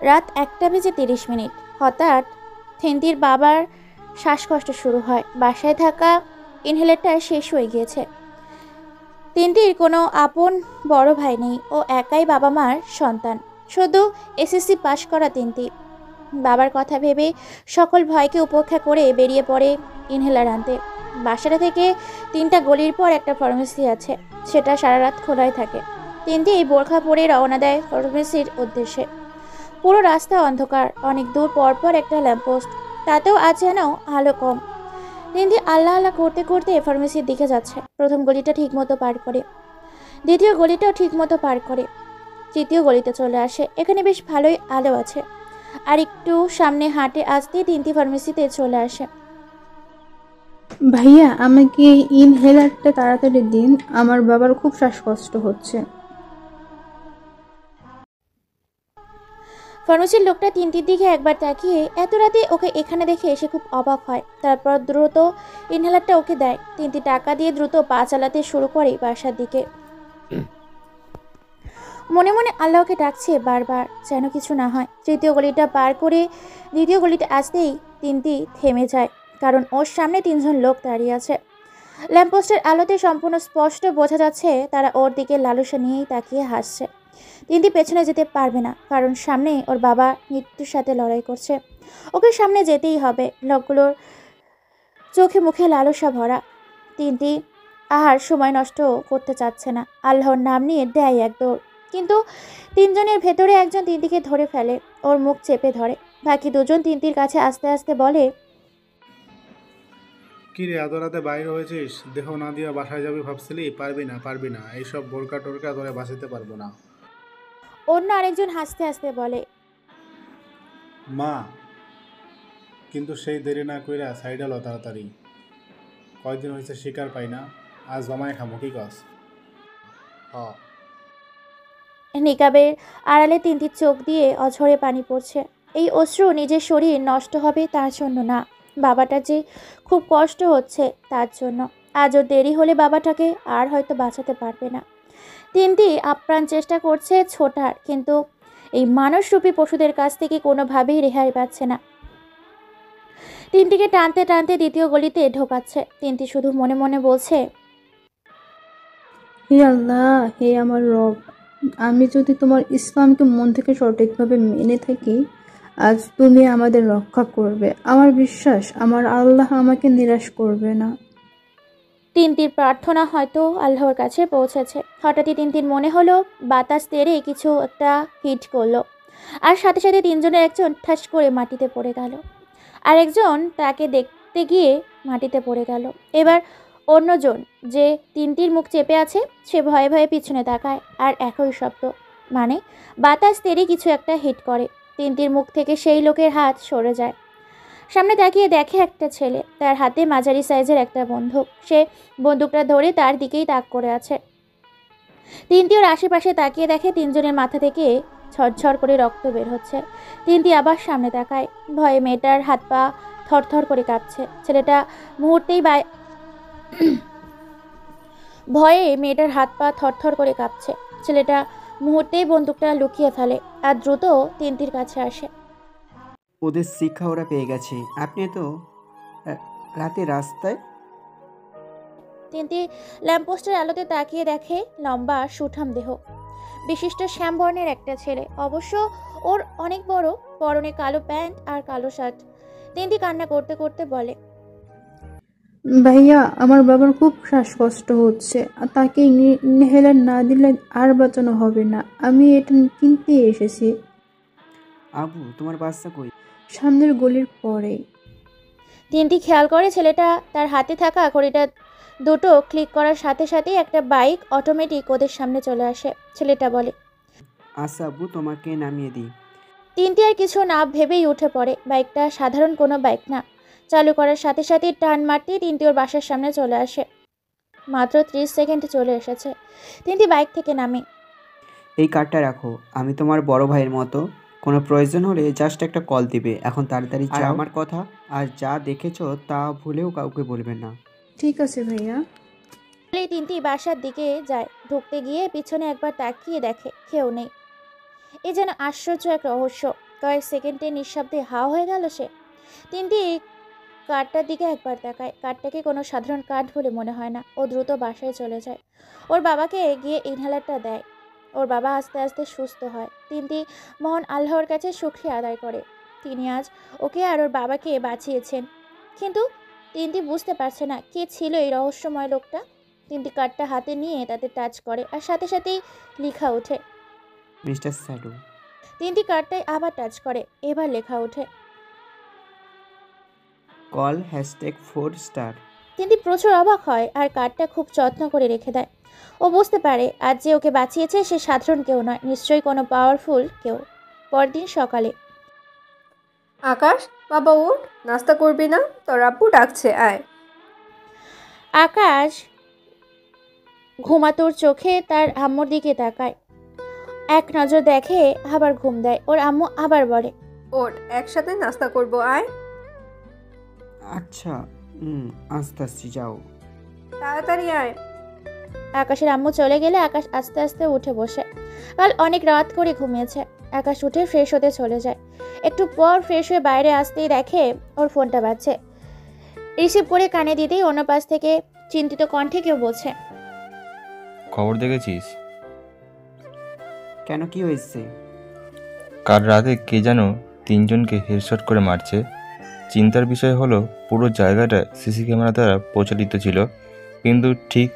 রাত 1:30 হঠাৎ থিন্তির বাবার শ্বাসকষ্ট শুরু হয়। বাসায় থাকা ইনহেলারটা শেষ হয়ে গিয়েছে। তিনটির কোনো আপন বড় ভাই নেই, ও একাই বাবা মার সন্তান। শুধু এসএসসি পাশ করা তিনটি। বাবার কথা ভেবে সকল ভয়কে উপেক্ষা করে বেরিয়ে পড়ে ইনহেলার আনতে। বাসাটা থেকে 3টা গলির পর একটা ফার্মেসি আছে, সেটা সারা রাত খোলাই থাকে। তিনটি বোরখা পরে রওনা দেয় ফার্মেসির উদ্দেশ্যে। পুরো রাস্তা অন্ধকার, অনেক দূর পর পর একটা ল্যাম্পপোস্ট, তাতেও আজ যেন আলো কম। তিনটি আল্লাহ আল্লাহ করতে করতে ফার্মেসির দিকে যাচ্ছে। প্রথম গলিটা ঠিকমতো পার করে, দ্বিতীয় গলিটাও ঠিকমতো পার করে, তৃতীয় গলিতে চলে আসে। এখানে বেশ ভালোই আলো আছে। আর একটু সামনে হাঁটে আসতেই তিনটি ফার্মেসিতে চলে আসে। ভাইয়া, আমাকে এই ইনহেলারটা তাড়াতাড়ি দিন, আমার বাবার খুব শ্বাসকষ্ট হচ্ছে। ফার্মেসির লোকটা তিনটির দিকে একবার তাকিয়ে এত রাতে ওকে এখানে দেখে এসে খুব অবাক হয়। তারপর দ্রুত ইনহেলারটা ওকে দেয়। তিনটি টাকা দিয়ে দ্রুত পা চালাতে শুরু করে বাসার দিকে। মনে মনে আল্লাহকে ডাকছে বারবার, যেন কিছু না হয়। তৃতীয় গলিটা পার করে দ্বিতীয় গলিতে আসতেই তিনটি থেমে যায়, কারণ ওর সামনে 3জন লোক দাঁড়িয়ে আছে। ল্যাম্পপোস্টের আলোতে সম্পূর্ণ স্পষ্ট বোঝা যাচ্ছে তারা ওর দিকে লালসা নিয়েই তাকিয়ে হাসছে। তিনটি পেছনে যেতে পারবে না, কারণ সামনে ওর বাবা মৃত্যুর সাথে লড়াই করছে। ওকে সামনে যেতেই হবে। লোকগুলোর চোখে মুখে লালসা ভরা। তিনটি আহার সময় নষ্ট করতে চাচ্ছে না। আল্লাহর নাম নিয়ে দেয় এক দৌড়। কিন্তু 3জনের ভেতরে একজন তিনটিকে ধরে ফেলে, ওর মুখ চেপে ধরে। বাকি 2জন তিনটির কাছে আস্তে আস্তে বলে, কি রে, এত রাতে বাইরে হয়েছিস? দেহ না দিয়া বাসায় যাবি ভাবছিলি? পারবি না, এইসব বোরকা টোরকা ধরে বাঁচাতে পারবো না। অন্য আরেকজন হাসতে হাসতে বলে, মা, কিন্তু সেই দেরি না কইরা সাইডাল তাড়াতাড়ি। কয়দিন হয়েছে শিকার পাই না, আজ জমায় খামো, কি কস? হ। নিকাবের আড়ালে তিনটির চোখ দিয়ে অঝরে পানি পড়ছে। এই অশ্রু নিজের শরীর নষ্ট হবে তার জন্য না, বাবাটা যে খুব কষ্ট হচ্ছে তার জন্য। আজও দেরি হলে বাবাটাকে আর হয়তো বাঁচাতে পারবে না। তিনটি আপ্রাণ চেষ্টা করছে ছোটার, কিন্তু এই মানুষরূপী পশুদের কাছ থেকে কোনোভাবেই রেহাই পাচ্ছে না। তিনটিকে টানতে টানতে দ্বিতীয় গলিতে ঢোকাচ্ছে। তিনটি শুধু মনে মনে বলছে, হে আল্লাহ, হে আমার রব, আমি যদি তোমার ইসলামকে মন থেকে সঠিকভাবে মেনে থাকি, আজ তুমি আমাদের রক্ষা করবে। আমার বিশ্বাস, আমার আল্লাহ আমাকে নিরাশ করবে না। তিনটির প্রার্থনা হয়তো আল্লাহর কাছে পৌঁছেছে। হঠাৎই তিনটির মনে হলো বাতাস তেড়ে কিছু একটা হিট করলো, আর সাথে সাথে 3জনের একজন ঠাস করে মাটিতে পড়ে গেল। আর একজন তাকে দেখতে গিয়ে মাটিতে পড়ে গেল। এবার অন্যজন, যে তিনটির মুখ চেপে আছে, সে ভয়ে ভয়ে পিছনে তাকায়, আর একই শব্দ, মানে বাতাস তেড়ে কিছু একটা হিট করে। তিনটির মুখ থেকে সেই লোকের হাত সরে যায়। সামনে তাকিয়ে দেখে একটা ছেলে, তার হাতে মাঝারি সাইজের একটা বন্দুক। সে বন্দুকটা ধরে তার দিকেই তাক করে আছে। তিনটি ওর আশেপাশে তাকিয়ে দেখে 3জনের মাথা থেকে ঝরঝর করে রক্ত বের হচ্ছে। তিনটি আবার সামনে তাকায়। ভয়ে মেয়েটার হাত পা থরথর করে কাঁপছে। ছেলেটা মুহূর্তেই ভয়ে মেয়েটার হাত পা থরথর করে কাঁপছে। ছেলেটা মুহূর্তেই বন্দুকটা লুকিয়ে ফেলে আর দ্রুত তিনটির কাছে আসে। ওদের শিক্ষা ওরা পেয়ে গেছে। আপনি তো রাতে রাস্তায়। তিনটি ল্যাম্পপোস্টের আলোতে তাকিয়ে দেখে লম্বা সুঠাম দেহ বিশিষ্ট শ্যামবর্ণের একটা ছেলে। অবশ্য ওর অনেক বড়, পরনে কালো প্যান্ট আর কালো শার্ট। তিনটি কান্না করতে করতে বলে, ভাইয়া, আমার বাবার খুব শ্বাসকষ্ট হচ্ছে, আর তাকে ইনহেলার না দিলে আর বাঁচানো হবে না। আমি এটা কিনতে এসেছি। আবু, তোমার বাচ্চা কই? সামনের গলির পরে। তিনটি খেয়াল করে ছেলেটা তার হাতে থাকা ঘড়িটা দুটো ক্লিক করার সাথে সাথেই একটা বাইক অটোমেটিক ওদের সামনে চলে আসে। ছেলেটা বলে, আচ্ছা আবু, তোমাকে নামিয়ে দিই। তিনটি আর কিছু না ভেবেই উঠে পড়ে। বাইকটা সাধারণ কোনো বাইক না। চালু করার সাথে সাথেই টার্ন মারতেই তিনটি ওর বাসার সামনে চলে আসে। মাত্র 30 সেকেন্ডে চলে এসেছে। তিনটি বাইক থেকে নামে। এই কার্ডটা রাখো, আমি তোমার বড় ভাইয়ের মতো। কোনো প্রয়োজন হলে জাস্ট একটা কল দিবে। এখন তাড়াতাড়ি যাও। আর আমার কথা, আর যা দেখেছো তা ভুলেও কাউকে বলবেন না। ঠিক আছে ভাইয়া। বলেই তিনটি বাসার দিকে যায়। ঢুকতে গিয়ে পিছনে একবার তাকিয়ে দেখে কেউ নেই। এ যেন আশ্চর্য এক রহস্য। কয়েক সেকেন্ডে নিঃশব্দে হাওয়া হয়ে গেল সে। তিনটি কার্ডটার দিকে একবার তাকায়। কার্ডটাকে কোনো সাধারণ কার্ড বলে মনে হয় না। ও দ্রুত বাসায় চলে যায়। ওর বাবাকে গিয়ে ইনহেলারটা দেয়। ওর বাবা আস্তে আস্তে সুস্থ হয়। তিনটি মহান আল্লাহর কাছে শুকরিয়া আদায় করে। তিনি আজ ওকে আর ওর বাবাকে বাঁচিয়েছেন। কিন্তু তিনটি বুঝতে পারছে না কে ছিল এই রহস্যময় লোকটা। তিনটি কার্ডটা হাতে নিয়ে তাতে টাচ করে আর সাথে সাথেই লেখা ওঠে। মিস্টার স্যাডু, তিনটি কার্ডটাই আবার টাচ করে। এবার লেখা ওঠে কল #4 স্টার। তিনটি প্রচুর অবাক হয় আর কার্ডটা খুব যত্ন করে রেখে দেয়। ও বুঝতে পারে আজ যে ওকে বাঁচিয়েছে সে সাধারণ কেউ নয়, নিশ্চয়ই কোনো পাওয়ারফুল কেউ। পরদিন সকালে আকাশ, বাবা উঠ, নাস্তা করবি না? তোর আব্বু ডাকছে, আয়। আকাশ ঘুমাতোর চোখে তার আম্মুর দিকে তাকায়। এক নজর দেখে আবার ঘুম দেয়। ওর আম্মু আবার বলে, ওঠ, একসাথে নাস্তা করব, আয়। আচ্ছা, আস্তে আস্তে যাও। তাড়াতাড়ি আয়। আকাশের আম্মু চলে গেলে আকাশ আস্তে আস্তে উঠে বসে। কাল অনেক রাত করে ঘুমিয়েছে। আকাশ উঠে ফ্রেশ হতে চলে যায়। একটু পর ফ্রেশ হয়ে বাইরে আসতেই দেখে ওর ফোনটা বাজছে। রিসিভ করে কানে দিতেই অন্য পাশ থেকে চিন্তিত কণ্ঠে কেউ বলছে, খবর দেখেছিস? কেন, কি হয়েছে? কাল রাতে কে যেন 3 জনকে হেডশট করে মারছে। চিন্তার বিষয় হলো পুরো জায়গাটা সিসি ক্যামেরা দ্বারা প্রচালিত ছিল, কিন্তু ঠিক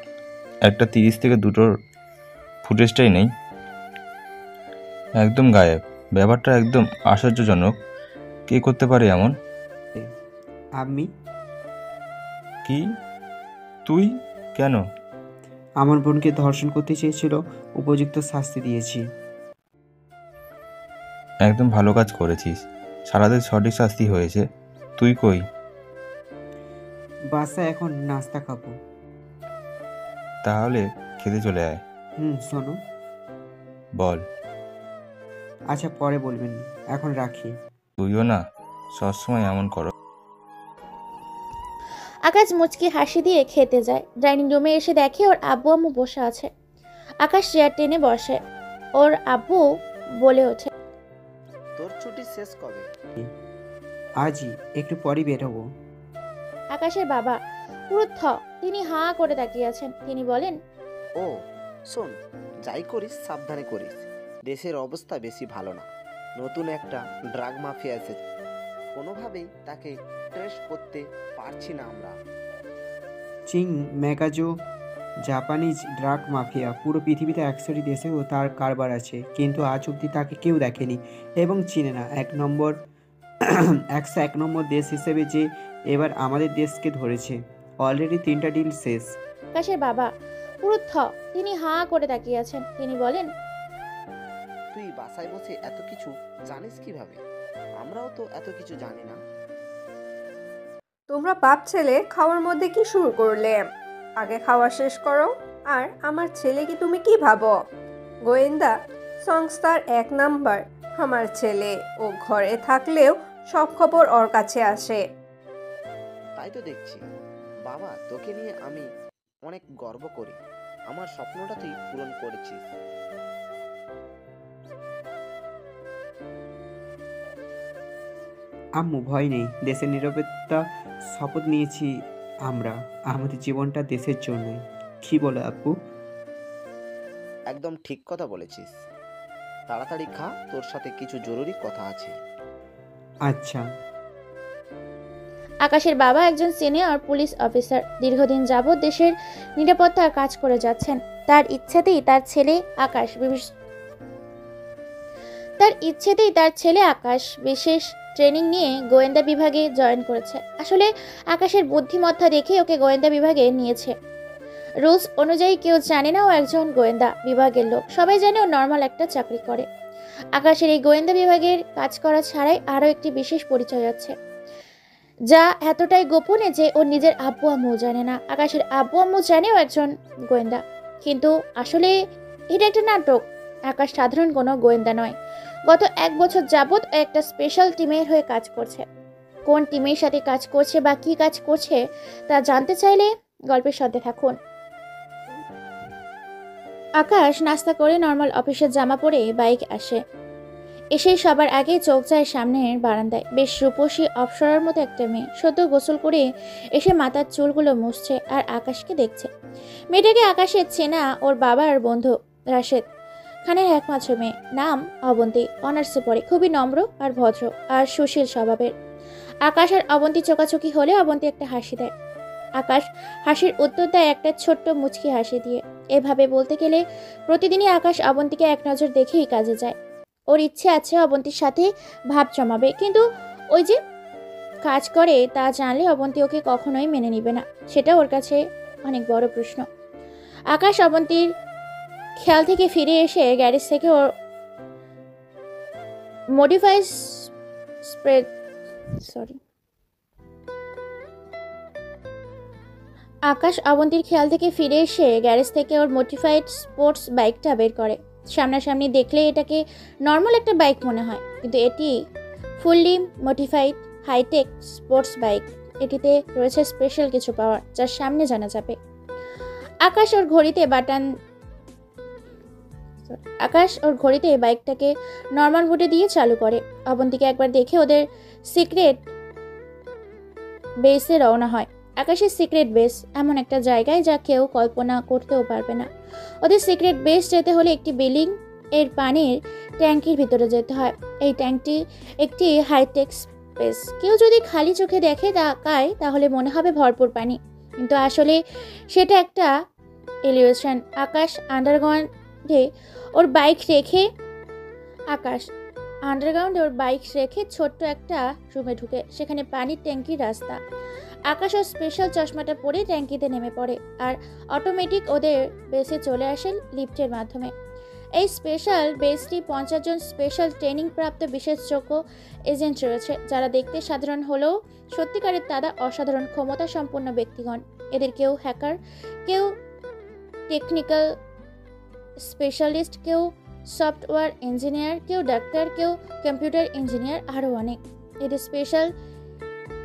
একটা 30 থেকে 2টোর ফুটেজটাই নেই। একদম গায়েব। ব্যাপারটা একদম আশ্চর্যজনক। কে করতে পারে এমন? আমি? কি? তুই? কেন? আমার বোনকে ধর্ষণ করতে চেয়েছিল, উপযুক্ত শাস্তি দিয়েছি। একদম ভালো কাজ করেছিস। সারাদিন সঠিক শাস্তি হয়েছে। তুই কই? বাসায় এখন নাস্তা খাবো। তাহলে খেতে চলে আয়। শোনো। বল। আচ্ছা, পরে বলবেন, এখন রাখি। তুইও না সবসময় এমন করো। আকাশ মুচকি হাসি দিয়ে খেতে যায়। ডাইনিং রুমে এসে দেখে ওর আব্বু আম্মু বসে আছে। আকাশ চেয়ার টেনে বসে। ওর আব্বু বলে ওঠে, তোর ছুটি শেষ কবে? আজই, একটু পরই বের হবো। আকাশের বাবা পুরো তিনি হাঁ করে তাকিয়ে আছেন। তিনি বলেন, ও শোন, যাই করিস সাবধানে করিস। দেশের অবস্থা বেশি ভালো না। নতুন একটা ড্রাগ মাফিয়া এসেছে, কোনোভাবেই তাকে ট্রেস করতে পারছি না আমরা। চিং ম্যাগাজো জাপানিজ ড্রাগ মাফিয়া। পুরো পৃথিবীতে 100টি দেশেও তার কারবার আছে, কিন্তু আজ অবধি তাকে কেউ দেখেনি এবং চিনে না। 101 নম্বর দেশ হিসেবে যে এবার আমাদের দেশকে ধরেছে। অলরেডি 3টা ডিল শেষ। আকাশের বাবা পুরো তিনি হাঁ করে তাকিয়ে আছেন। তিনি বলেন, তুই বাসায় বসে এত কিছু জানিস কিভাবে? আমরাও তো এত কিছু জানি না। তোমরা বাপ ছেলে খাওয়ার মধ্যে কি শুরু করলে? আগে খাওয়া শেষ করো। আর আমার ছেলেকে তুমি কি ভাবো? গোয়েন্দা সংস্থার 1 নাম্বার আমার ছেলে। ও ঘরে থাকলেও সব খবর ওর কাছে আসে। তাই তো দেখছি। বাবা, তোকে নিয়ে আমি অনেক গর্ব করি। আমার স্বপ্নটা তুই পূরণ করেছিস। আম্মু, ভয় নেই। দেশের নিরাপত্তা শপথ নিয়েছি আমরা। আমাদের জীবনটা দেশের জন্যই। কি বলে আব্বু? একদম ঠিক কথা বলেছিস। তাড়াতাড়ি খা, তোর সাথে কিছু জরুরি কথা আছে। আচ্ছা। আকাশের বাবা একজন সিনিয়র পুলিশ অফিসার। দীর্ঘদিন যাবৎ দেশের নিরাপত্তার কাজ করে যাচ্ছেন। তার ইচ্ছেতেই তার ছেলে আকাশ বিশেষ ট্রেনিং নিয়ে গোয়েন্দা বিভাগে জয়েন করেছে। আসলে আকাশের বুদ্ধিমত্তা দেখে ওকে গোয়েন্দা বিভাগে নিয়েছে। রুলস অনুযায়ী কেউ জানে না ও একজন গোয়েন্দা বিভাগের লোক। সবাই জানে ও নর্মাল একটা চাকরি করে। আকাশের এই গোয়েন্দা বিভাগের কাজ করা ছাড়াই আরও একটি বিশেষ পরিচয় আছে, যা এতটাই গোপনে যে ওর নিজের আব্বু আম্মু জানে না। আকাশের আব্বু আম্মু জানেও একজন গোয়েন্দা, কিন্তু আসলে এটা একটা নাটক। আকাশ সাধারণ কোনো গোয়েন্দা নয়। গত 1 বছর যাবৎ ও একটা স্পেশাল টিমের হয়ে কাজ করছে। কোন টিমের সাথে কাজ করছে বা কি কাজ করছে তা জানতে চাইলে গল্পের সাথে থাকুন। আকাশ নাস্তা করে নর্মাল অফিসের জামা পরে বাইক আসে। এসেই সবার আগে চোখ যায় সামনের বারান্দায়। বেশ রূপসী অপ্সরার মতো একটা মেয়ে সদ্য গোসল করে এসে মাথার চুলগুলো মুছছে আর আকাশকে দেখছে। মেয়েটাকে আকাশের চেনা ওর বাবার বন্ধু রাশেদ খানের একমাত্র মেয়ে, নাম অবন্তী, অনার্সে পড়ে, খুবই নম্র আর ভদ্র আর সুশীল স্বভাবের। আকাশ আর অবন্তী চোকাচোকি হলে অবন্তী একটা হাসি দেয়। আকাশ হাসির উত্তর দেয় একটা ছোট্ট মুচকি হাসি দিয়ে। এভাবে বলতে গেলে প্রতিদিনই আকাশ অবন্তীকে এক নজর দেখেই কাজে যায়। ওর ইচ্ছে আছে অবন্তীর সাথে ভাব জমাবে, কিন্তু ওই যে কাজ করে তা জানলে অবন্তী ওকে কখনোই মেনে নিবে না। সেটা ওর কাছে অনেক বড় প্রশ্ন। আকাশ অবন্তীর খেয়াল থেকে ফিরে এসে গ্যারেজ থেকে ওর মডিফাই স্প্রেড আকাশ অবন্তীর খেয়াল থেকে ফিরে এসে গ্যারেজ থেকে ওর মডিফাইড স্পোর্টস বাইকটা বের করে। সামনাসামনি দেখলে এটাকে নর্মাল একটা বাইক মনে হয়, কিন্তু এটি fully modified hitech sports bike. এটিতে রয়েছে স্পেশাল কিছু পাওয়ার, যার সামনে জানা যাবে। আকাশ ওর ঘড়িতে বাইকটাকে নর্মাল মোডে দিয়ে চালু করে। অবন্তীকে একবার দেখে ওদের সিক্রেট বেসে রওনা হয়। আকাশের সিক্রেট বেস এমন একটা জায়গায় যা কেউ কল্পনা করতেও পারবে না। ওদের সিক্রেট বেস যেতে হলে একটি বিল্ডিং এর পানির ট্যাঙ্কির ভিতরে যেতে হয়। এই ট্যাঙ্কটি একটি হাইটেক স্পেস। কেউ যদি খালি চোখে দেখে তাকায় তাহলে মনে হবে ভরপুর পানি, কিন্তু আসলে সেটা একটা এলিভেশন। আকাশ আন্ডারগ্রাউন্ডে ওর বাইক রেখে ছোট্ট একটা রুমে ঢুকে। সেখানে পানির ট্যাঙ্কির রাস্তা। আকাশ ও স্পেশাল চশমাটা পরে ট্যাঙ্কিতে নেমে পড়ে আর অটোমেটিক ওদের বেসে চলে আসে লিফটের মাধ্যমে। এই স্পেশাল বেসটি 50 জন স্পেশাল ট্রেনিং প্রাপ্ত বিশেষজ্ঞ এজেন্ট রয়েছে, যারা দেখতে সাধারণ হলেও সত্যিকারের তারা অসাধারণ ক্ষমতা সম্পন্ন ব্যক্তিগণ। এদের কেউ হ্যাকার, কেউ টেকনিক্যাল স্পেশালিস্ট, কেউ সফটওয়্যার ইঞ্জিনিয়ার, কেউ ডাক্তার, কেউ কম্পিউটার ইঞ্জিনিয়ার, আরও অনেক। এদের স্পেশাল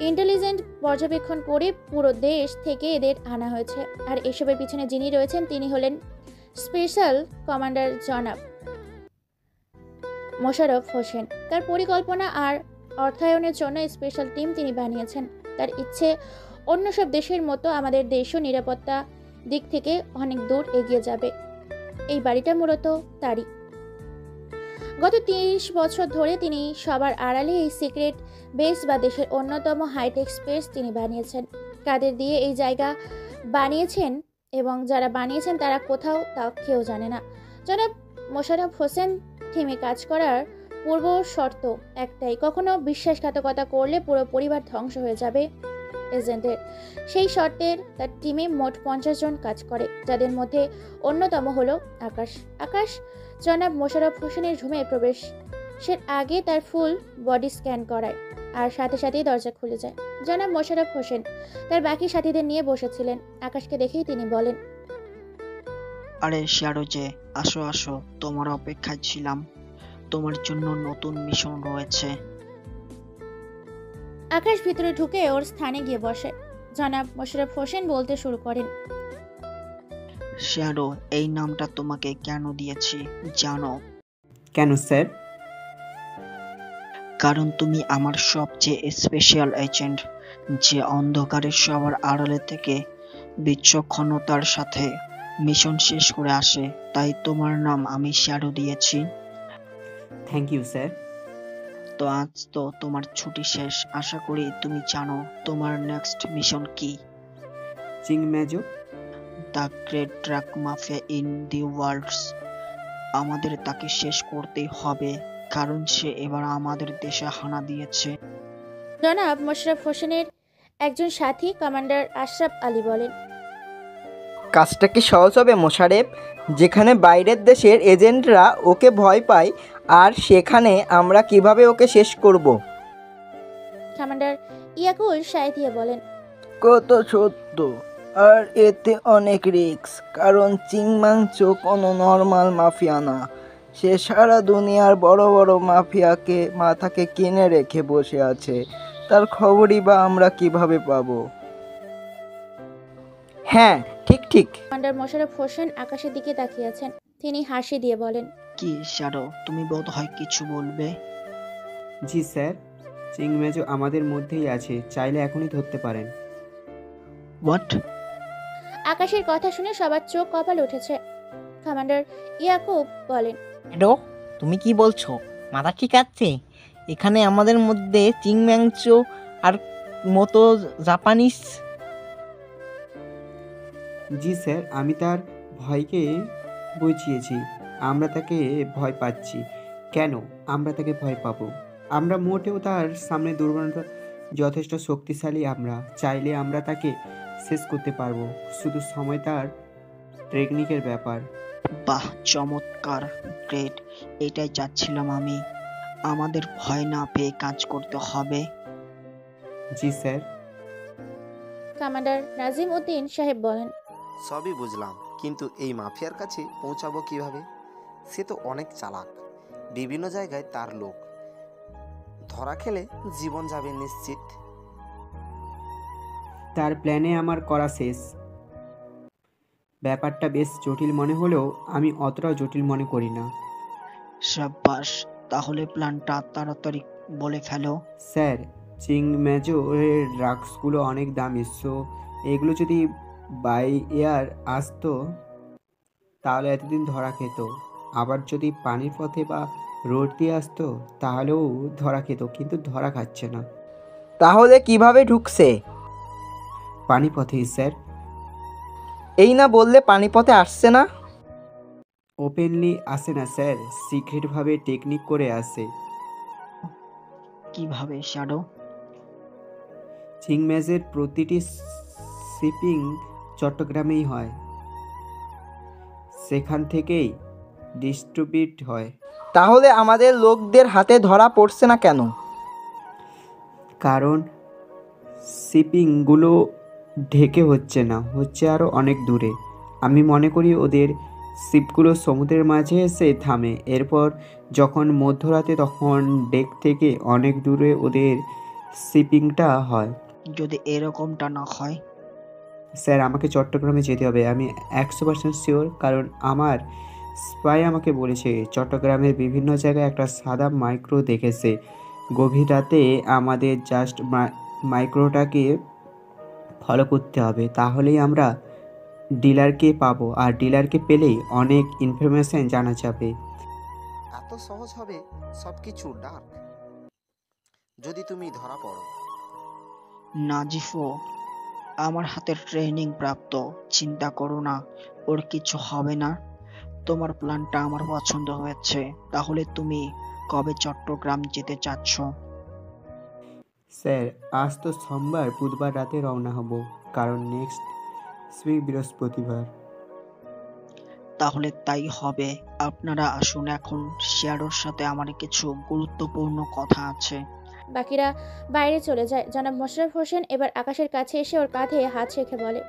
ইন্টেলিজেন্ট পর্যবেক্ষণ করে পুরো দেশ থেকে এদের আনা হয়েছে। আর এসবের পিছনে যিনি রয়েছেন তিনি হলেন স্পেশাল কমান্ডার জনাব মোশাররফ হোসেন। তার পরিকল্পনা আর অর্থায়নের জন্য স্পেশাল টিম তিনি বানিয়েছেন। তার ইচ্ছে অন্য সব দেশের মতো আমাদের দেশও নিরাপত্তা দিক থেকে অনেক দূর এগিয়ে যাবে। এই বাড়িটা মূলত তারই। গত 30 বছর ধরে তিনি সবার আড়ালে এই সিক্রেট বেস বা দেশের অন্যতম হাইটেক স্পেস তিনি বানিয়েছেন। কাদের দিয়ে এই জায়গা বানিয়েছেন এবং যারা বানিয়েছেন তারা কোথাও তা কেউ জানে না। জনাব মোশাররফ হোসেন টিমে কাজ করার পূর্ব শর্ত একটাই, কখনো বিশ্বাসঘাতকতা করলে পুরো পরিবার ধ্বংস হয়ে যাবে এজেন্টের। সেই শর্তের তার টিমে মোট 50 জন কাজ করে, যাদের মধ্যে অন্যতম হলো আকাশ জনাব মোশাররফ হোসেনের রুমে প্রবেশের আগে তার ফুল বডি স্ক্যান করায় আর সাথে সাথেই দরজা খুলে যায়। জনাব মোশাররফ হোসেন তার বাকি সাথীদের নিয়ে বসেছিলেন। আকাশকে দেখেই তিনি বলেন, আরে শ্যাডো যে, আসো আসো, তোমার অপেক্ষায় ছিলাম। তোমার জন্য নতুন মিশন রয়েছে। আকাশ ভিতরে ঢুকে ওর স্থানে গিয়ে বসে। জনাব মোশাররফ হোসেন বলতে শুরু করেন, শ্যাডো, এই নামটা তোমাকে কেন দিয়েছি জানো? কেন স্যার? কারণ তুমি আমার সবচেয়ে স্পেশাল এজেন্ট, যে অন্ধকারের সবার আড়ালে থেকে বিচক্ষণতার সাথে মিশন শেষ করে আসে। তাই তোমার নাম আমি শ্যাডো দিয়েছি। Thank you sir. তো আজ তো তোমার ছুটি শেষ, আশা করি তুমি জানো তোমার নেক্সট মিশন কি। চিং মেজো, the great drug mafia in the world. আমাদের তাকে শেষ করতেই হবে, কারণ সে এবার আমাদের দেশে হানা দিয়েছে। জনাব মোশাররফ হোসেনের একজন সাথী কমান্ডার আশরাফ আলী বলেন, কাজটা কি সহজ হবে মোশারেফ? যেখানে বাইরের দেশের এজেন্টরা ওকে ভয় পায়, আর সেখানে আমরা কিভাবে ওকে শেষ করব? কমান্ডার ইয়াকুল সাঁইদিয়া বলেন, কত সত্য, আর এতে অনেক রিস্ক, কারণ চিংমাংচো কোনো নর্মাল মাফিয়া না। সে সারা দুনিয়ার বড় বড় মাফিয়াকে মাথাকে কিনে রেখে বসে আছে। তার খবরই বা আমরা কিভাবে পাবো? হ্যাঁ, ঠিক ঠিক। কমান্ডার মোশাররফ হোসেন আকাশের দিকে তাকিয়ে আছেন। তিনি হাসি দিয়ে বলেন, কি শ্যাডো, তুমি বোধহয় কিছু বলবে? জি স্যার, চিং মেজো আমাদের মধ্যেই আছে, চাইলে এখনই ধরতে পারেন। হোয়াট? আকাশের কথা শুনে সবার চোখ কপালে উঠেছে। কমান্ডার ইয়াকুব বলেন, হ্যালো, তুমি কি বলছো? মাথা ঠিক আছে? এখানে আমাদের মধ্যে চিংম্যাংচো আর মতো জাপানিজ? জি স্যার, আমি তার ভয়কে বুঝিয়েছি। আমরা তাকে ভয় পাচ্ছি। কেন আমরা তাকে ভয় পাবো? আমরা মোটেও তার সামনে দুর্বলতা, যথেষ্ট শক্তিশালী। আমরা চাইলে আমরা তাকে শেষ করতে পারবো, শুধু সময় তার টেকনিকের ব্যাপার। বাহ, চমৎকার, গ্রেট, এটাই চাচ্ছিলাম আমি। আমাদের ভয় না পেয়ে কাজ করতে হবে। জি স্যার। কমান্ডার নাজিম উদ্দিন সাহেব বলেন, সবই বুঝলাম, কিন্তু এই মাফিয়ার কাছে পৌঁছাবো কিভাবে? সে তো অনেক চালাক, বিভিন্ন জায়গায় তার লোক। ধরা খেলে জীবন যাবে নিশ্চিত। তার প্ল্যানে আমার করা শেষ। ব্যাপারটা বেশ জটিল মনে হলেও আমি অতটাও জটিল মনে করি না। সাব্বাস, তাহলে প্ল্যানটা তাড়াতাড়ি বলে ফেলো। স্যার, চিং মেজো এর ড্রাগসগুলো অনেক দামি, সো এগুলো যদি বাই এয়ার আসতো তাহলে এতদিন ধরা খেত। আবার যদি পানির পথে বা রোড দিয়ে আসতো তাহলেও ধরা খেত, কিন্তু ধরা খাচ্ছে না। তাহলে কিভাবে ঢুকছে? পানিপথেই স্যার। এই না বললে পানিপথে আসছে না? ওপেনলি আসে না স্যার, সিক্রেটভাবে টেকনিক করে আসে। কিভাবে শ্যাডো? চিংমেজের প্রতিটি শিপিং চট্টগ্রামেই হয়, সেখান থেকেই ডিস্ট্রিবিউট হয়। তাহলে আমাদের লোকদের হাতে ধরা পড়ছে না কেন? কারণ শিপিংগুলো ঢেকে হচ্ছে না, হচ্ছে আরও অনেক দূরে। আমি মনে করি ওদের শিপগুলো সমুদ্রের মাঝে এসে থামে, এরপর যখন মধ্যরাতে তখন ডেক থেকে অনেক দূরে ওদের শিপিংটা হয়। যদি এরকমটা না হয়? স্যার, আমাকে চট্টগ্রামে যেতে হবে, আমি 100% শিওর, কারণ আমার স্পাই আমাকে বলেছে চট্টগ্রামের বিভিন্ন জায়গায় একটা সাদা মাইক্রো দেখেছে। গভীর রাতে আমাদের জাস্ট মাইক্রোটাকে ফলো করতে হবে, তাহলেই আমরা ডিলারকে পাবো, আর ডিলারকে পেলেই অনেক ইনফরমেশন জানা যাবে। এত সহজ হবে সব কিছু ডার্ক, যদি তুমি ধরা পড়ো? নাজিফো আমার হাতের ট্রেনিং প্রাপ্ত, চিন্তা করো না, ওর কিছু হবে না। তোমার প্ল্যানটা আমার পছন্দ হয়েছে। তাহলে তুমি কবে চট্টগ্রাম যেতে চাচ্ছ? স্যার, আজ তো সোমবার, বুধবার রাতে রওনা হব, কারণ নেক্সট উইক বৃহস্পতিবার। তাহলে তাই হবে। আপনারা আসুন, এখন শ্যাডোর সাথে আমার কিছু গুরুত্বপূর্ণ কথা আছে। বাকিরা বাইরে চলে যায়। জনাব মোশাররফ হোসেন এবার আকাশের কাছে এসে ওর কাঁধে হাত রেখে বলে,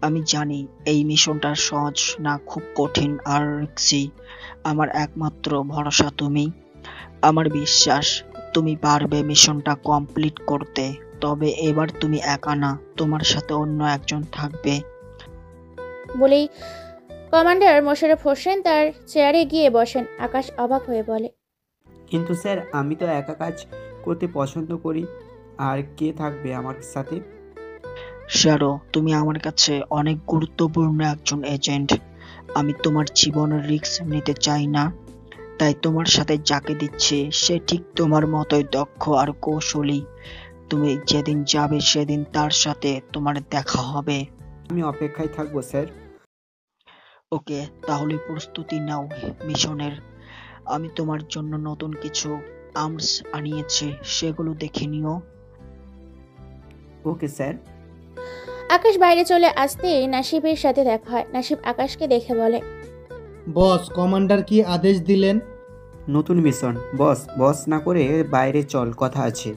আমি জানি এই মিশনটা সহজ না, খুব কঠিন আর রিস্কি। আমার একমাত্র ভরসা তুমি। আমার বিশ্বাস তুমি পারবে মিশনটা কমপ্লিট করতে। তবে এবার তুমি একা না, তোমার সাথে অন্য একজন থাকবে। বলেই কমান্ডার মোশাররফ হোসেন তার চেয়ারে গিয়ে বসেন। আকাশ অবাক হয়ে বলে, কিন্তু স্যার, আমি তো একা কাজ করতে পছন্দ করি, আর কে থাকবে আমার সাথে? শ্যাডো, তুমি আমার কাছে অনেক গুরুত্বপূর্ণ একজন এজেন্ট। আমি তোমার জীবনের রিস্ক নিতে চাই না, তাই তোমার সাথে যাকে দিচ্ছি সে ঠিক তোমার মতোই দক্ষ আর কৌশলী। তুমি যেদিন যাবে সেদিন তার সাথে তোমার দেখা হবে। আমি অপেক্ষায় থাকবো স্যার। ওকে, তাহলে প্রস্তুতি নাও মিশনের। আমি তোমার জন্য নতুন কিছু আর্মস আনিয়েছি, সেগুলো দেখে নিও। ওকে স্যার। আকাশ বাইরে চলে আসতেই নাসিবের সাথে দেখা হয়। নাসিব আকাশকে দেখে বলে, বস, কমান্ডার কি আদেশ দিলেন? নতুন মিশন। বস বস না করে বাইরে চল, কথা আছে।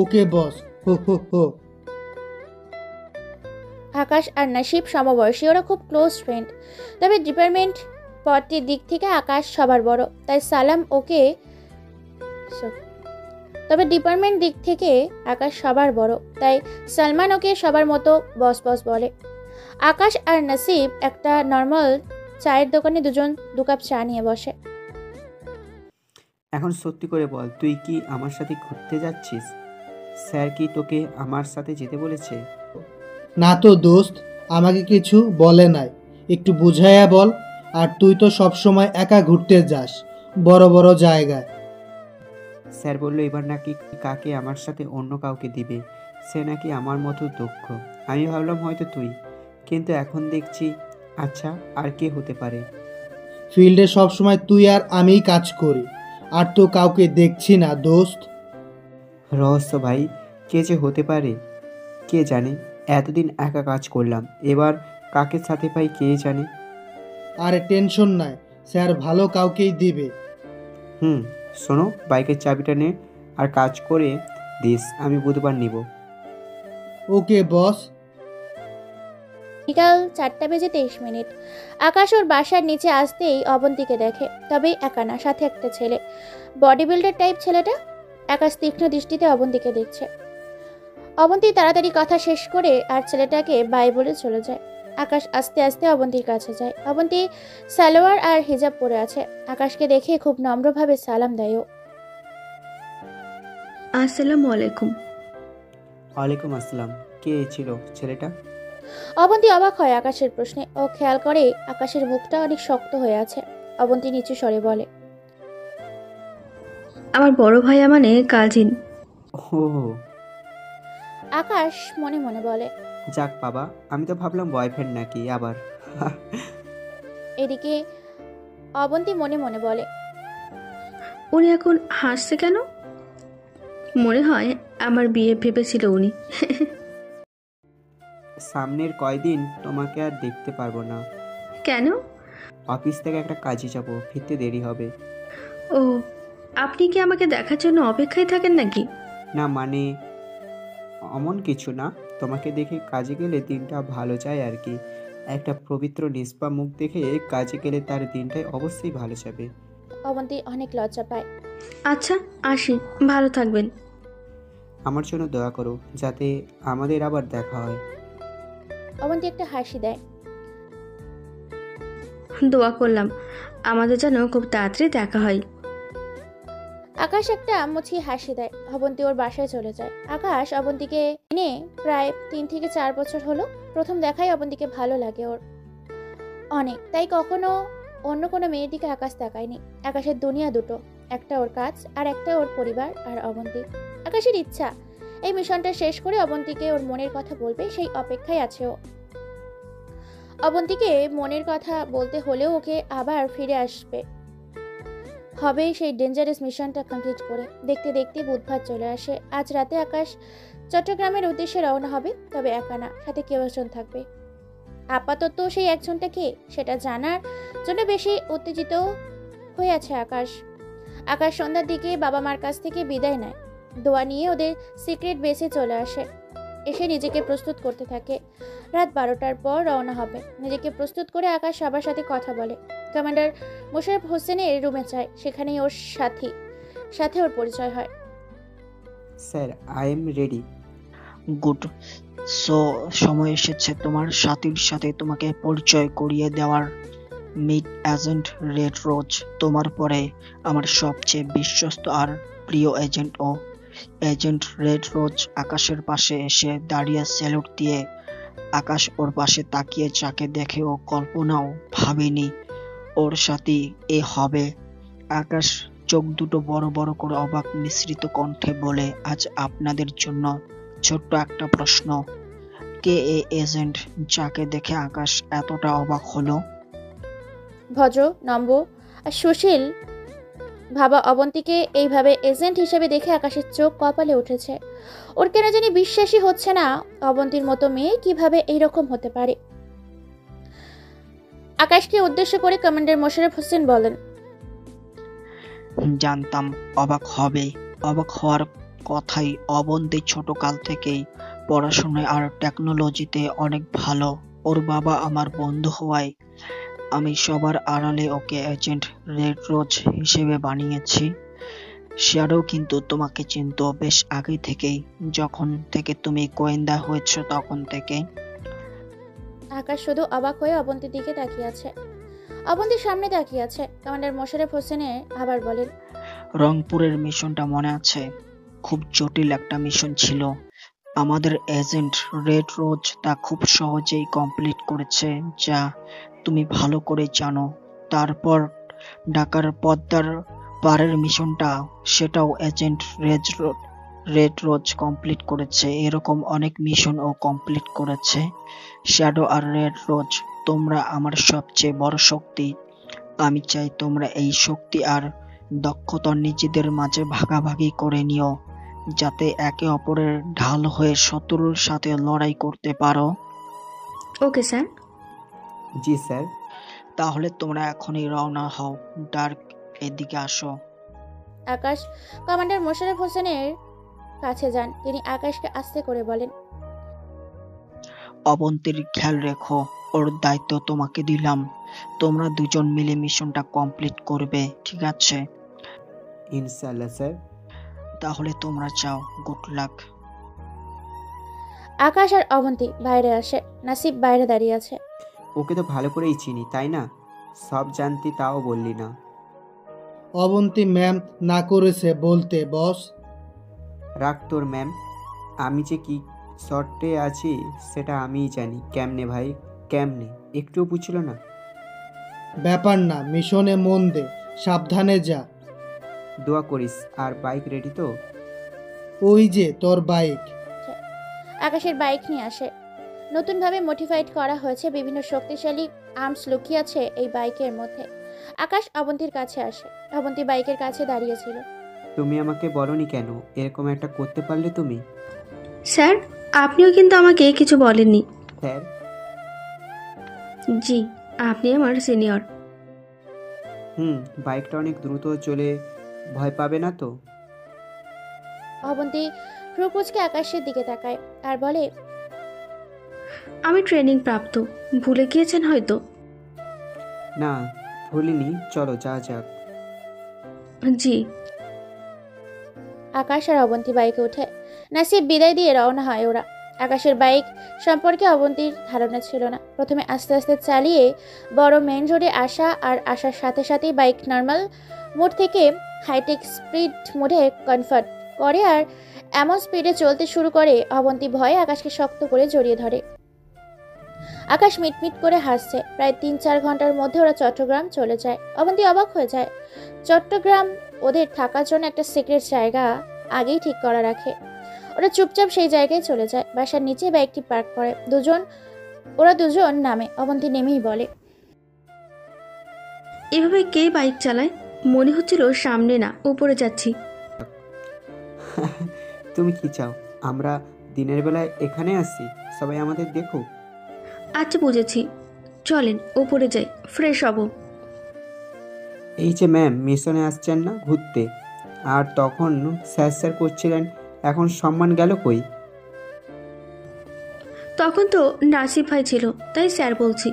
ওকে বস, হো হো হো। আকাশ আর নাসিব সমবয়সী, ওরা খুব ক্লোজ ফ্রেন্ড। তবে ডিপার্টমেন্ট পদটির দিক থেকে আকাশ সবার বড়, তাই সালাম ওকে তবে ডিপার্টমেন্ট দিক থেকে আকাশ সবার বড়, তাই সালমান ওকে সবার মতো বস বস বলে। আকাশ আর নাসিব একটা নর্মাল চায়ের দোকানে দুজন 2 কাপ চা নিয়ে বসে। এখন সত্যি করে বল, তুই কি আমার সাথে ঘুরতে যাচ্ছিস? স্যার কি তোকে আমার সাথে যেতে বলেছে? না তো দোস্ত, আমাকে কিছু বলে নাই, একটু বুঝাইয়া বল। আর তুই তো সব সময় একা ঘুরতে যাস বড় বড় জায়গায়। স্যার বললো এবার নাকি কাকে আমার সাথে অন্য কাউকে দিবে, সে নাকি আমার মতো দক্ষ। আমি ভাবলাম হয়তো তুই, কিন্তু এখন দেখছি আচ্ছা আর কে হতে পারে? ফিল্ডে সব সময় তুই আর আমিই কাজ করি, আর তো কাউকে দেখছি না দোস্ত। রহস্য ভাই, কে যে হতে পারে কে জানে। এতদিন একা কাজ করলাম, এবার কাকে সাথে পাই কে জানে। আরে টেনশন নাই, স্যার ভালো কাউকেই দিবে। শোনো, বাইকের চাবিটা নে আর কাজ করে দিস, আমি বুধবার নিব। ওকে বস। বিকাল 4:23। আকাশ ওর বাসার নিচে আসতেই অবন্তীকে দেখে, তবে একা না, সাথে একটা ছেলে, বডি বিল্ডার টাইপ ছেলেটা। আকাশ তীক্ষ্ণ দৃষ্টিতে অবন্তীকে দেখছে। অবন্তী তাড়াতাড়ি কথা শেষ করে আর ছেলেটাকে বাই বলে চলে যায়। আকাশ আস্তে আস্তে অবন্তীর কাছে যায়। অবন্তী সালোয়ার আর হিজাব পরে আছে। আকাশকে দেখে খুব নম্রভাবে সালাম দেয় ও। আসসালামু আলাইকুম। ওয়ালাইকুম আসসালাম। কে ছিল ছেলেটা? অবন্তী অবাক হয় আকাশের প্রশ্নে। ও খেয়াল করে আকাশের মুখটা অনেক শক্ত হয়ে আছে। অবন্তী নিচু স্বরে বলে, আমার বড় ভাইয়া মানে কাজিন। ও আকাশ মনে মনে বলে, যাক বাবা, আমি তো ভাবলাম বয়ফ্রেন্ড নাকি আবার। এদিকে অবন্তী মনে মনে বলে, উনি এখন হাসছে কেন? মনে হয় আমার বিয়ে ভেবেছিল উনি। সামনের কয়দিন তোমাকে আর দেখতে পারবো না। কেন? অফিস থেকে একটা কাজে যাব, ফিরতে দেরি হবে। ও, আপনি কি আমাকে দেখার জন্য অপেক্ষায় থাকেন নাকি? না মানে অমন কিছু না, তোমাকে দেখে কাজে গেলে দিনটা ভালো যায় আর কি। একটা পবিত্র নিষ্পা মুখ দেখে কাজে গেলে তার দিনটাই অবশ্যই ভালো যাবে। অবন্তী অনেক লজ্জা পায়। আচ্ছা আসি, ভালো থাকবেন। আমার জন্য দোয়া করো যাতে আমাদের আবার দেখা হয়। অবন্তী একটা হাসি দেয়। দোয়া করলাম আমাদের যেন খুব তাড়াতাড়ি দেখা হয়। আকাশ একটা মুচকি হাসি দেয়। অবন্তী ওর বাসায় চলে যায়। আকাশ অবন্তীকে নিয়ে প্রায় 3 থেকে 4 বছর হলো। প্রথম দেখায় অবন্তীকে ভালো লাগে ওর অনেক, তাই কখনো অন্য কোনো মেয়ের দিকে আকাশ তাকায়নি। আকাশের দুনিয়া দুটো, একটা ওর কাজ আর একটা ওর পরিবার আর অবন্তী। আকাশের ইচ্ছা এই মিশনটা শেষ করে অবন্তীকে ওর মনের কথা বলবে, সেই অপেক্ষায় আছে ও। অবন্তীকে মনের কথা বলতে হলেও ওকে আবার ফিরে আসবে হবে সেই ডেঞ্জারাস মিশনটা কমপ্লিট করে। দেখতে দেখতে বুধবার চলে আসে। আজ রাতে আকাশ চট্টগ্রামের উদ্দেশ্যে রওনা হবে, তবে একা না, সাথে কেউ একজন থাকবে। আপাতত সেই একজনটা কে সেটা জানার জন্য বেশি উত্তেজিত হয়ে আছে আকাশ। আকাশ সন্ধ্যার দিকে বাবা মার কাছ থেকে বিদায় নেয়, দোয়া নিয়ে ওদের সিক্রেট বেসে চলে আসে। এসে নিজেকে প্রস্তুত করতে থাকে। রাত 12টার পর রওনা হবে। নিজেকে প্রস্তুত করে আকাশ সবার সাথে কথা বলে। কমান্ডার মোশাররফ হোসেনের রুমে যায়, সেখানেই ওর সাথে ওর পরিচয় হয়। Sir, I am ready. Good. So সময় এসেছে তোমার সাথীর সাথে তোমাকে পরিচয় করিয়ে দেওয়ার। মিট এজেন্ট রেড রোজ, তোমার পরে আমার সবচেয়ে বিশ্বস্ত আর প্রিয় এজেন্ট। ও এজেন্ট রেড রোজ আকাশের পাশে এসে দাঁড়িয়ে স্যালুট দিয়ে। আকাশ ওর পাশে তাকিয়ে যাকে দেখে ও কল্পনাও ভাবেনি ওর সাথে এ হবে। আকাশ চোখ দুটো বড় বড় করে অবাক মিশ্রিত কণ্ঠে বলে, আজ আপনাদের জন্য ছোট্ট একটা প্রশ্ন। কে এ এজেন্ট যাকে দেখে আকাশ এতটা অবাক হলো? ভদ্র, নম্র আর সুশীল ভাবা অবন্তীকে এইভাবে এজেন্ট হিসেবে দেখে আকাশের চোখ কপালে উঠেছে। ওর কেন জানি বিশ্বাসই হচ্ছে না অবন্তীর মতো মেয়ে কিভাবে এইরকম হতে পারে। আকাশকে উদ্দেশ্য করে কমান্ডার মোশাররফ হোসেন বলেন, জানতাম অবাক হবে। অবাক হওয়ার কথাই। অবন্তী ছোট কাল থেকেই পড়াশোনায় আর টেকনোলজিতে অনেক ভালো। ওর বাবা আমার বন্ধু হওয়ায় আমি সবার আড়ালে ওকে এজেন্ট রেড রোজ হিসেবে বানিয়েছি। শ্যাডো কিন্তু তোমাকে চিনতো বেশ আগে থেকেই, যখন থেকে তুমি গোয়েন্দা হয়েছ তখন থেকে। আকাশ শুধু অবাক হয়ে অবন্তীর দিকে তাকিয়ে আছে। অবন্তীর সামনে তাকিয়ে আছে। কমান্ডার মোশাররফ হোসেনে আবার বলেন, রংপুরের মিশনটা মনে আছে? খুব জটিল একটা মিশন ছিল। আমাদের এজেন্ট রেড রোজ তা খুব সহজেই কমপ্লিট করেছে, যা তুমি ভালো করে জানো। তারপর ঢাকার পদ্মার পাড়ের মিশনটা, সেটাও এজেন্ট রেড রোজ কমপ্লিট করেছে। এরকম অনেক মিশন ও কমপ্লিট করেছে শ্যাডো আর রেড রোজ। তোমরা আমার সবচেয়ে বড় শক্তি। আমি চাই তোমরা এই শক্তি আর দক্ষতা নিজেদের মাঝে ভাগাভাগি করে নিও, যাতে একে অপরের ঢাল হয়ে শত্রুর সাথে লড়াই করতে পারো। Okay sir. জি স্যার। তাহলে তোমরা এখনই রওনা হও। ডার্ক, এদিকে আসো। আকাশ কমান্ডার মোশাররফ হোসেনের কাছে যান। তিনি আকাশকে আস্তে করে বলেন, অবন্তীর খেয়াল রেখো, ওর দায়িত্ব তোমাকে দিলাম। তোমরা দুজন মিলে মিশনটা কমপ্লিট করবে, ঠিক আছে? ইনশাআল্লাহ স্যার। তাহলে তোমরা যাও, গুড লাক। আকাশ আর অবন্তী বাইরে আসে। নাসিব বাইরে দাঁড়িয়ে আছে। ওকে তো ভালো করেই চিনি, তাই না? সব জানতি তাও বললি না। অবন্তী ম্যাম না করেছে বলতে বস। রাখ তোর ম্যাম। আমি যে কি শর্টে আছি সেটা আমিই জানি। কেমনে ভাই, কেমনে? একটুও বুঝছিল না? ব্যাপার না, মিশনে মন দে, সাবধানে যা। দোয়া করিস। আর বাইক রেডি তো? ওই যে তোর বাইক। আকাশের বাইক নিয়ে আসে। নতুনভাবে মডিফাইড করা হয়েছে। বিভিন্ন শক্তিশালী আর্মস লুকিয়ে আছে এই বাইকের মধ্যে। আকাশ অবন্তীর কাছে আসে। অবন্তী বাইকের কাছে দাঁড়িয়েছিল। তুমি আমাকে বলনি কেন এরকম একটা করতে পারলে তুমি? স্যার, আপনিও কিন্তু আমাকে কিছু বলেননি। স্যার? জি, আপনি আমার সিনিয়র। বাইকটা অনেক দ্রুত চলে, ভয় পাবে না তো? অবন্তী প্রকুচকে আকাশের দিকে তাকায় আর বলে, আমি ট্রেনিং প্রাপ্ত, ভুলে গিয়েছেন হয়তো। না ভুলিনি, চলো যা যাক। জি। আকাশ আর অবন্তী বাইকে ওঠে। নাসিব বিদায় দিয়ে রওনা হয় ওরা। আকাশের বাইক সম্পর্কে অবন্তীর ধারণা ছিল না। প্রথমে আস্তে আস্তে চালিয়ে বড় মেন রোডে আসা, আর আসার সাথে সাথেই বাইক নর্মাল মোড থেকে হাইটেক স্পিড মোডে কনভার্ট করে আর এমন স্পিডে চলতে শুরু করে। অবন্তী ভয়ে আকাশকে শক্ত করে জড়িয়ে ধরে। আকাশ মিটমিট করে হাসছে। প্রায় ৩-৪ ঘন্টার মধ্যে ওরা চট্টগ্রাম চলে যায়। অবন্তী অবাক হয়ে যায়। চট্টগ্রাম ওদের থাকার জন্য একটা সিক্রেট জায়গা আগেই ঠিক করা রাখে। ওরা চুপচাপ সেই জায়গায় চলে যায়। বাসার নিচে বাইকটি পার্ক করে। ওরা দুজন নামে। অবন্তী নেমেই বলে, এভাবে কে বাইক চালায়? মনে হচ্ছিল সামনে না উপরে যাচ্ছি। তুমি কি চাও আমরা দিনের বেলায় এখানে আসি, সবাই আমাদের দেখুক? আচ্ছা বুঝেছি, চলেন উপরে যাই, ফ্রেশ হব। এই যে ম্যাম মিশনে আসছেন না ঘুরতে, আর তখন স্যার করছিলেন, এখন সম্মান গেল কই? তখন তো নাসিব ভাই ছিল, তাই স্যার বলছি।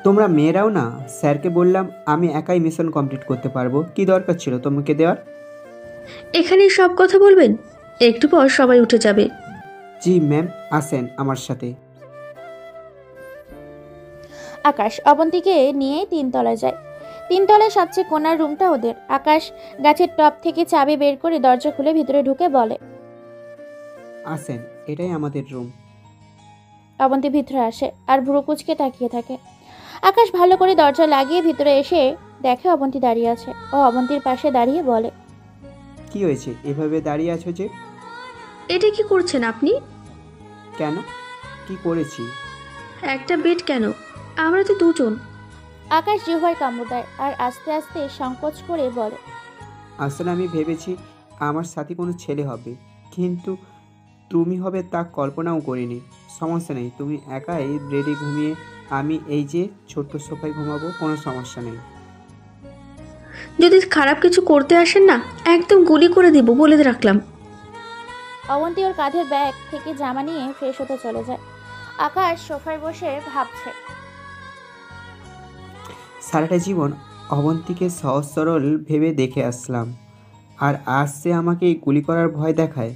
তোমরা মেয়েরাও না, স্যারকে বললাম আমি একাই মিশন কমপ্লিট করতে পারবো, কি দরকার ছিল তোমাকে দেওয়ার? এখানে সব কথা বলবেন? একটু পর সবাই উঠে যাবে। জি ম্যাম, আসেন আমার সাথে। আকাশ অবন্তীকে নিয়ে 3 তলায় যায়। 3 তলায় সবচেয়ে কোণার রুমটা ওদের। আকাশ গাছের টপ থেকে চাবি বের করে দরজা খুলে ভিতরে ঢুকে বলে, আসেন, এটাই আমাদের রুম। অবন্তী ভিতরে আসে আর ভ্রু কুঁচকে তাকিয়ে থাকে। আকাশ ভালো করে দরজা লাগিয়ে ভিতরে এসে দেখে অবন্তী দাঁড়িয়ে আছে। ও অবন্তীর পাশে দাঁড়িয়ে বলে, কি হয়েছে এভাবে দাঁড়িয়ে আছো যে? এটা কি করছেন আপনি? কেন, কি করেছি? একটা বেড কেন? আমরা তো দুজন। আকাশ জিহ্বার কামড় দেয় আর আস্তে আস্তে সংকোচ করে বলে, আসলে আমি ভেবেছি আমার সাথে কোনো ছেলে হবে, কিন্তু তুমি হবে তা কল্পনাও করিনি। সমস্যা নেই, তুমি একাই বেডে ঘুমিয়ে, আমি এই যে ছোট্ট সোফায় ঘুমাবো, কোনো সমস্যা নেই। যদি খারাপ কিছু করতে আসেন না, একদম গুলি করে দিব বলে রাখলাম। অবন্তী ওর কাঁধের ব্যাগ থেকে জামা নিয়ে ফ্রেশ হতে চলে যায়। আকাশ সোফায় বসে ভাবছে। সারাটা জীবন অবন্তীকে সহজ সরল ভেবে দেখে আসলাম, আর আজ সে আমাকে গুলি করার ভয় দেখায়।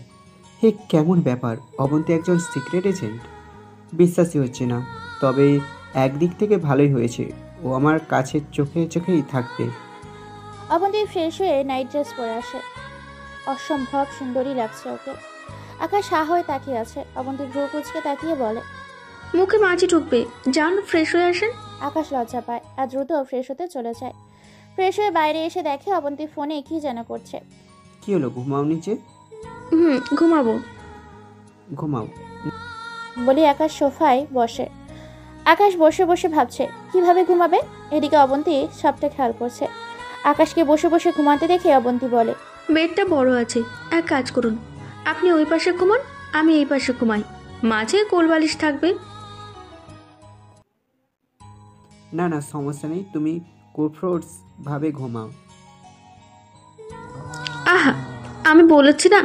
হে কেমন ব্যাপার! অবন্তী একজন সিক্রেট এজেন্ট? বিশ্বাসই হচ্ছে না। তবে একদিক থেকে ভালোই হয়েছে, ও আমার কাছে চোখে চোখেই থাকবে। অবন্তী ফ্রেশ হয়ে নাইট ড্রেস পরে আসে। অসম্ভব সুন্দরী লাগছে ওকে। আকাশ হা হয়ে তাকিয়ে আছে। অবন্তী ভ্রু কুচকে তাকিয়ে বলে, মুখে মাছি ঢুকবে, যান ফ্রেশ হয়ে আসেন। আকাশ লজ্জা পায় আর দ্রুত ফ্রেশ হতে চলে যায়। ফ্রেশ হয়ে বাইরে এসে দেখে অবন্তী ফোনে কি যেন করছে। কি হলো, ঘুমাও নিচে? ঘুমাবো। ঘুমাও। বলি আকাশ সোফায় বসে। আকাশ বসে বসে ভাবছে কিভাবে ঘুমাবে। এদিকে অবন্তী সবটা খেয়াল করছে। আকাশকে বসে বসে ঘুমাতে দেখে অবন্তী বলে, বেডটা বড় আছে, এক কাজ করুন, আপনি ওই পাশে ঘুমান, আমি এই পাশে ঘুমাই, মাঝে কোলবালিশ থাকবে। না না, সমস্যা নেই, তুমি কোফ্রোটস ভাবে ঘুমাও। আহা, আমি বলেছি না,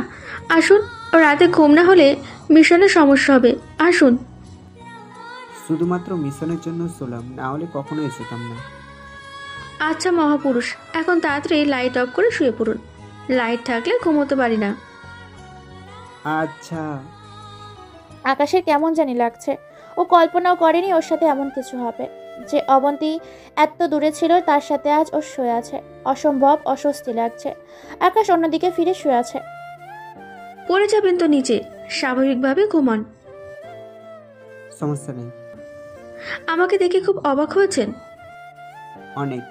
আসুন। রাতে ঘুম না হলে মিশনের সমস্যা হবে, আসুন। শুধুমাত্র মিশনের জন্য শোলাম, না হলে কখনোই শুতাম না। আচ্ছা মহাপুরুষ, এখন তাড়াতাড়ি লাইট অফ করে শুয়ে পড়ুন, লাইট থাকলে ঘুমোতে পারি না। আচ্ছা। আকাশের কেমন জানি লাগছে। ও কল্পনাও করেনি ওর সাথে এমন কিছু হবে, যে অবন্তী এত দূরে ছিল তার সাথে আজ ও শুয়ে আছে। অসম্ভব অস্বস্তি লাগছে। আকাশ অন্যদিকে ফিরে শুয়ে আছে। পড়ে যাবেন তো নিচে, স্বাভাবিকভাবে ঘুমান। সমস্যা নেই। আমাকে দেখে খুব অবাক হয়েছেন? অনেক।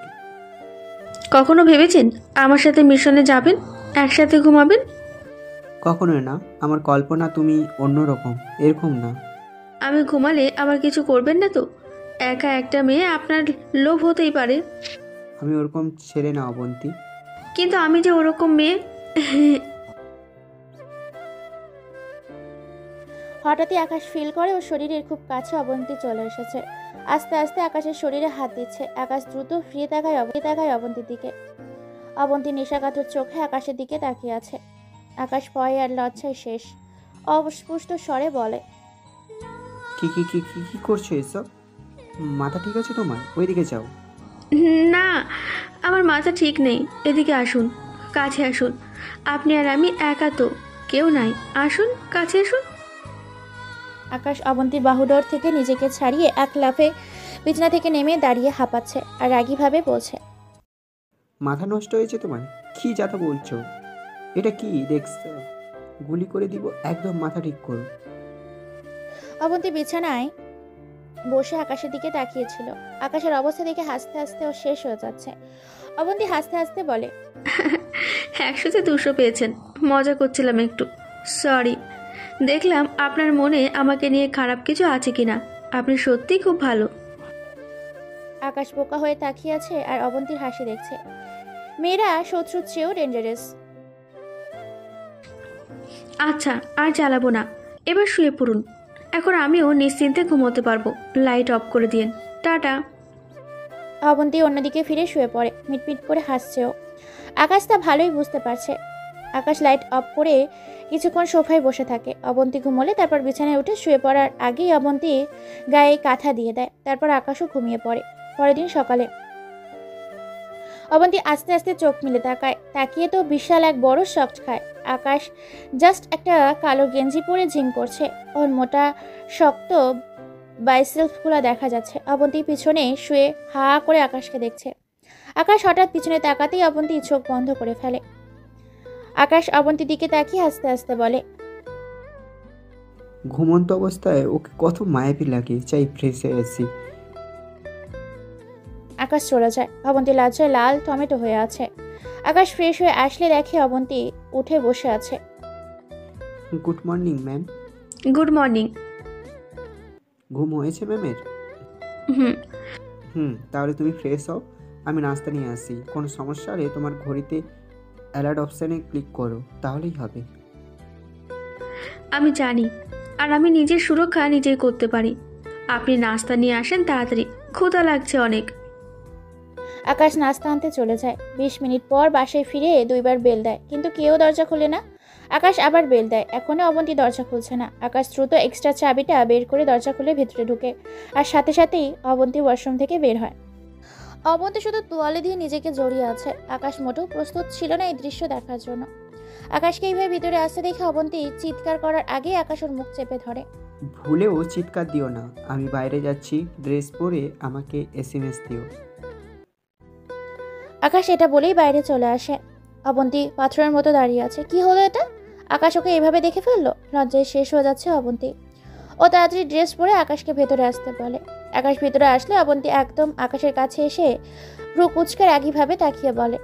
কখনো ভেবেছেন আমার সাথে মিশনে যাবেন, একসাথে ঘুমাবেন? কখনোই না, আমার কল্পনা তুমি অন্যরকম, এরকম না। আমি ঘুমালে আমার কিছু করবেন না তো? একা একটা মেয়ে, আপনার লোভ হতেই পারে। আমি ওরকম ছেড়ে না অবন্তী। কিন্তু আমি যে ওরকম মেয়ে। হঠাৎই আকাশ ফিল করে ওর শরীরের খুব কাছে অবন্তী চলে এসেছে। আস্তে আস্তে আকাশের শরীরে হাত দিচ্ছে। আকাশ দ্রুত ফিরে তাকায় অবন্তীর দিকে। অবন্তী নেশাকাতর চোখে আকাশের দিকে তাকিয়ে আছে। আকাশ ভয় আর লজ্জায় শেষ। অস্পষ্ট স্বরে বলে, কি কি কি কি কি করছো এসব? মাথা ঠিক আছে তোমার? ওইদিকে যাও। না, আমার মাথা ঠিক নেই। এদিকে আসুন, কাছে আসুন। আপনি আর আমি একা তো, কেউ নাই, আসুন কাছে আসুন। আকাশ অবন্তীর বাহুডোর থেকে নিজেকে ছাড়িয়ে এক লাফে বিছানা থেকে নেমে দাঁড়িয়ে হাঁপাচ্ছে আর রাগীভাবে বলছে, মাথা নষ্ট হয়েছে তোমার? কি যাতা বলছো? এটা কি দেখছো? গুলি করে দিব, একদম মাথা ঠিক করো। অবন্তী বিছানায় বসে আকাশের দিকে তাকিয়েছিল। আকাশের অবস্থা দেখে হাসতে হাসতে ও শেষ হয়ে যাচ্ছে। অবন্তী হাসতে হাসতে বলে, 100-তে 200 পেয়েছেন, মজা করছিলাম একটু, সরি। দেখলাম আপনার মনে আমাকে নিয়ে খারাপ কিছু আছে কিনা। আপনি সত্যিই খুব ভালো। আকাশ বোকা হয়ে তাকিয়ে আছে আর অবন্তীর হাসি দেখছে। মেয়েরা শত্রুর চেয়েও ডেঞ্জারাস। আচ্ছা, আর জ্বালাবো না, এবার শুয়ে পড়ুন। এখন আমিও নিশ্চিন্তে ঘুমোতে পারবো। লাইট অফ করে দিন, টাটা। অবন্তী অন্যদিকে ফিরে শুয়ে পড়ে। মিটমিট করে হাসছেও। আকাশ তা ভালোই বুঝতে পারছে। আকাশ লাইট অফ করে কিছুক্ষণ সোফায় বসে থাকে। অবন্তী ঘুমোলে তারপর বিছানায় উঠে শুয়ে পড়ার আগেই অবন্তী গায়ে কাঁথা দিয়ে দেয়। তারপর আকাশও ঘুমিয়ে পড়ে। পরের দিন সকালে অবন্তী আস্তে আস্তে চোখ মিলে তাকিয়ে তো বিশাল এক বড় শক খায়। আকাশ জাস্ট একটা কালো গেঞ্জি পরে জিম করছে। ওর মোটা শক্ত বাইসেলস খোলা দেখা যাচ্ছে। অবন্তী পিছনে শুয়ে হা করে আকাশকে দেখছে। আকাশ হঠাৎ পিছনে তাকাতেই অবন্তী চোখ বন্ধ করে ফেলে। আকাশ অবন্তীর দিকে তাকিয়ে আস্তে আস্তে বলে, ঘুমন্ত অবস্থায় ওকে কত মায়াবী লাগে, চাই ফ্রেশ হয়ে আসি। আকাশ চলে যায়। অবন্তী লজ্জায় লাল টমেটো হয়ে আছে। আকাশ ফ্রেশ হয়ে আসলে দেখে অবন্তী উঠে বসে আছে। Good morning ma'am. Good morning. ঘুম হয়েছে ম্যামের? তাহলে তুমি ফ্রেশ হও, আমি নাস্তা নিয়ে আসি। কোনো সমস্যা হলে তোমার ঘড়িতে অ্যালার্ট অপশানে ক্লিক করো, তাহলেই হবে। আমি জানি, আর আমি নিজের সুরক্ষা নিজেই করতে পারি। আপনি নাস্তা নিয়ে আসেন তাড়াতাড়ি, ক্ষুধা লাগছে অনেক। আকাশ নাস্তা আনতে চলে যায়। 20 মিনিট পর বাসায় ফিরে 2বার বেল দেয়, কিন্তু কেউ দরজা খোলে না। আকাশ আবার বেল দেয়, এখনো অবন্তী দরজা খুলছে না। আকাশ দ্রুত এক্সট্রা চাবিটা বের করে দরজা খুলে ভেতরে ঢুকে, আর সাথে সাথেই অবন্তী ওয়াশরুম থেকে বের হয়। অবন্তী শুধু তোয়ালে দিয়ে নিজেকে জড়িয়ে আছে। আকাশ মোটেও প্রস্তুত ছিল না এই দৃশ্য দেখার জন্য। আকাশকে এইভাবে ভিতরে আসতে দেখে অবন্তী চিৎকার করার আগেই আকাশ ওর মুখ চেপে ধরে। ভুলেও চিৎকার দিও না, আমি বাইরে যাচ্ছি, ড্রেস পরে আমাকে SMS দিও। আকাশ এটা বলেই বাইরে চলে আসে। অবন্তী পাথরের মতো দাঁড়িয়ে আছে। কি হলো এটা? আকাশ ওকে এভাবে দেখে ফেললো। লজ্জায় শেষ হয়ে যাচ্ছে অবন্তী। ও তাড়াতাড়ি ড্রেস পরে আকাশকে ভেতরে আসতে বলে। আকাশ ভেতরে আসলে অবন্তী একদম আকাশের কাছে এসে ভ্রু কুঁচকে রাগীভাবে তাকিয়ে বলে,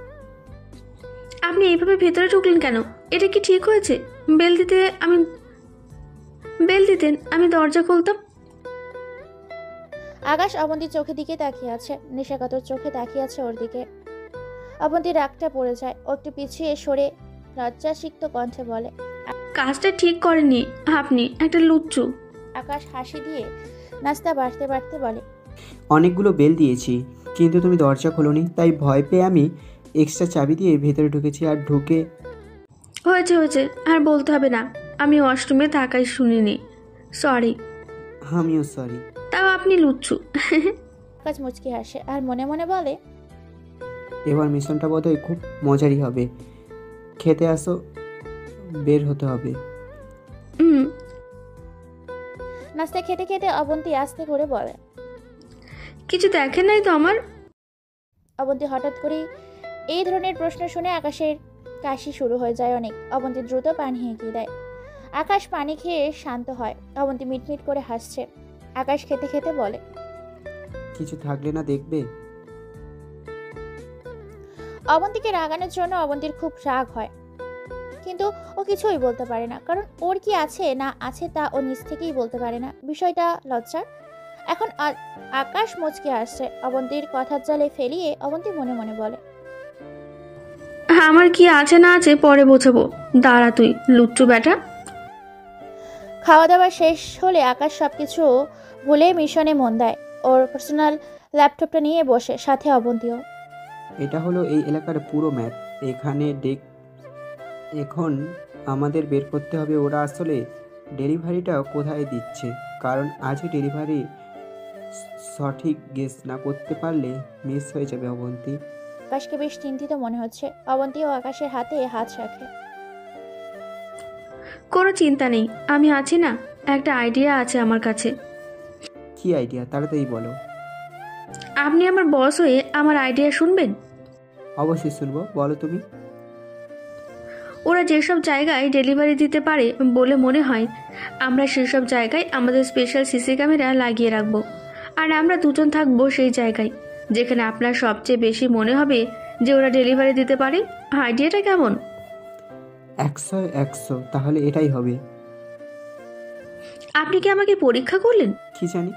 আপনি এইভাবে ভেতরে ঢুকলেন কেন? এটা কি ঠিক হয়েছে? বেল দিতেন, আমি দরজা খুলতাম। আকাশ অবন্তীর চোখের দিকে তাকিয়ে আছে, নেশাকাতর চোখে তাকিয়ে আছে ওর দিকে। অবন্তীর রাগটা পড়ে যায়। ও একটু পিছিয়ে সরে লজ্জাসিক্ত কণ্ঠে বলে, কাজটা ঠিক করেননি আপনি, একটা লুচ্চু। আকাশ হাসি দিয়ে নাস্তা বাড়তে বাড়তে বলে, অনেকগুলো বেল দিয়েছি, কিন্তু তুমি দরজা খোলোনি, তাই ভয় পেয়ে আমি এক্সট্রা চাবি দিয়ে ভেতরে ঢুকেছি। আর ঢুকে হয়েছে, আর বলতে হবে না, আমি ওয়াশরুমে থাকাই শুনিনি, সরি। আমিও সরি। তাও আপনি লুচ্চু। আকাশ মুচকি হাসে আর মনে মনে বলে, এবার মিশনটা বোধহয় খুব মজারই হবে। খেতে আসো, বের হতে হবে। নাস্তা খেতে খেতে অবন্তী আস্তে করে বলে, কিছু দেখেন নাই তো আমার? অবন্তী হঠাৎ করে এই ধরনের প্রশ্ন শুনে আকাশের কাশি শুরু হয়ে যায় অনেক। অবন্তী দ্রুত পানি এগিয়ে দেয়। আকাশ পানি খেয়ে শান্ত হয়। অবন্তী মিটমিট করে হাসছে। আকাশ খেতে খেতে বলে, কিছু থাকলে না দেখবে। অবন্তীকে রাগানোর জন্য অবন্তীর খুব রাগ হয়, কিন্তু ও কিছুই বলতে পারে না, কারণ ওর কি আছে না আছে তা ও নিজ থেকেই বলতে পারে না। বিষয়টা লজ্জার। এখন আকাশ মুচকে আসছে। অবন্তীর কথার জালে ফেলিয়ে অবন্তী মনে মনে বলে, আমার কি আছে না আছে পরে বোঝাবো, দাঁড়া তুই লুচ্চু বেটা। খাওয়া দাওয়া শেষ হলে আকাশ সবকিছু ভুলে মিশনে মন দেয়। ওর পার্সোনাল ল্যাপটপটা নিয়ে বসে, সাথে অবন্তীও। এটা হলো এই এলাকার পুরো ম্যাপ। এখানে এখন আমাদের বের করতে হবে ওরা আসলে ডেলিভারিটা কোথায় দিচ্ছে, কারণ আজই ডেলিভারি সঠিক গেস না করতে পারলে মিস হয়ে যাবে অবন্তী। আকাশকে বেশ চিন্তিত মনে হচ্ছে। অবন্তীও আকাশের হাতে হাত রাখে। কোনো চিন্তা নেই, আমি আছি না, একটা আইডিয়া আছে আমার কাছে। কি আইডিয়া? তাড়াতাড়ি বলো। আপনি আমার বস হয়ে আমার আইডিয়া শুনবেন? অবশ্যই শুনবো, বলো তুমি। ওরা যেসব জায়গায় ডেলিভারি দিতে পারে বলে মনে হয়, আমরা সেসব জায়গায় আমাদের স্পেশাল সিসি ক্যামেরা লাগিয়ে রাখবো। আর আমরা দুজন থাকবো সেই জায়গায় যেখানে আপনার সবচেয়ে বেশি মনে হবে যে ওরা ডেলিভারি দিতে পারে। আইডিয়াটা কেমন? 100 তাহলে এটাই হবে। আপনি কি আমাকে পরীক্ষা করলেন? কি জানি।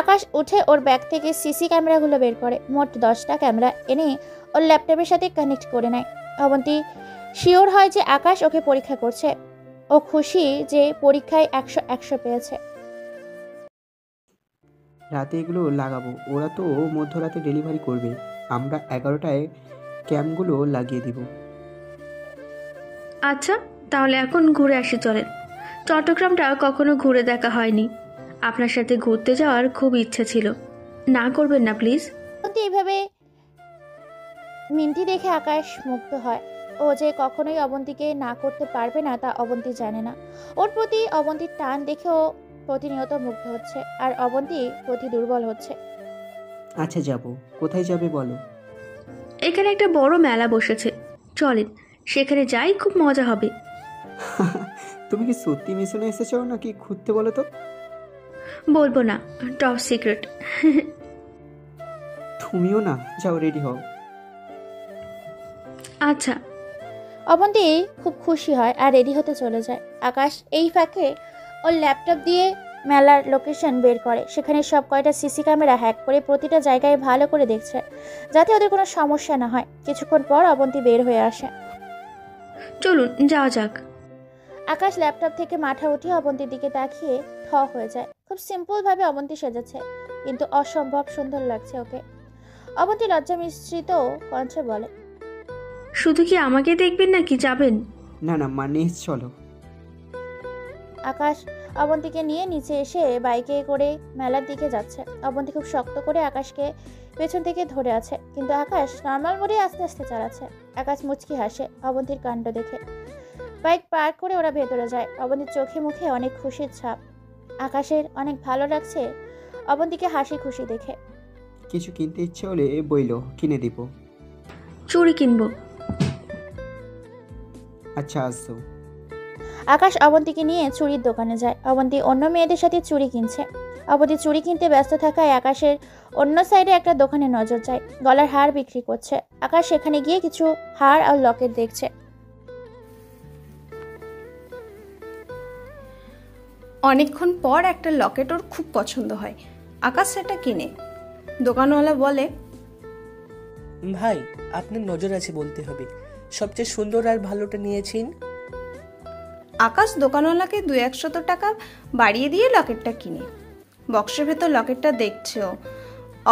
আকাশ উঠে ওর ব্যাগ থেকে সিসি ক্যামেরাগুলো বের করে। মোট 10টা ক্যামেরা এনে ওর ল্যাপটপের সাথে কানেক্ট করে নেয়। অবন্তী শিওর হয় যে আকাশ ওকে পরীক্ষা করছে। ও খুশি যে পরীক্ষায় 100 পেয়েছে। রাতে এগুলো লাগাবো, ওরা তো মধ্যরাতে ডেলিভারি করবে। আমরা 11টায় ক্যাম্পগুলো লাগিয়ে দিব। আচ্ছা, তাহলে এখন ঘুরে আসি চলেন। চট্টগ্রামটা কখনো ঘুরে দেখা হয়নি, আপনার সাথে ঘুরতে যাওয়ার খুব ইচ্ছা ছিল। না করবেন না প্লিজ। এইভাবে মিনতি দেখে আকাশ মুগ্ধ হয়। ও যে কখনোই অবন্তীকে না করতে পারবে না তা অবন্তী জানে না। ওর প্রতি অবন্তীর টান দেখেও প্রতিনিয়ত মুগ্ধ হচ্ছে, আর অবন্তী প্রতি দুর্বল হচ্ছে। আচ্ছা যাব। কোথায় যাবে বলো? এখানে একটা বড় মেলা বসেছে, চলেন সেখানে যাই, খুব মজা হবে। তুমি কি সত্যি মিশনে এসেছো নাকি ঘুরতে? বলো তো। বলবো না, টপ সিক্রেট। তুমিও না, যাও রেডি হও। আচ্ছা। অবন্তী খুব খুশি হয় আর রেডি হতে চলে যায়। আকাশ এই ফাঁকে ওর ল্যাপটপ দিয়ে মেলার লোকেশন বের করে। সেখানে সব কয়টা সিসি ক্যামেরা হ্যাক করে প্রতিটা জায়গায় ভালো করে দেখছে, যাতে ওদের কোনো সমস্যা না হয়। কিছুক্ষণ পর অবন্তী বের হয়ে আসে। চলুন যাওয়া যাক। আকাশ ল্যাপটপ থেকে মাথা উঠিয়ে অবন্তীর দিকে তাকিয়ে থ হয়ে যায়। খুব সিম্পল ভাবে অবন্তী সেজেছে, কিন্তু অসম্ভব সুন্দর লাগছে ওকে। অবন্তী লজ্জা মিশ্রিত কণ্ঠে বলে, শুধু কি আমাকে দেখবেন নাকি যাবেন? না না, মানে চলো। আকাশ অবন্তীকে নিয়ে নিচে এসে বাইকে করে মেলার দিকে যাচ্ছে। অবন্তী খুব শক্ত করে আকাশকে পেছন থেকে ধরে আছে, কিন্তু আকাশ নর্মাল মোডে আস্তে আস্তে চালাচ্ছে। আকাশ মুচকি হাসে অবন্তীর কাণ্ড দেখে। বাইক পার্ক করে ওরা ভেতরে যায়। অবন্তীর চোখে মুখে অনেক খুশির ছাপ। আকাশের অনেক ভালো লাগছে অবন্তীকে হাসি খুশি দেখে। কিছু কিনতে ইচ্ছে হলে বইলো, কিনে দিব। চুড়ি কিনবো। আচ্ছা আসো। আকাশ অবন্তীকে নিয়ে চুড়ির দোকানে যায়। অবন্তী অন্য মেয়েদের সাথে চুড়ি কিনছে। অবন্তী চুড়ি কিনতে ব্যস্ত থাকায় আকাশের অন্য সাইডে একটা দোকানে নজর যায়। গলার হার বিক্রি করছে। আকাশ সেখানে গিয়ে কিছু হার আর লকেট দেখছে। অনেকক্ষণ পর একটা লকেট ওর খুব পছন্দ হয়। আকাশ সেটা কিনে। দোকানওয়ালা বলে, ভাই আপনার নজর আছে বলতে হবে, সবচেয়ে সুন্দর আর ভালোটা নিয়েছেন। আকাশ দোকানওয়ালাকে 200 টাকা বাড়িয়ে দিয়ে লকেটটা কিনে। বক্সের ভেতর লকেটটা দেখছেও।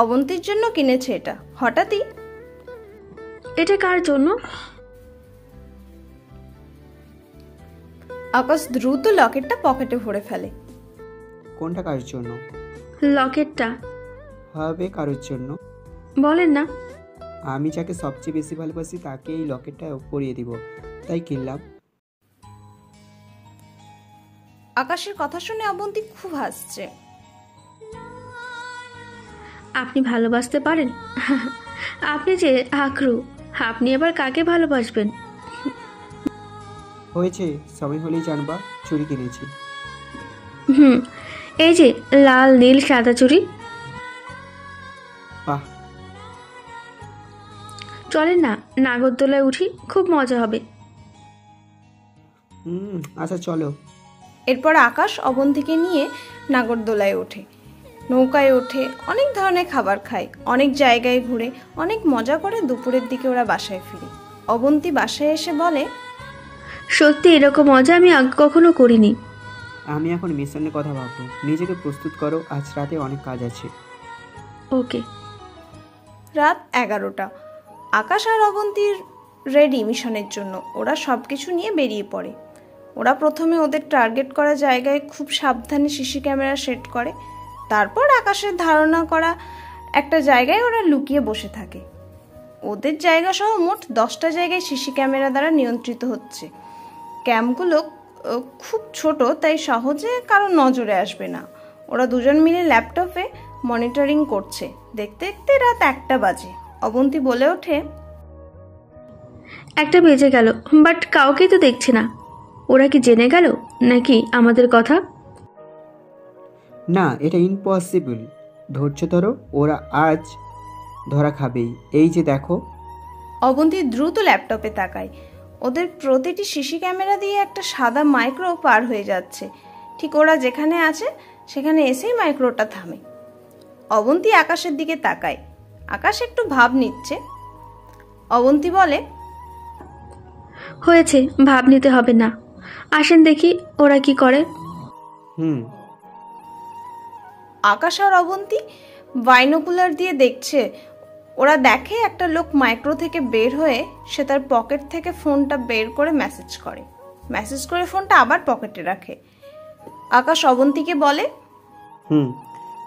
অবন্তীর জন্য কিনেছে এটা। হঠাৎই, এটা কার জন্য? আকাশ দ্রুত লকেটটা পকেটে ভরে ফেলে। কোনটা কার জন্য? লকেটটা হবে কারোর জন্য। বলেন না। আমি যাকে সবচেয়ে বেশি ভালোবাসি তাকে এই লকেটটা পরিয়ে দিব, তাই কিনলাম। আকাশের কথা শুনে অবন্তী খুব হাসছে। আপনি ভালোবাসতে পারেন? আপনি যে আক্রু, আপনি এবার কাকে ভালোবাসবেন? হয়েছে, সময় হলেই জানবা। চুরি কিনেছি। এই যে লাল নীল সাদা চুড়ি। বাহ, চলেন না, নাগরদোলায় উঠি, খুব মজা হবে। আচ্ছা চলো। এরপর আকাশ অবন্তীকে নিয়ে নাগরদোলায় ওঠে, নৌকায় ওঠে, অনেক ধরনের খাবার খায়, অনেক জায়গায় ঘুরে, অনেক মজা করে দুপুরের দিকে ওরা বাসায় ফিরে। অবন্তী বাসায় এসে বলে, সত্যি এরকম মজা আমি আগে কখনো করিনি। আমি এখন মিশনের কথা ভাববো। নিজেকে প্রস্তুত করো, আজ রাতে অনেক কাজ আছে। ওকে। রাত 11টা। আকাশ আর অবন্তীর রেডি মিশনের জন্য। ওরা সব কিছু নিয়ে বেরিয়ে পড়ে। ওরা প্রথমে ওদের টার্গেট করা জায়গায় খুব সাবধানে সিসি ক্যামেরা সেট করে। তারপর আকাশের ধারণা করা একটা জায়গায় ওরা লুকিয়ে বসে থাকে। ওদের জায়গা সহ মোট 10টা জায়গায় সিসি ক্যামেরা দ্বারা নিয়ন্ত্রিত হচ্ছে। ক্যাম্পগুলো খুব ছোট, তাই সহজে কারো নজরে আসবে না। ওরা দুজন মিলে ল্যাপটপে মনিটরিং করছে। দেখতে দেখতে রাত 1টা বাজে। অবন্তী বলে ওঠে, 1টা বেজে গেল, বাট কাউকে তো দেখছি না। ওরা কি জেনে গেল নাকি আমাদের কথা? না, এটা ইম্পসিবল। ধৈর্য ধরো, ওরা আজ ধরা খাবেই। এই যে দেখো। অবন্তী দ্রুত ল্যাপটপে তাকায়। ওদের প্রতিটি সিসি ক্যামেরা দিয়ে একটা সাদা মাইক্রো পার হয়ে যাচ্ছে। ঠিক ওরা যেখানে আছে সেখানে এসেই মাইক্রোটা থামে। অবন্তী আকাশের দিকে তাকায়। আকাশ একটু ভাব নিচ্ছে। অবন্তী বলে, হয়েছে, ভাব নিতে হবে না, আসেন দেখি ওরা কি করে। আকাশ আর অবন্তী বাইনোকুলার দিয়ে দেখছে। ওরা দেখে একটা লোক মাইক্রো থেকে বের হয়ে সে তার পকেট থেকে ফোনটা বের করে মেসেজ করে ফোনটা আবার পকেটে রাখে। আকাশ অবন্তীকে বলে,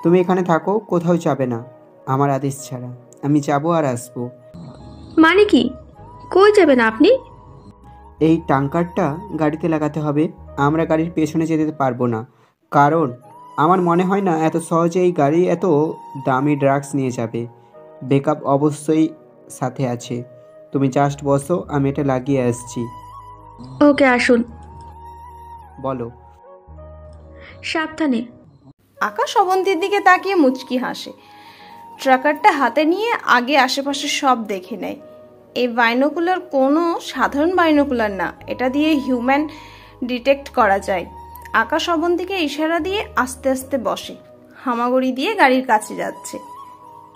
তুমি এখানে থাকো, কোথাও যাবে না আমার আদেশ ছাড়া। আমি যাব আর আসবো। মানে কি? কই যাবেন আপনি? এই ট্যাঙ্কারটা গাড়িতে লাগাতে হবে। আমরা গাড়ির পেছনে যেতে পারবো না, কারণ আমার মনে হয় না এত সহজে এই গাড়ি এত দামি ড্রাগস নিয়ে যাবে। ব্যাকআপ অবশ্যই সাথে আছে। তুমি জাস্ট বসো, আমি এটা লাগিয়ে আসছি। ওকে, আসুন। বলো। সাবধানে। আকাশ অবন্তীর দিকে তাকিয়ে মুচকি হাসে। ট্রাকারটা হাতে নিয়ে আগে আশেপাশে সব দেখে নেয়। এই বাইনোকুলার কোনো সাধারণ বাইনোকুলার না, এটা দিয়ে হিউম্যান ডিটেক্ট করা যায়। আকাশ অবন্তীকে ইশারা দিয়ে আস্তে আস্তে বসে। হামাগুড়ি দিয়ে গাড়ির কাছে যাচ্ছে।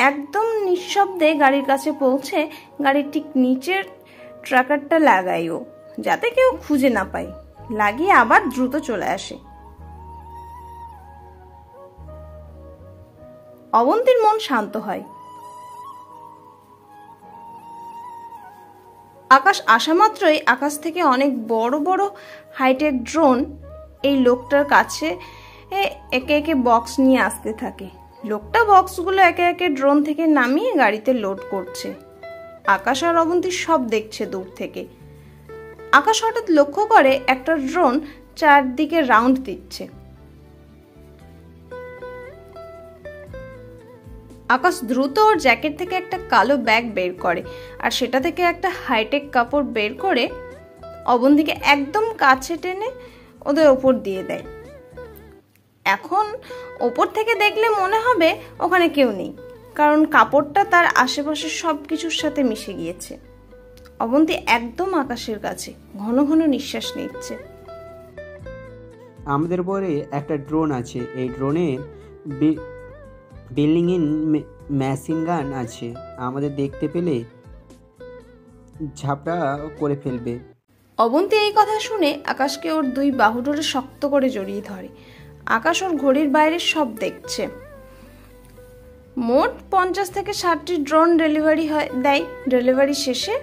একদম নিঃশব্দে গাড়ির কাছে পৌঁছে গাড়ির ঠিক নিচের ট্রাকারটা লাগাইও, যাতে কেউ খুঁজে না পায়। লাগিয়ে আবার দ্রুত চলে আসে। অবন্তীর মন শান্ত হয়। আকাশ আসা মাত্রই আকাশ থেকে অনেক বড় বড় হাইটেক ড্রোন এই লোকটার কাছে একে একে বক্স নিয়ে আসতে থাকে। লোকটা বক্সগুলো একে একে ড্রোন থেকে নামিয়ে গাড়িতে লোড করছে। আকাশ আর অবন্তী সব দেখছে দূর থেকে। আকাশ হঠাৎ লক্ষ্য করে একটা ড্রোন চারদিকে রাউন্ড দিচ্ছে। আকাশ দ্রুত ওর জ্যাকেট থেকে একটা কালো ব্যাগ বের করে আর সেটা থেকে একটা হাইটেক কাপড় বের করে অবন্তীকে একদম কাছে টেনে ওদের ওপর দিয়ে দেয়। এখন ওপর থেকে দেখলে মনে হবে ওখানে কেউ নেই, কারণ কাপড়টা তার আশেপাশের সব কিছুর সাথে মিশে গিয়েছে। অবন্তী একদম আকাশের কাছে ঘন ঘন নিঃশ্বাস নিচ্ছে। আমাদের পরে একটা ড্রোন আছে। এই ড্রোনের বিল্ডিং ইন মেশিন গান আছে। আমাদের দেখতে পেলে ঝাপটা করে ফেলবে। অবন্তী এই কথা শুনে আকাশকে ওর দুই বাহু ধরে শক্ত করে জড়িয়ে ধরে। আকাশ ওর ঘড়ির বাইরে সব দেখছে। মোট 50 থেকে 60টি ড্রোন ডেলিভারি দেয়। ডেলিভারি শেষে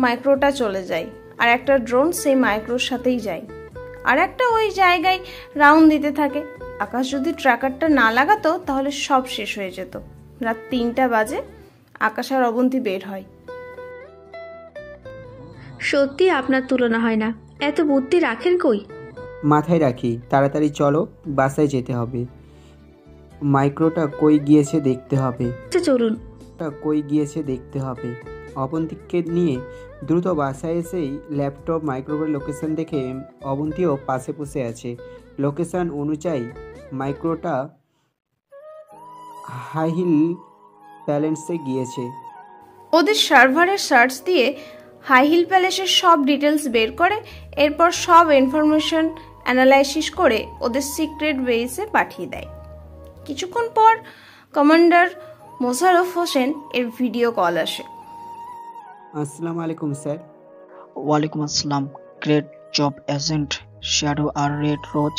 মাইক্রোটা চলে যায় আর একটা ড্রোন সেই মাইক্রোর সাথেই যায় আর একটা ওই জায়গায় রাউন্ড দিতে থাকে। আকাশ যদি ট্র্যাকারটা না লাগাতো তাহলে সব শেষ হয়ে যেত। রাত 3টা বাজে। আকাশ আর অবন্তী বের হয়। সত্যি আপনার তুলনা হয় না। এত বুদ্ধি রাখেন কই? মাথায় রাখি। তাড়াতাড়ি চলো, বাসায় যেতে হবে। মাইক্রোটা কই গিয়েছে দেখতে হবে। চলুন। কই গিয়েছে দেখতে হবে। অবন্তীকে নিয়ে দ্রুত বাসায় এসেই ল্যাপটপ মাইক্রোওয়েভ লোকেশন দেখে অবন্তীও পাশে বসে আছে। লোকেশন অনুযায়ী মাইক্রোটা হাই হিল প্যালেন্সে গিয়েছে। ওদের সার্ভারের সার্চ দিয়ে হাই হিল প্যালেসের সব ডিটেলস বের করে এরপর সব ইনফরমেশন অ্যানালাইসিস করে ওদের সিক্রেট বেসে পাঠিয়ে দেয়। কিছুক্ষণ পর কমান্ডার মোশাররফ হোসেন এর ভিডিও কল আসে। আসসালামু আলাইকুম স্যার। ওয়ালাইকুম আসসালাম। গ্রেট জব এজেন্ট শ্যাডো আর রেড রোজ।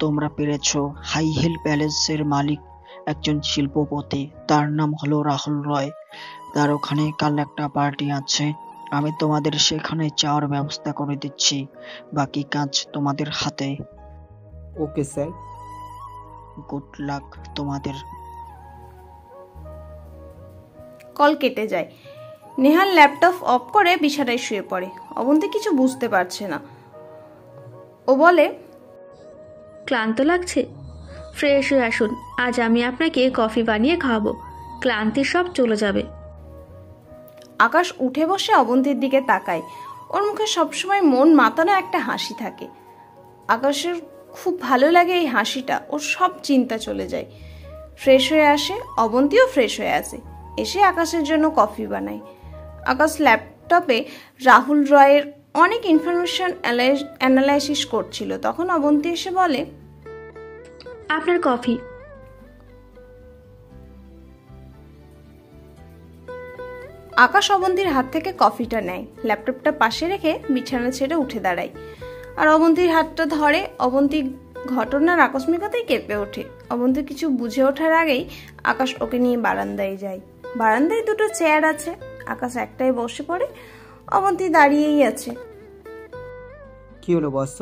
তোমরা পেরেছো। হাই হিল প্যালেসের মালিক একজন শিল্পপতি, তার নাম হলো রাহুল রয়। তার ওখানে কাল একটা পার্টি আছে। আমি তোমাদের সেখানে যাওয়ার ব্যবস্থা করে দিচ্ছি। বাকি কাজ তোমাদের হাতে। Okay sir. গুড লাক তোমাদের। কল কেটে যায়। নেহাল ল্যাপটপ অফ করে বিছানায় শুয়ে পড়ে। অবন্তী কিছু বুঝতে পারছে না। ও বলে, ক্লান্ত লাগছে? ফ্রেশ হয়ে আসুন, আজ আমি আপনাকে কফি বানিয়ে খাওয়াবো। ক্লান্তি সব চলে যাবে। আকাশ উঠে বসে অবন্তীর দিকে তাকায়। ওর মুখে সবসময় মন মাতানো একটা হাসি থাকে। আকাশের খুব ভালো লাগে এই হাসিটা। ওর সব চিন্তা চলে যায়। ফ্রেশ হয়ে আসে। অবন্তীও ফ্রেশ হয়ে আসে। এসে আকাশের জন্য কফি বানায়। আকাশ ল্যাপটপে রাহুল রয়ের অনেক ইনফরমেশন অ্যানালাইসিস করছিল। তখন অবন্তী এসে বলে, আপনার কফি। আকাশ অবন্তীর হাত থেকে কফিটা নেয়, ল্যাপটপটা পাশে রেখে বিছানা ছেড়ে উঠে দাঁড়ায় আর অবন্তীর হাতটা ধরে। অবন্তী ঘটনার আকস্মিকতাই কেঁপে ওঠে। অবন্তী কিছু বুঝে ওঠার আগেই আকাশ ওকে নিয়ে বারান্দায় যায়। বারান্দায় দুটো চেয়ার আছে। আকাশ একটাই বসে পড়ে। অবন্তী দাঁড়িয়েই আছে। কি হলো বস?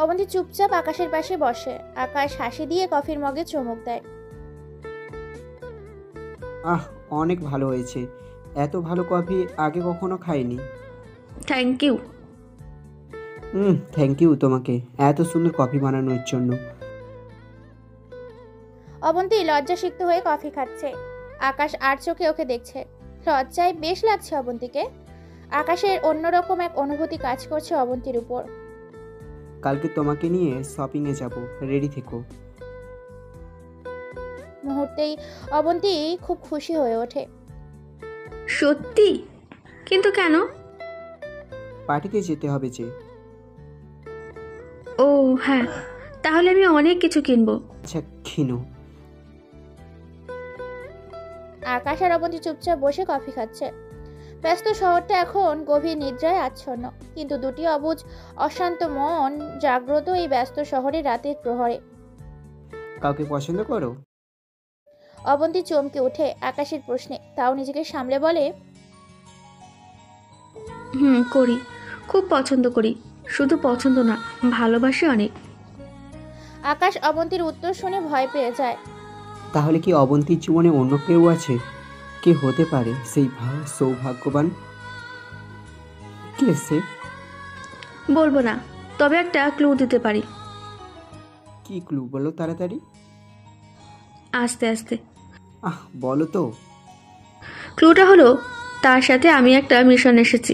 অবন্তী চুপচাপ আকাশের পাশে বসে। আকাশ হাসি দিয়ে কফির মগে চুমুক দেয়। আহ, অনেক ভালো হয়েছে। এত ভালো কফি আগে কখনো খাইনি। Thank you. থ্যাংক ইউ তোমাকে এত সুন্দর কফি বানানোর জন্য। অবন্তী লজ্জাসিক্ত হয়ে কফি খাচ্ছে। আকাশ আর চোখে ওকে দেখছে। লজ্জায় বেশ লাগছে অবন্তীকে। আকাশের অন্যরকম এক অনুভূতি কাজ করছে অবন্তীর উপর। কালকে তোমাকে নিয়ে শপিংয়ে যাব, রেডি থেকো। মুহূর্তেই অবন্তী খুব খুশি হয়ে ওঠে। সত্যি? কিন্তু কেন? পার্টিতে যেতে হবে যে। ও হ্যাঁ, তাহলে আমি অনেক কিছু কিনবো। আচ্ছা কিনো। আকাশ আর অবন্তী চুপচাপ বসে কফি খাচ্ছে। ব্যস্ত শহরটা এখন গভীর নিদ্রায় আচ্ছন্ন, কিন্তু দুটি অবুঝ অশান্ত মন জাগ্রত এই ব্যস্ত শহরে রাতের প্রহরে। কাউকে পছন্দ করো? অবন্তী চমকে ওঠে আকাশের প্রশ্নে, তাও নিজেকে সামলে বলে, করি, খুব পছন্দ করি। শুধু পছন্দ না, ভালোবাসি অনেক। আকাশ অবন্তীর উত্তর শুনে ভয় পেয়ে যায়। তাহলে কি অবন্তীর জীবনে অন্য কেউ আছে? কে হতে পারে সেই সৌভাগ্যবান? কে সে? বলবো না, তবে একটা ক্লু দিতে পারি। কি ক্লু বলো তাড়াতাড়ি। আস্তে আস্তে। বলো তো। ক্লুটা হলো, তার সাথে আমি একটা মিশন এসেছি।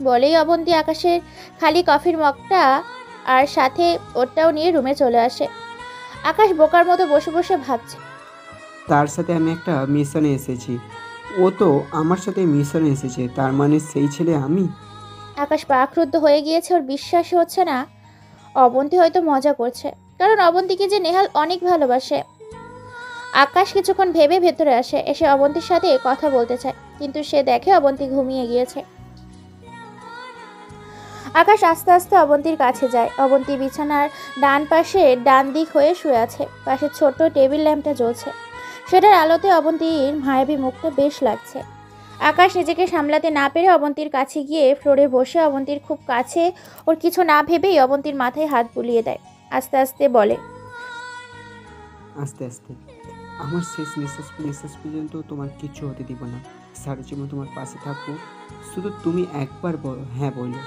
বলেই অবন্তী আকাশের খালি কফির মগটা আর সাথে ওটাও নিয়ে রুমে চলে আসে। আকাশ বোকার মতো বসে বসে ভাবছে, তার সাথে আমি একটা মিশনে এসেছি। ও তো আমার সাথে মিশনে এসেছে, তার মানে সেই ছেলে আমি। আকাশ বাকরুদ্ধ হয়ে গিয়েছে, ওর বিশ্বাসই হচ্ছে না অবন্তী হয়তো মজা করছে, কারণ অবন্তীকে যে নেহাল অনেক ভালোবাসে। আকাশ কিছুক্ষণ ভেবে ভেতরে আসে, এসে অবন্তীর সাথে কথা বলতে চায়, কিন্তু সে দেখে অবন্তী ঘুমিয়ে গিয়েছে। আকাশ আস্তে আস্তে অবন্তীর কাছে যায়। অবন্তী বিছানার ডান পাশে ডান দিক হয়ে শুয়ে আছে, পাশে ছোট্ট টেবিল ল্যাম্পটা জ্বলছে, সেটার আলোতে অবন্তীর মায়াবী মুখটা বেশ লাগছে। আকাশ নিজেকে সামলাতে না পেরে অবন্তীর কাছে গিয়ে ফ্লোরে বসে অবন্তীর খুব কাছে, ওর কিছু না ভেবেই অবন্তীর মাথায় হাত বুলিয়ে দেয়। আস্তে আস্তে বলে, আস্তে আস্তে, আমার শেষ নিঃশ্বাস পর্যন্ত তোমার কিছু হতে দিব না। সারা জীবন তোমার পাশে থাকবো, শুধু তুমি একবার হ্যাঁ বলো।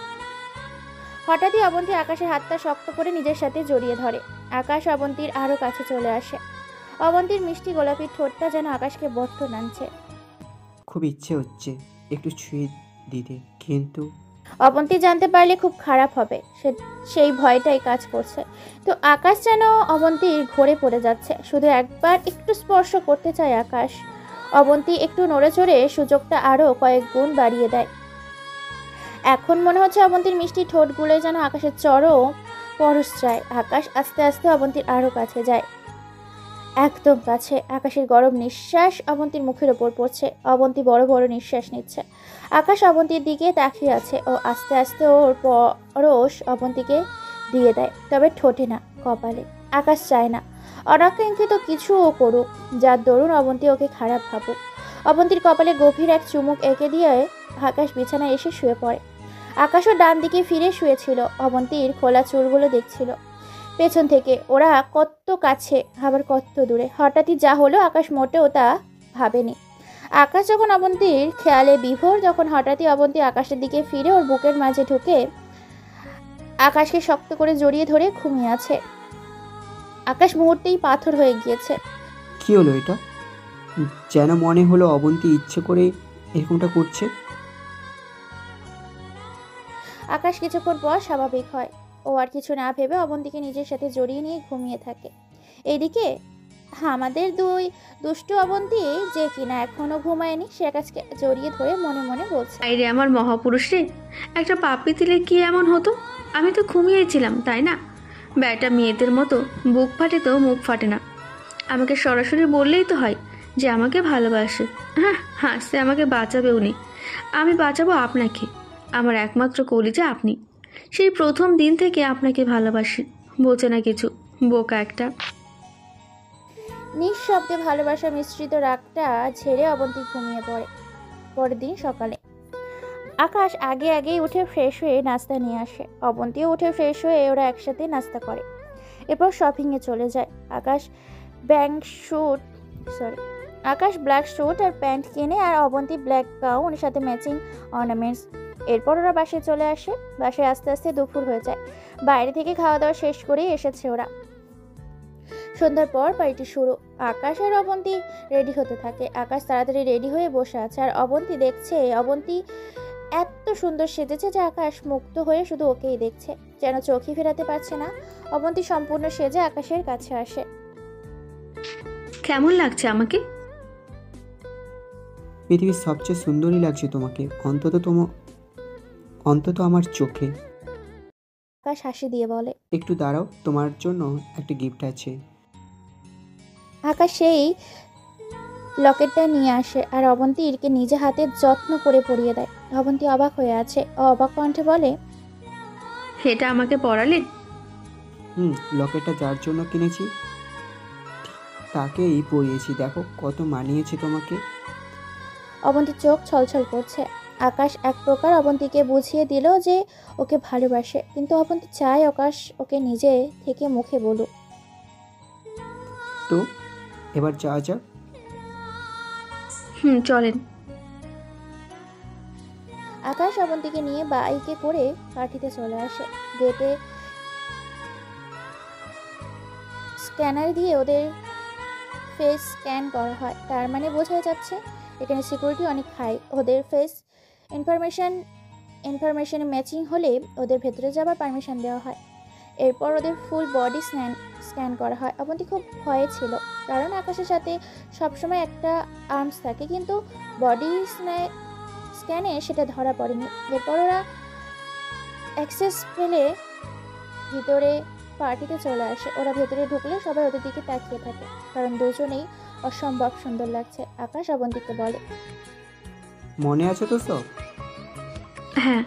হঠাৎই অবন্তী আকাশের হাতটা শক্ত করে নিজের সাথে জড়িয়ে ধরে। আকাশ অবন্তীর আরও কাছে চলে আসে। অবন্তীর মিষ্টি গোলাপি ঠোঁটটা যেন আকাশকে বড্ড নামছে। খুব ইচ্ছে হচ্ছে একটু ছুঁয়ে দিতে, কিন্তু অবন্তী জানতে পারলে খুব খারাপ হবে, সেই ভয়টাই কাজ করছে। তো আকাশ যেন অবন্তীর ঘোরে পড়ে যাচ্ছে, শুধু একবার একটু স্পর্শ করতে চায় আকাশ। অবন্তী একটু নড়ে চড়ে সুযোগটা আরও কয়েক গুণ বাড়িয়ে দেয়। এখন মনে হচ্ছে অবন্তীর মিষ্টি ঠোঁটগুলোই যেন আকাশের চরম পরশ চায়। আকাশ আস্তে আস্তে অবন্তীর আরও কাছে যায়, একদম কাছে। আকাশের গরম নিঃশ্বাস অবন্তীর মুখের ওপর পড়ছে। অবন্তী বড় বড় নিঃশ্বাস নিচ্ছে। আকাশ অবন্তীর দিকে তাকিয়ে আছে। ও আস্তে আস্তে ওর পরশ অবন্তীকে দিয়ে দেয়, তবে ঠোঁটে না, কপালে। আকাশ চায় না অনাকাঙ্ক্ষিত কিছু ও করুক, যার দরুন অবন্তী ওকে খারাপ ভাবুক। অবন্তীর কপালে গভীর এক চুমুক এঁকে দিয়ে আকাশ বিছানায় এসে শুয়ে পড়ে। আকাশও ডান দিকে ফিরে শুয়েছিল, অবন্তীর খোলা চুলগুলো দেখছিল পেছন থেকে। ওরা কত কাছে, আবার কত দূরে। হঠাৎই যা হলো আকাশ মোটেও তা ভাবেনি। আকাশ যখন অবন্তীর খেয়ালে বিভোর, যখন হঠাৎই অবন্তী আকাশের দিকে ফিরে ওর বুকের মাঝে ঢুকে আকাশকে শক্ত করে জড়িয়ে ধরে ঘুমিয়ে আছে। আকাশ মুহূর্তেই পাথর হয়ে গিয়েছে। কি হলো এটা? যেন মনে হলো অবন্তী ইচ্ছে করে এরকমটা করছে। আকাশ কিছুক্ষণ পর স্বাভাবিক হয়। ও আর কিছু না ভেবে অবন্তীকে নিজের সাথে জড়িয়ে নিয়ে ঘুমিয়ে থাকে। এইদিকে আমাদের দুই দুষ্টু অবন্তী, যে কিনা এখনো ঘুমায়নি, সে আকাশকে জড়িয়ে ধরে মনে মনে বলছে, আইরে আমার মহাপুরুষ রে, একটা পাপ্পি দিলে কি এমন হতো? আমি তো ঘুমিয়েছিলাম, তাই না? ব্যাটা মেয়েদের মতো বুক ফাটে তো মুখ ফাটে না। আমাকে সরাসরি বললেই তো হয় যে আমাকে ভালোবাসে। হ্যাঁ, হাসতে আমাকে বাঁচাবে উনি, আমি বাঁচাবো আপনাকে। আমার একমাত্র কলিজা আপনি। সেই প্রথম দিন থেকে আপনাকে ভালোবাসি, বোঝে না কিছু, বোকা একটা। নিঃশব্দে ভালোবাসা মিশ্রিত রাগটা ঝেড়ে অবন্তী ঘুমিয়ে পড়ে। পরের দিন সকালে আকাশ আগেই উঠে ফ্রেশ হয়ে নাস্তা নিয়ে আসে। অবন্তীও উঠে ফ্রেশ হয়ে ওরা একসাথে নাস্তা করে, এরপর শপিংয়ে চলে যায়। আকাশ ব্ল্যাক স্যুট আর প্যান্ট কিনে, আর অবন্তী ব্ল্যাক গাউন সাথে ম্যাচিং অর্নামেন্টস। এরপর ওরা বাসায় চলে আসে। বাসায় আস্তে আস্তে দুপুর হয়ে যায়। বাইরে থেকে খাওয়া দাওয়া শেষ করেই এসেছে ওরা। সন্ধ্যার পর পার্টি শুরু। আকাশ আর অবন্তী রেডি হতে থাকে। আকাশ তাড়াতাড়ি রেডি হয়ে বসে আছে, আর অবন্তী দেখছে অবন্তী এত সুন্দর সেজেছে যে আকাশ মুগ্ধ হয়ে শুধু ওকেই দেখছে, যেন চোখই ফেরাতে পারছে না। অবন্তী সম্পূর্ণ সেজে আকাশের কাছে আসে। কেমন লাগছে আমাকে? পৃথিবীর সবচেয়ে সুন্দরই লাগছে তোমাকে, অন্তত আমার চোখে। আকাশ হাসি দিয়ে বলে, একটু দাঁড়াও, তোমার জন্য একটা গিফট আছে। আকাশ সেই লকেটটা নিয়ে আসে আর অবন্তীকে নিজে হাতে যত্ন করে পরিয়ে দেয়। অবন্তী অবাক হয়ে আছে। অবাক কণ্ঠে বলে, এটা আমাকে পরালেন? লকেটটা যার জন্য কিনেছি তাকেই পরিয়েছি, দেখো কত মানিয়েছে তোমাকে। অবন্তী চোখ ছলছল করছে। আকাশ এক প্রকার অবন্তীকে বুঝিয়ে দিল যে ওকে ভালোবাসে, কিন্তু অবন্তী চায় আকাশ ওকে নিজে থেকে মুখে বলুক। তো এবার যাওয়া যাক। চলেন। আকাশ অবন্তীকে নিয়ে বাইকে করে পার্টিতে চলে আসে। গেটে স্ক্যানার দিয়ে ওদের ফেস স্ক্যান করা হয়, তার মানে বোঝা যাচ্ছে এখানে সিকিউরিটি অনেক হাই। ওদের ফেস ইনফরমেশনে ম্যাচিং হলে ওদের ভেতরে যাবার পারমিশন দেওয়া হয়। এরপর ওদের ফুল বডি স্ক্যান করা হয়। অবন্তী খুব ভয়ে ছিল, কারণ আকাশের সাথে সবসময় একটা আর্মস থাকে, কিন্তু বডি স্ক্যানে সেটা ধরা পড়েনি। এরপর ওরা অ্যাক্সেস পেলে ভিতরে পার্টিতে চলে আসে। ওরা ভেতরে ঢুকলে সবাই ওদের দিকে তাকিয়ে থাকে, কারণ দুজনেই অসম্ভব সুন্দর লাগছে। আকাশ অবন্তীকে বলে, মনে আছে তো সব? হ্যাঁ।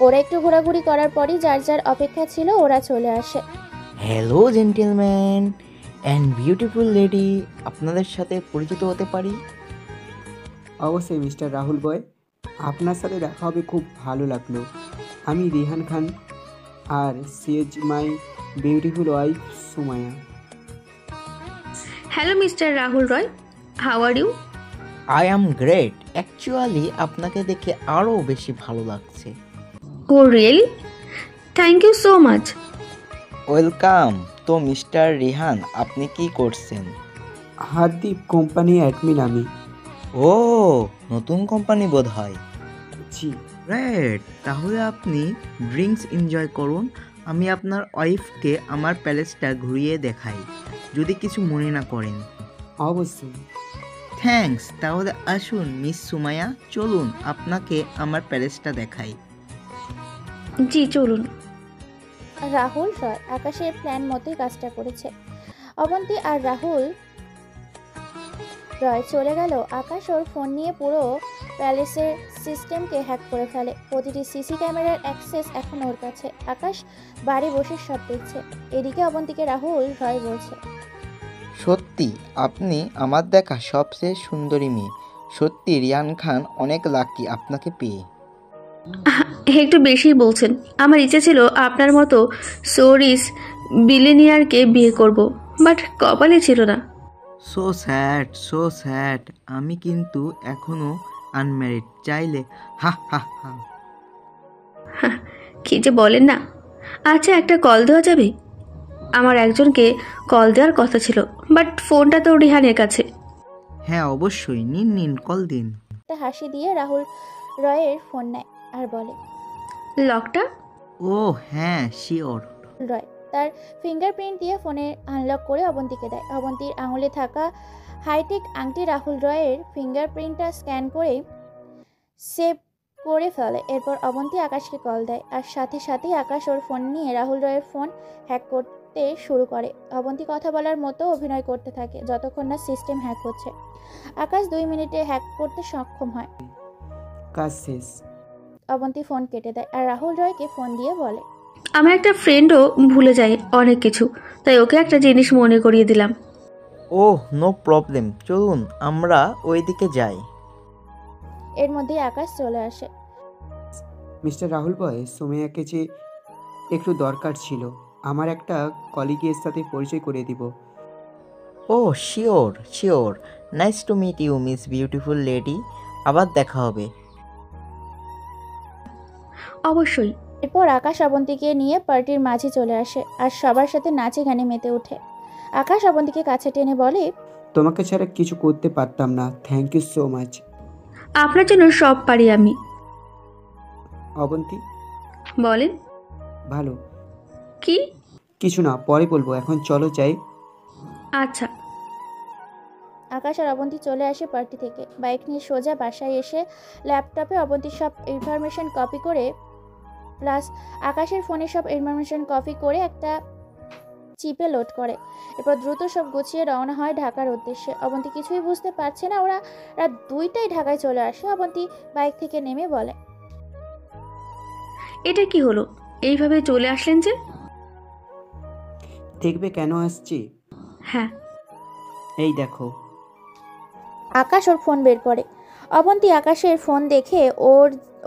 ওরা একটু ঘোরাঘুরি করার পরই যার যার অপেক্ষা ছিল ওরা চলে আসে। Hello gentleman and beautiful lady, আপনাদের সাথে পরিচিত হতে পারি? অবশ্যই মিস্টার রাহুল বয়, আপনার সাথে দেখা হবে খুব ভালো লাগলো। আমি রিহান খান, আর she is my beautiful wife Sumaiya. Hello mister Rahul Roy, how are you? I am great. Actually আপনাকে দেখে আরও বেশি ভালো লাগছে। Oh really? Thank you so much. Welcome. তো মিস্টার রিহান, আপনি কি করছেন? হারদীপ কোম্পানি অ্যাডমিন আমি। ও, নতুন কোম্পানি বোধ হয়। জি। গ্রেট, তাহলে আপনি ড্রিঙ্কস এনজয় করুন। আমি আপনার ওয়াইফকে আমার প্যালেসটা ঘুরিয়ে দেখাই, যদি কিছু মনে না করেন। অবশ্যই। থ্যাঙ্কস। তাহলে আসুন মিস সুমাইয়া, চলুন আপনাকে আমার প্যালেসটা দেখাই। জি চলুন। রাহুল রয় আকাশের প্ল্যান মতোই কাজটা করেছে। অবন্তী আর রাহুল রয় চলে গেল। আকাশ ওর ফোন নিয়ে পুরো প্যালেসের সিস্টেমকে হ্যাক করে ফেলে। প্রতিটি সিসি ক্যামেরার অ্যাক্সেস এখন ওর কাছে। আকাশ বাড়ি বসে সব দেখছে। এদিকে অবন্তীকে রাহুল রয় বলছে, সত্যি আপনি আমার দেখা সবচেয়ে সুন্দরী মেয়ে। সত্যি রিয়ান খান অনেক লাকি আপনাকে পেয়ে। একটু বেশিই বলছেন। আমার ইচ্ছে ছিল আপনার মতো সোরিস বিলিনিয়ারকে বিয়ে করব, বাট কপালে ছিল না। So sad, so sad. আমি কিন্তু এখনো আনম্যারিড। চাইলে হা হা হা। কি যে বলেন না। আচ্ছা, একটা কল দেওয়া যাবে? আমার একজনকে কল দেওয়ার কথা ছিল, বাট ফোনটা তো রিহানের কাছে। হ্যাঁ অবশ্যই, নিন নিন, কল দিন। একটা হাসি দিয়ে রাহুল রয়ের ফোন নেয় আর বলে, লকটা? ও হ্যাঁ, শিওর। রয় তার ফিঙ্গারপ্রিন্ট দিয়ে ফোনের আনলক করে অবন্তীকে দেয়। অবন্তীর আঙুলে থাকা হাইটেক আংটি রাহুল রয়ের ফিঙ্গারপ্রিন্টটা স্ক্যান করে সেভ করে ফেলে। এরপর অবন্তী আকাশকে কল দেয়, আর সাথে সাথেই আকাশ ওর ফোন নিয়ে রাহুল রয়ের ফোন হ্যাক করতে শুরু করে। অবন্তী কথা বলার মতো অভিনয় করতে থাকে যতক্ষণ না সিস্টেম হ্যাক হচ্ছে। আকাশ 2 মিনিটে হ্যাক করতে সক্ষম হয়। কাজ শেষ। অবন্তী ফোন কেটে দেয় আর রাহুল রয়কে ফোন দিয়ে বলে, আমার একটা ফ্রেন্ডও ভুলে যায় অনেক কিছু, তাই ওকে একটা জিনিস মনে করিয়ে দিলাম। ওহ নো প্রবলেম, চলুন আমরা ওইদিকে যাই। এর মধ্যেই আকাশ চলে আসে। মিস্টার রাহুল বয়, সুমাইয়াকে যে একটু দরকার ছিল, আমার একটা কলিগের সাথে পরিচয় করে দিব। Oh sure sure. Nice to meet you miss beautiful lady. আবার দেখা হবে। অবশ্যই। এরপর আকাশ অবন্তীকে নিয়ে পার্টির মাঝে চলে আসে আর সবার সাথে নাচে গানে মেতে ওঠে। আকাশ অবন্তীকে কাছে টেনে বলে, তোমাকে ছাড়া কিছু করতে পারতাম না, থ্যাংক ইউ সো মাচ। আপনার জন্য সব পারি আমি। অবন্তী বলেন। ভালো। কি? কিছু না, পরে বলবো, এখন চলো যাই। আচ্ছা। আকাশ আর অবন্তী চলে আসে পার্টি থেকে। বাইক নিয়ে সোজা বাসায় এসে ল্যাপটপে অবন্তীর সব ইনফরমেশন কপি করে প্লাস আকাশের ফোনে সব ইনফরমেশন কপি করে একটা চিপে লোড করে। এরপর দ্রুত সব গুছিয়ে রওনা হয় ঢাকার উদ্দেশ্যে। অবন্তী কিছুই বুঝতে পারছে না। ওরা রাত 2টায় ঢাকায় চলে আসে। অবন্তী বাইক থেকে নেমে বলে, এটা কি হলো? এইভাবে চলে আসলেন যে? দেখবে কেন আসছি? হ্যাঁ। এই দেখো। আকাশ ওর ফোন বের করে। অবন্তী আকাশের ফোন দেখে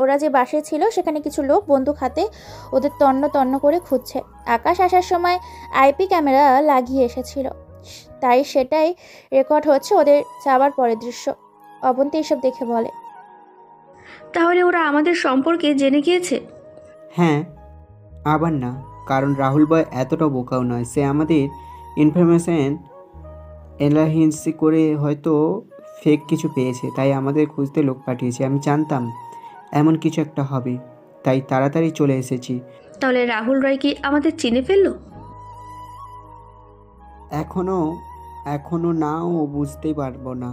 ওরা যে বাসে ছিল সেখানে কিছু লোক বন্দুক হাতে ওদের তন্ন তন্ন করে খুঁজছে। আকাশ আসার সময় আইপি ক্যামেরা লাগিয়ে এসেছিল, তাই সেটাই রেকর্ড হচ্ছে ওদের যাওয়ার পরের দৃশ্য। অবন্তী এসব দেখে বলে, তাহলে ওরা আমাদের সম্পর্কে জেনে গিয়েছে? হ্যাঁ, আবার না, কারণ রাহুল বয় এতটা বোকাও নয়। সে আমাদের ইনফরমেশন এলাহিন্সি করে হয়তো ফেক কিছু পেয়েছে, তাই আমাদের খুঁজতে লোক পাঠিয়েছে। আমি জানতাম এমন কিছু একটা হবে, তাই তাড়াতাড়ি চলে এসেছি। তাহলে রাহুল রয় কি আমাদের চিনে ফেললো? এখনো নাও বুঝতেই পারবো না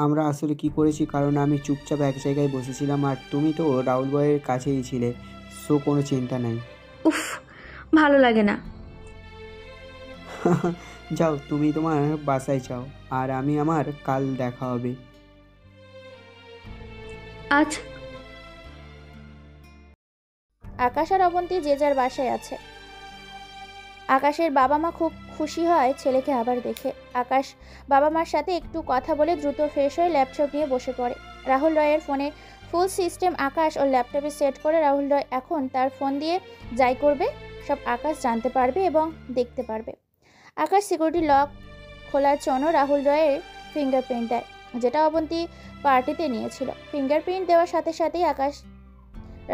আমরা আসলে কি করেছি, কারণ আমি চুপচাপ এক জায়গায় বসেছিলাম আর তুমি তো রাহুল বয়ের কাছেই ছিলে, সো কোনো চিন্তা নাই। উফ, ভালো লাগে না। যাও, তুমি তোমার বাসায় যাও, আর আমি আমার কাল দেখা হবে। আচ্ছা। আকাশ আর অবন্তী যে যার বাসায় আছে। আকাশের বাবা মা খুব খুশি হয় ছেলেকে আবার দেখে। আকাশ বাবা মার সাথে একটু কথা বলে দ্রুত ফ্রেশ হয়ে ল্যাপটপ নিয়ে বসে পড়ে। রাহুল রয়ের ফোনে ফুল সিস্টেম আকাশ ওর ল্যাপটপে সেট করে রাহুল রয় এখন তার ফোন দিয়ে যাই করবে সব আকাশ জানতে পারবে এবং দেখতে পারবে। আকাশ সিকিউরিটি লক খোলার জন্য রাহুল রয়ের ফিঙ্গারপ্রিন্ট দেয়, যেটা অবন্তী পার্টিতে নিয়েছিল। ফিঙ্গারপ্রিন্ট দেওয়ার সাথে সাথেই আকাশ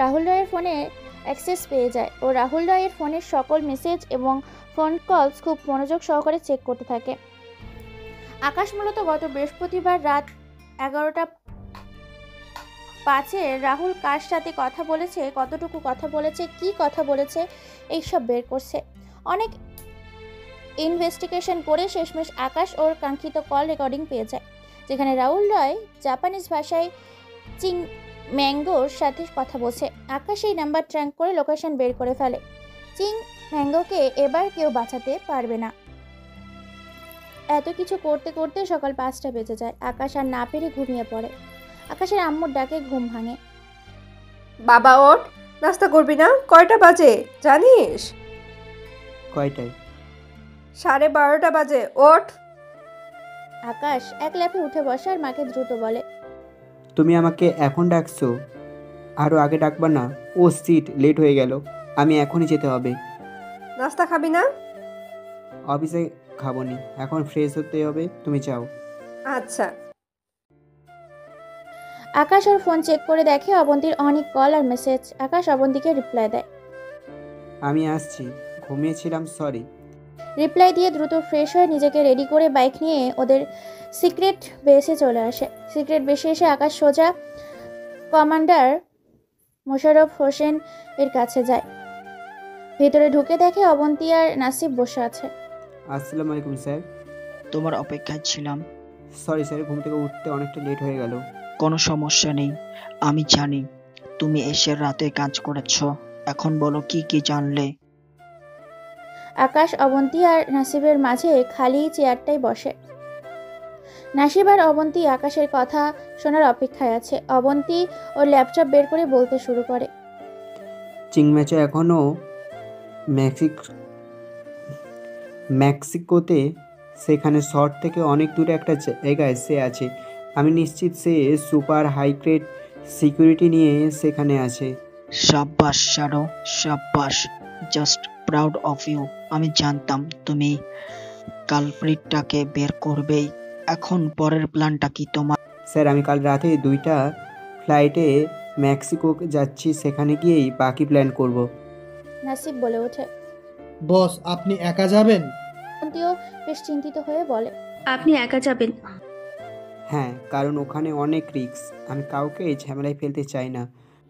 রাহুল রয়ের ফোনে অ্যাক্সেস পেয়ে যায় ও রাহুল রয়ের ফোনের সকল মেসেজ এবং ফোন কলস খুব মনোযোগ সহকারে চেক করতে থাকে। আকাশ মূলত গত বৃহস্পতিবার রাত 11:05 রাহুল কার সাথে কথা বলেছে, কতটুকু কথা বলেছে, কি কথা বলেছে এইসব বের করছে। অনেক ইনভেস্টিগেশন করে শেষমেশ আকাশ ওর কাঙ্ক্ষিত কল রেকর্ডিং পেয়ে যায়, যেখানে রাহুল রয় জাপানিজ ভাষায় চিং ম্যাঙ্গোর সাথে কথা বলছে। আকাশ এই নাম্বার ট্র্যাক করে লোকেশন বের করে ফেলে। চিং ম্যাঙ্গোকে এবার কেউ বাঁচাতে পারবে না। এত কিছু করতে করতে সকাল 5টা বেজে যায়। আকাশ আর না পেরে ঘুমিয়ে পড়ে। আকাশের আম্মুর ডাকে ঘুম ভাঙে। বাবা ওঠ, নাস্তা করবি না? কয়টা বাজে জানিস? কয়টায়? 12:30 বাজে, ওঠ। আকাশ এক লাফে উঠে বসে আর মাকে দ্রুত বলে, তুমি আমাকে এখন ডাকছো, আরও আগে ডাকবা না? ও সিট, লেট হয়ে গেল, আমি এখনই যেতে হবে। নাস্তা খাবি না? অফিসে খাবনি, এখন ফ্রেশ হতে হবে, তুমি যাও। আচ্ছা। আকাশ ওর ফোন চেক করে দেখে অবন্তীর অনেক কল আর মেসেজ। আকাশ অবন্তীকে রিপ্লাই দেয়, আমি আসছি, ঘুমিয়েছিলাম, সরি। রিপ্লাই দিয়ে দ্রুত ফ্রেশ হয়ে নিজেকে রেডি করে বাইক নিয়ে ওদের সিক্রেট বেসে চলে আসে। সিক্রেট বেসে এসে আকাশ সোজা কমান্ডার মোশাররফ হোসেন এর কাছে যায়। ভেতরে ঢুকে দেখে অবন্তী আর নাসিব বসে আছে। আসসালামু আলাইকুম স্যার। তোমার অপেক্ষায় ছিলাম। সরি স্যার, ঘুম থেকে উঠতে অনেকটা লেট হয়ে গেল। কোনো সমস্যা নেই, আমি জানি তুমি এসে রাতে কাজ করেছ। এখন বলো কি কি জানলে? আকাশ অবন্তী আর নাসিবের মাঝে খালি চেয়ারটাই বসে। নাসিব আর অবন্তী আকাশের কথা শোনার অপেক্ষায় আছে। অবন্তী ওর ল্যাপটপ বের করে বলতে শুরু করে, চিংম্যাচো এখনও মেক্সিকোতে, সেখানে শহর থেকে অনেক দূরে একটা জায়গায় সে আছে। আমি নিশ্চিত সে সুপার হাইগ্রেড সিকিউরিটি নিয়ে সেখানে আছে। সাব্বাস শ্যাডো, সাব্বাস, জাস্ট প্রাউড অফ ইউ। আমি জানতাম তুমি কালপ্রিটটাকে বের করবেই। এখন পরের প্ল্যানটা কি তোমার? স্যার, আমি কাল রাতে 2টা ফ্লাইটে মেক্সিকো যাচ্ছি, সেখানে গিয়েই বাকি প্ল্যান করব। নাসিব বলে ওঠে। বস, আপনি একা যাবেন? অবন্তীও বেশ চিন্তিত হয়ে বলে, আপনি একা যাবেন? হ্যাঁ, কারণ ওখানে অনেক রিস্ক, আমি কাউকে ঝামেলায় ফেলতে চাই না।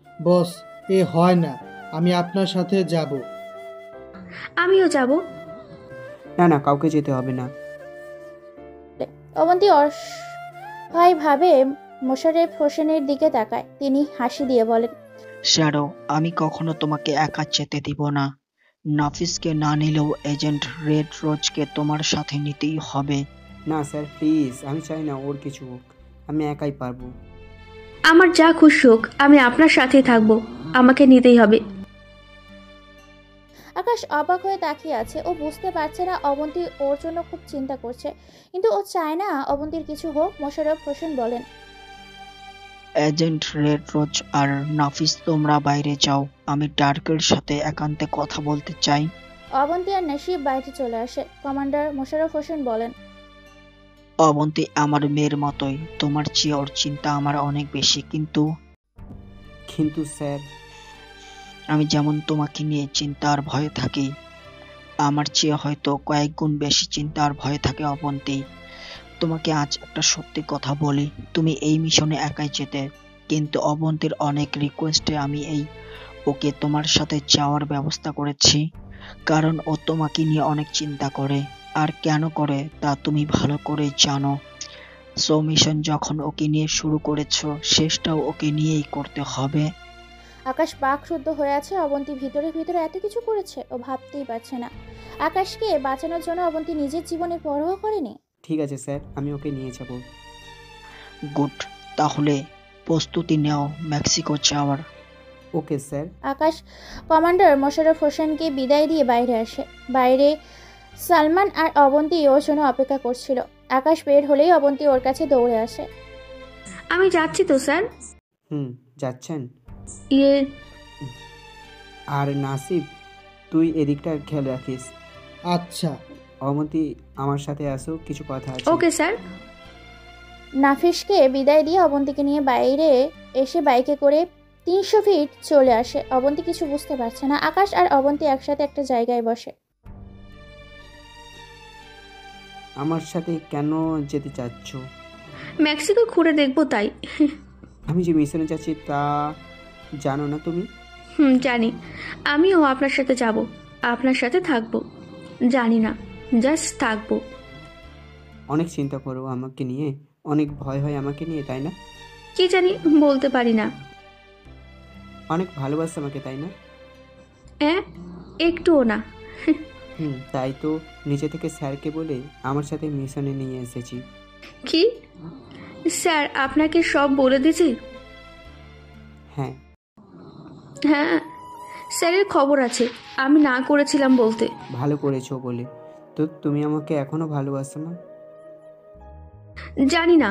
বস, এ হয় না, আমি আপনার সাথে যাব। আমিও যাব। না না, কাউকে যেতে হবে না। অবন্তী অসহায়ভাবে মোশাররফ হোসেনের দিকে তাকায়। তিনি হাসি দিয়ে বলেন, শ্যাডো, আমি কখনো তোমাকে একা যেতে দিব না। নাফিসকে না নিলেও এজেন্ট রেড রোজকে তোমার সাথে নিতেই হবে। না স্যার, প্লিজ, আমি চাই না ওর কিছু হোক, আমি একাই পারবো। আমার যা খুশি হোক, আমি আপনার সাথেই থাকবো, আমাকে নিতেই হবে। আকাশ অবাক হয়ে তাকিয়ে আছে। ও বুঝতে পারছে না অবন্তী ওর জন্য খুব চিন্তা করছে, কিন্তু ও চায় না অবন্তীর কিছু হোক। মোশাররফ হোসেন বলেন, এজেন্ট রেড রোজ আর নাফিস তোমরা বাইরে যাও, আমি ডার্কের সাথে একান্তে কথা বলতে চাই। অবন্তী আর নাসিব বাইরে চলে আসে। কমান্ডার মোশাররফ হোসেন বলেন, অবন্তী আমার মেয়ের মতোই, তোমার চেয়ে ওর চিন্তা আমার অনেক বেশি, কিন্তু কিন্তু স্যার, আমি যেমন তোমাকে নিয়ে চিন্তা আর ভয়ে থাকি, আমার চেয়ে হয়তো কয়েক গুণ বেশি চিন্তা আর ভয়ে থাকে অবন্তী। তোমাকে আজ একটা সত্যি কথা বলি, তুমি এই মিশনে একাই যেতে, কিন্তু অবন্তীর অনেক রিকোয়েস্টে আমি ওকে তোমার সাথে যাওয়ার ব্যবস্থা করেছি, কারণ ও তোমাকে নিয়ে অনেক চিন্তা করে, আর কেন করে তা তুমি ভালো করে জানো। সো মিশন যখন ওকে নিয়ে শুরু করেছো, শেষটাও ওকে নিয়েই করতে হবে। আকাশ বাকরুদ্ধ হয়ে আছে। অবন্তী ভিতরে ভিতরে এত কিছু করেছে, ও ভাবতেই পারছে না। আকাশকে বাঁচানোর জন্য অবন্তী নিজের জীবনের পরোয়া করেনি। ঠিক আছে স্যার, আমি ওকে নিয়ে যাব। গুড, তাহলে প্রস্তুতি নাও মেক্সিকো যাওয়ার। Okay sir. Akash commander Mosharraf হোসেনকে বিদায় দিয়ে বাইরে আসে। বাইরে সালমান আর অবন্তী ওর জন্য অপেক্ষা করছিল। আকাশ বের হলেই অবন্তী ওর কাছে দৌড়ে আসে। আমি যাচ্ছি তো স্যার। যাচ্ছেন? ইয়ে, আর নাসিব, তুই এদিকটা খেয়াল রাখিস। আচ্ছা। অবন্তী, আমার সাথে আসো, কিছু কথা আছে। Okay sir. নাফিসকে বিদায় দিয়ে অবন্তীকে নিয়ে বাইরে এসে বাইকে করে 300 ফিট চলে আসে। অবন্তী কিছু বুঝতে পারছে না। আকাশ আর অবন্তী একসাথে একটা জায়গায় বসে। আমার সাথে কেন যেতে চাচ্ছ? মেক্সিকো ঘুরে দেখবো তাই। আমি যে মিশনে যাচ্ছি তা জানো না তুমি? জানি। আমিও আপনার সাথে যাব, আপনার সাথে থাকবো। জানি না, জাস্ট থাকবো। অনেক চিন্তা করো আমাকে নিয়ে, অনেক ভয় হয় আমাকে নিয়ে, তাই না? কি জানি, বলতে পারি না। অনেক ভালোবাসো আমাকে, তাই না? একটুও না। তাই তো নিজে থেকে স্যারকে বলে আমার সাথে মিশনে নিয়ে এসেছি। কি স্যার আপনাকে সব বলে দিয়েছি? হ্যাঁ হ্যাঁ, স্যারের খবর আছে আমি না করেছিলাম বলতে। ভালো করেছো বলে। তো তুমি আমাকে এখনো ভালোবাসো না? জানি না।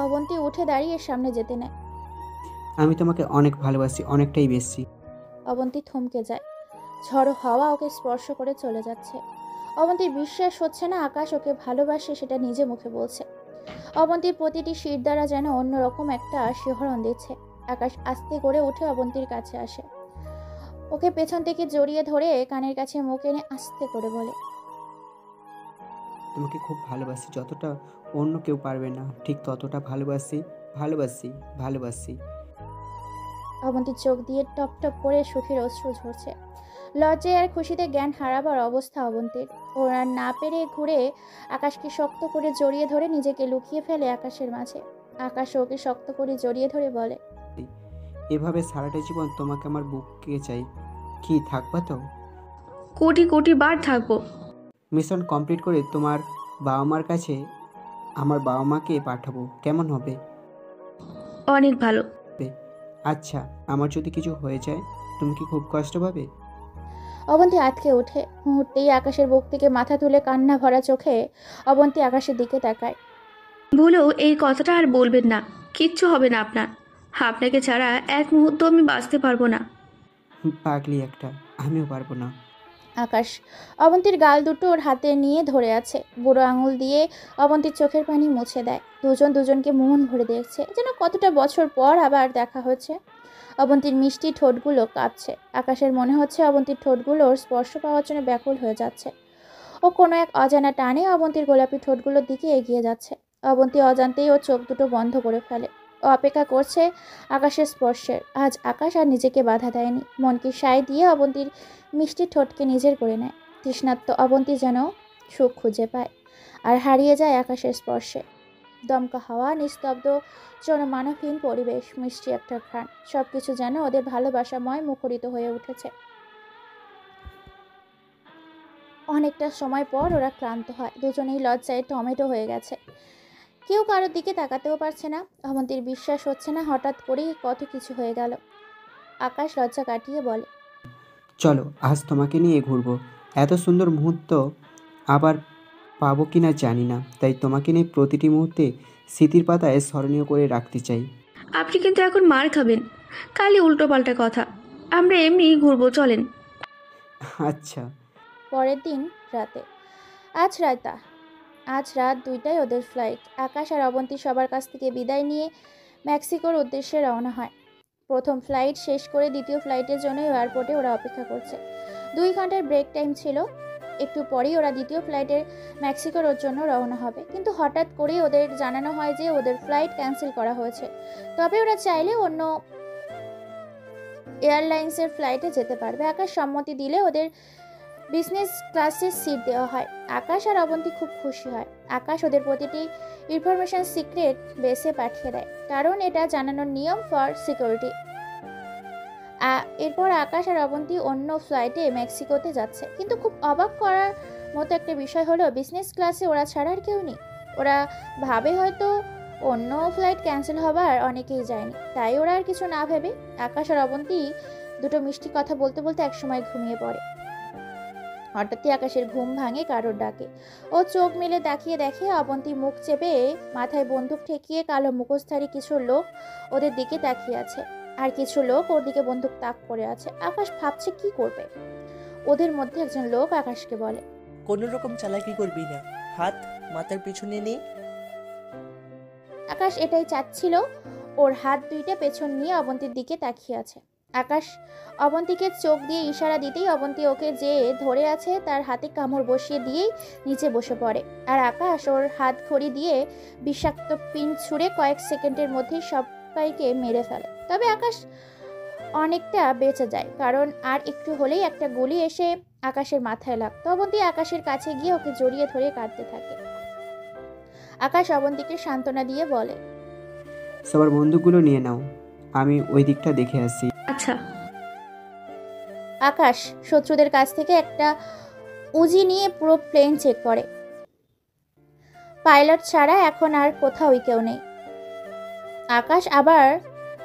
অবন্তী উঠে দাঁড়িয়ে সামনে যেতে নেয়। আমি তোমাকে অনেক ভালোবাসি, অনেকটাই বেশি। অবন্তী থমকে যায়। ঝড়ো হাওয়া ওকে স্পর্শ করে চলে যাচ্ছে। অবন্তীর বিশ্বাস হচ্ছে না আকাশ ওকে ভালোবাসে, সেটা নিজে মুখে বলছে। অবন্তীর প্রতিটি শির দ্বারা যেন অন্যরকম একটা শিহরণ দিচ্ছে। আকাশ আস্তে করে উঠে অবন্তীর কাছে আসে। ওকে পেছন থেকে জড়িয়ে ধরে কানের কাছে মুখ এনে আস্তে করে বলে, তোমাকে খুব ভালোবাসি, যতটা অন্য কেউ পারবে না ঠিক ততটা ভালোবাসি, ভালোবাসি, ভালোবাসি। অবন্তীর চোখ দিয়ে টপ টপ করে সুখের অশ্রু ঝরছে। লজ্জায় আর খুশিতে জ্ঞান হারাবার অবস্থা অবন্তীর। ওরা না পেরে ঘুরে আকাশকে শক্ত করে জড়িয়ে ধরে নিজেকে লুকিয়ে ফেলে আকাশের মাঝে। আকাশ ওকে শক্ত করে জড়িয়ে ধরে বলে, এভাবে সারাটা জীবন তোমাকে আমার বুকে চাই। কি থাকবা তো? কোটি কোটি বার থাকবো। মিশন কমপ্লিট করে তোমার বাবা মার কাছে আমার বাবা মাকে পাঠাবো, কেমন হবে? অনেক ভালো। আচ্ছা, আমার যদি কিছু হয়ে যায় তুমি কি খুব কষ্ট পাবে? অবন্তী আটকে ওঠে। মুহূর্তেই আকাশের বুক থেকে মাথা তুলে কান্না ভরা চোখে অবন্তী আকাশের দিকে তাকায়। ভুলেও এই কথাটা আর বলবেন না, কিচ্ছু হবে না আপনার। আপনাকে ছাড়া এক মুহূর্ত আমি বাঁচতে পারবো না। পাগলি একটা, আমিও পারবো না। আকাশ অবন্তীর গাল দুটো ওর হাতে নিয়ে ধরে আছে। বুড়ো আঙুল দিয়ে অবন্তীর চোখের পানি মুছে দেয়। দুজন দুজনকে মন ভরে দেখছে, যেন কতটা বছর পর আবার দেখা হচ্ছে। অবন্তীর মিষ্টি ঠোঁটগুলো কাঁপছে। আকাশের মনে হচ্ছে অবন্তীর ঠোঁটগুলোর স্পর্শ পাওয়ার জন্য ব্যাকুল হয়ে যাচ্ছে। ও কোনো এক অজানা টানে অবন্তীর গোলাপি ঠোঁটগুলোর দিকে এগিয়ে যাচ্ছে। অবন্তী অজান্তেই ওর চোখ দুটো বন্ধ করে ফেলে। ও অপেক্ষা করছে আকাশের স্পর্শের। আজ আকাশ আর নিজেকে বাধা দেয়নি। মনকে সায় দিয়ে অবন্তীর মিষ্টি ঠোঁটকে নিজের করে নেয়। তৃষ্ণাত্ম অবন্তী যেন সুখ খুঁজে পায় আর হারিয়ে যায় আকাশের স্পর্শে। দমকা হাওয়া, নিস্তব্ধ জনমানবহীন পরিবেশ, মিষ্টি একটা ঘ্রাণ, সবকিছু যেন ওদের ভালোবাসাময় মুখরিত হয়ে উঠেছে। অনেকটা সময় পর ওরা ক্লান্ত হয়। দুজনেই লজ্জায় টমেটো হয়ে গেছে। কেউ কারোর দিকে তাকাতেও পারছে না। অবন্তীর বিশ্বাস হচ্ছে না হঠাৎ করেই কত কিছু হয়ে গেল। আকাশ লজ্জা কাটিয়ে বলে, চলো আজ তোমাকে নিয়ে ঘুরবো। এত সুন্দর মুহূর্ত আবার পাবো কিনা জানি না, তাই তোমাকে নিয়ে প্রতিটি মুহূর্তে স্মৃতির পাতায় স্মরণীয় করে রাখতে চাই। আপনি কিন্তু এখন মার খাবেন, খালি উল্টোপাল্টা কথা। আমরা এমনি ঘুরবো, চলেন। আচ্ছা। পরের দিন রাতে আজ রাত 2টায় ওদের ফ্লাইট। আকাশ আর অবন্তী সবার কাছ থেকে বিদায় নিয়ে মেক্সিকোর উদ্দেশ্যে রওনা হয়। প্রথম ফ্লাইট শেষ করে দ্বিতীয় ফ্লাইটের জন্য এয়ারপোর্টে ওরা অপেক্ষা করছে। 2 ঘন্টার ব্রেক টাইম ছিল। একটু পরেই ওরা দ্বিতীয় ফ্লাইটের মেক্সিকোর জন্য রওনা হবে, কিন্তু হঠাৎ করেই ওদের জানানো হয় যে ওদের ফ্লাইট ক্যান্সেল করা হয়েছে। তবে ওরা চাইলে অন্য এয়ারলাইন্সের ফ্লাইটে যেতে পারবে। আকাশ সম্মতি দিলে ওদের বিজনেস ক্লাসের সিট দেওয়া হয়। আকাশ আর অবন্তী খুব খুশি হয়। আকাশ ওদের প্রতিটি ইনফরমেশন সিক্রেট বেসে পাঠিয়ে দেয়, কারণ এটা জানানোর নিয়ম ফর সিকিউরিটি। এরপর আকাশ আর অবন্তী অন্য ফ্লাইটে মেক্সিকোতে যাচ্ছে। কিন্তু খুব অবাক করার মতো একটা বিষয় হলো, বিজনেস ক্লাসে ওরা ছাড়া আর কেউ নেই। ওরা ভাবে হয়তো অন্য ফ্লাইট ক্যান্সেল হবার অনেকেই যায়নি, তাই ওরা আর কিছু না ভেবে আকাশ আর অবন্তী দুটো মিষ্টি কথা বলতে বলতে একসময় ঘুমিয়ে পড়ে। হঠাৎই আকাশের ঘুম ভাঙে কারোর ডাকে। ও চোখ মেলে তাকিয়ে দেখে অবন্তী মুখ চেপে মাথায় বন্দুক ঠেকিয়ে কালো মুখোশধারী কিছু লোক ওদের দিকে তাকিয়ে আছে, আর কিছু লোক ওর দিকে বন্দুক তাক করে আছে। আকাশ ভাবছে কি করবে। ওদের মধ্যে একজন লোক আকাশকে বলে, কোনো রকম চালাকি করবি না, হাত মাথার পিছনে নে। আকাশ এটাই চাচ্ছিল। ওর হাত দুইটা পেছন নিয়ে অবন্তীর দিকে তাকিয়ে আছে। আকাশ অবন্তীকে চোখ দিয়ে ইশারা দিতেই অবন্তী ওকে যে ধরে আছে তার হাতে কামড় বসিয়ে দিয়েই নিচে বসে পড়ে। আর আকাশ ওর হাত ঘড়ি দিয়ে বিষাক্ত পিন ছুঁড়ে কয়েক সেকেন্ডের মধ্যেই সবাইকে মেরে ফেলে। তবে আকাশ অনেকটা বেঁচে যায়, কারণ আর একটু হলেই একটা গুলি এসে আকাশের মাথায় লাগতো। অবন্তী আকাশের কাছে গিয়ে ওকে জড়িয়ে ধরে কাঁদতে থাকে। আকাশ অবন্তীকে সান্ত্বনা দিয়ে বলে, সবার বন্দুকগুলো নিয়ে নাও, আমি ওই দিকটা দেখে আসি। আচ্ছা। আকাশ শত্রুদের কাছ থেকে একটা উজি নিয়ে পুরো প্লেন চেক করে। পাইলট ছাড়া এখন আর কোথাওই কেউ নেই। আকাশ আবার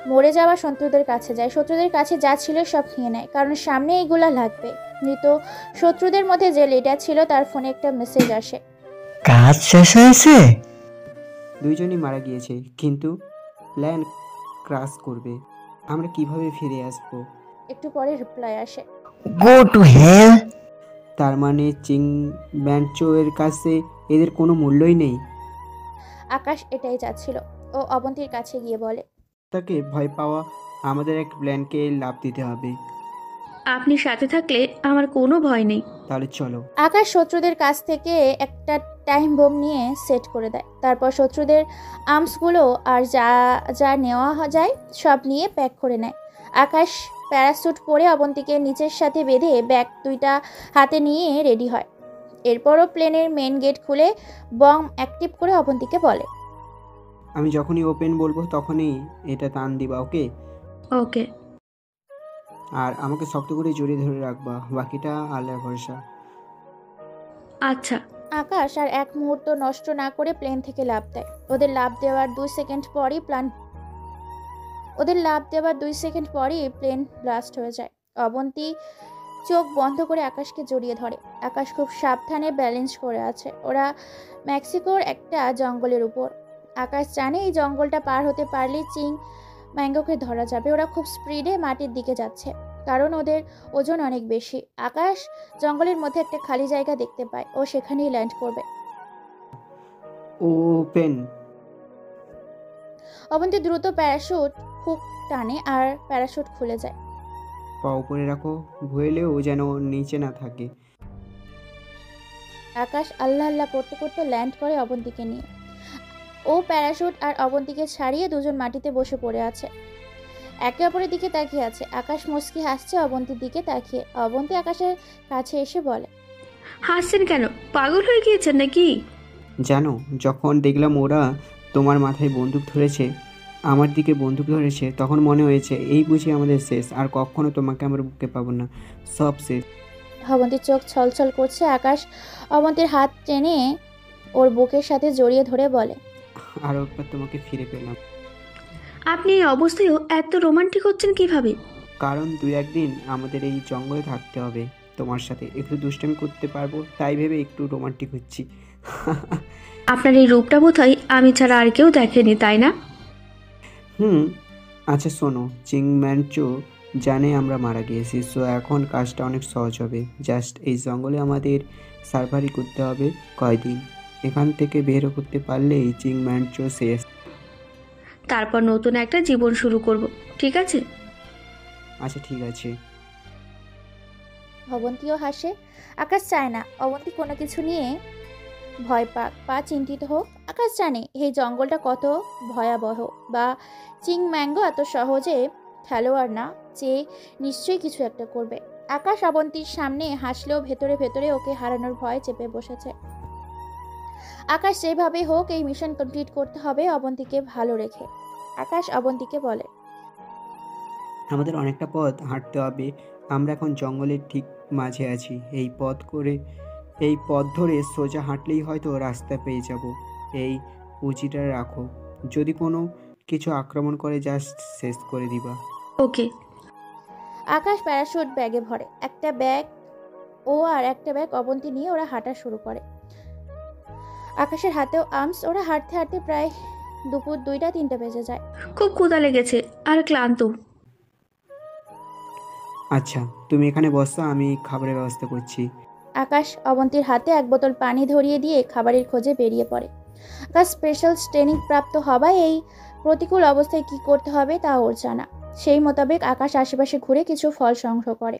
মরে যাওয়া শত্রুদের কাছে যায়। শত্রুদের কাছে যা ছিল সব নিয়ে নেয়, কারণ সামনে এইগুলা লাগবে। মৃত শত্রুদের মধ্যে যে লিডার ছিল তার ফোনে একটা মেসেজ আসে, কাজ শেষ হয়েছে। দুইজনই মারা গিয়েছে, কিন্তু প্ল্যান ক্রাশ করবে। আমরা কিভাবে ফিরে আসবো? একটু পরে রিপ্লাই আসে, গো টু হেল। তার মানে চিং ব্যাঞ্চো এর কাছে এদের কোনো মূল্যই নেই। আকাশ এটাই চাচ্ছিল। ও অবন্তীর কাছে গিয়ে বলে, তাকে ভয় পাওয়া, আমাদের এক প্ল্যানকে লাভ দিতে হবে। আপনি সাথে থাকলে আমার কোনো ভয় নেই। তাহলে চলো। আকাশ শত্রুদের কাছ থেকে একটা টাইম বোম নিয়ে সেট করে দেয়। তারপর শত্রুদের আর্মসগুলো আর যা যা নেওয়া যায় সব নিয়ে প্যাক করে নেয়। আকাশ প্যারাস্যুট পরে অবন্তীকে নিচের সাথে বেঁধে ব্যাগ দুইটা হাতে নিয়ে রেডি হয়। এরপরও প্লেনের মেন গেট খুলে বম অ্যাক্টিভ করে অবন্তীকে বলে, আমি যখনই ওপেন বলবো তখনই এটা টান দিবা, ওকে? ওকে। আর আমাকে শক্ত করে জড়িয়ে ধরে রাখবা, বাকিটা আল্লাহর ভরসা। আচ্ছা। আকাশ আর এক মুহূর্ত নষ্ট না করে প্লেন থেকে লাফ দেয়। ওদের লাফ দেওয়ার 2 সেকেন্ড পরই প্লেন ব্লাস্ট হয়ে যায়। অবন্তী চোখ বন্ধ করে আকাশকে জড়িয়ে ধরে। আকাশ খুব সাবধানে ব্যালেন্স করে আছে। ওরা মেক্সিকোর একটা জঙ্গলের উপর। আকাশ জানে এই জঙ্গলটা পার হতে পারলে চিং ম্যাঙ্গোকে ধরা যাবে। ওরা খুব স্পিডে মাটির দিকে যাচ্ছে, কারণ ওদের ওজন অনেক বেশি। আকাশ জঙ্গলের মধ্যে একটা খালি জায়গা দেখতে পায়। ও সেখানেই ল্যান্ড করবে। ওপেন। অবন্তী দ্রুত প্যারাশুট হুক টানে আর প্যারাশুট খুলে যায়। পা উপরে রাখো, ভুলেও যেন নিচে না থাকে। আকাশ আল্লাহ আল্লাহ করতে করতে ল্যান্ড করে অবন্তীকে নিয়ে। ও প্যারাশুট আর অবন্তীকে ছাড়িয়ে দুজন মাটিতে বসে পড়ে আছে, একে অপরের দিকে তাকিয়ে আছে। আকাশ মুস্কি হাসছে অবন্তীর দিকে তাকিয়ে। অবন্তী আকাশের কাছে এসে বলে, হাসছেন কেন? পাগল হয়ে গিয়েছেন নাকি? জানো, যখন দেখলাম ওরা তোমার মাথায় বন্দুক ধরেছে, আমার দিকে বন্দুক ধরেছে, তখন মনে হয়েছে এই বুঝি আমাদের শেষ, আর কখনো তোমাকে আমার বুকে পাবো না, সব শেষ। অবন্তীর চোখ ছলছল করছে। আকাশ অবন্তীর হাত টেনে ওর বুকের সাথে জড়িয়ে ধরে বলে, আরো একবার তোমাকে ফিরে পেলাম। আপনি এই অবস্থায়ও এত রোমান্টিক হচ্ছেন কিভাবে? কারণ 2-1 দিন আমাদের এই জঙ্গলে থাকতে হবে, তোমার সাথে একটু দুষ্টামি করতে পারবো, তাই ভেবে একটু রোমান্টিক হচ্ছি। আপনার এই রূপটা বোধহয় আমি ছাড়া আর কেউ দেখেনি, তাই না? হুম, আচ্ছা শোনো, চিংম্যানচো জানে আমরা মারা গিয়েছি, সো এখন কাজটা অনেক সহজ হবে। জাস্ট এই জঙ্গলে আমাদের সার্ভারি করতে হবে কয়দিন। এখান থেকে বের করতে পারলেই চিংম্যানচো শেষ। তারপর নতুন একটা জীবন শুরু করব, ঠিক আছে? আচ্ছা ঠিক আছে। অবন্তীও হাসে। আকাশ চায় না অবন্তী কোনো কিছু নিয়ে ভয় পাক বা চিন্তিত হোক। আকাশ জানে এই জঙ্গলটা কত ভয়াবহ, বা চিংম্যাঙ্গো এত সহজে খেলোয়াড় না, যে নিশ্চয়ই কিছু একটা করবে। আকাশ অবন্তীর সামনে হাসলেও ভেতরে ভেতরে ওকে হারানোর ভয় চেপে বসেছে। আকাশ যেভাবে হোক এই মিশন কমপ্লিট করতে হবে অবন্তীকে ভালো রেখে। আকাশ অবন্তীকে বলে, আমাদের অনেকটা পথ হাঁটতে হবে। আমরা এখন জঙ্গলের ঠিক মাঝে আছি। এই পথ ধরে সোজা হাঁটলেই হয়তো রাস্তা পেয়ে যাব। এই উচিটা রাখো, যদি কোনো কিছু আক্রমণ করে জাস্ট শেষ করে দিবা। ওকে। আকাশ প্যারাশুট ব্যাগে ভরে। একটা ব্যাগ ও আর একটা ব্যাগ অবন্তী নিয়ে ওরা হাঁটা শুরু করে। আকাশের হাতেও আর্মস। ওরা হাঁটতে হাঁটতে প্রায় দুপুর 2টা-3টা বেজে যায়। খুব ক্ষুধা লেগেছে আর ক্লান্ত। আচ্ছা তুমি এখানে বসো, আমি খাবারের ব্যবস্থা করছি। আকাশ অবন্তীর হাতে এক বোতল পানি ধরিয়ে দিয়ে খাবারের খোঁজে বেরিয়ে পড়ে। আকাশ স্পেশাল ট্রেনিং প্রাপ্ত হওয়ায় এই প্রতিকূল অবস্থায় কি করতে হবে তা ওর জানা। সেই মোতাবেক আকাশ আশেপাশে ঘুরে কিছু ফল সংগ্রহ করে।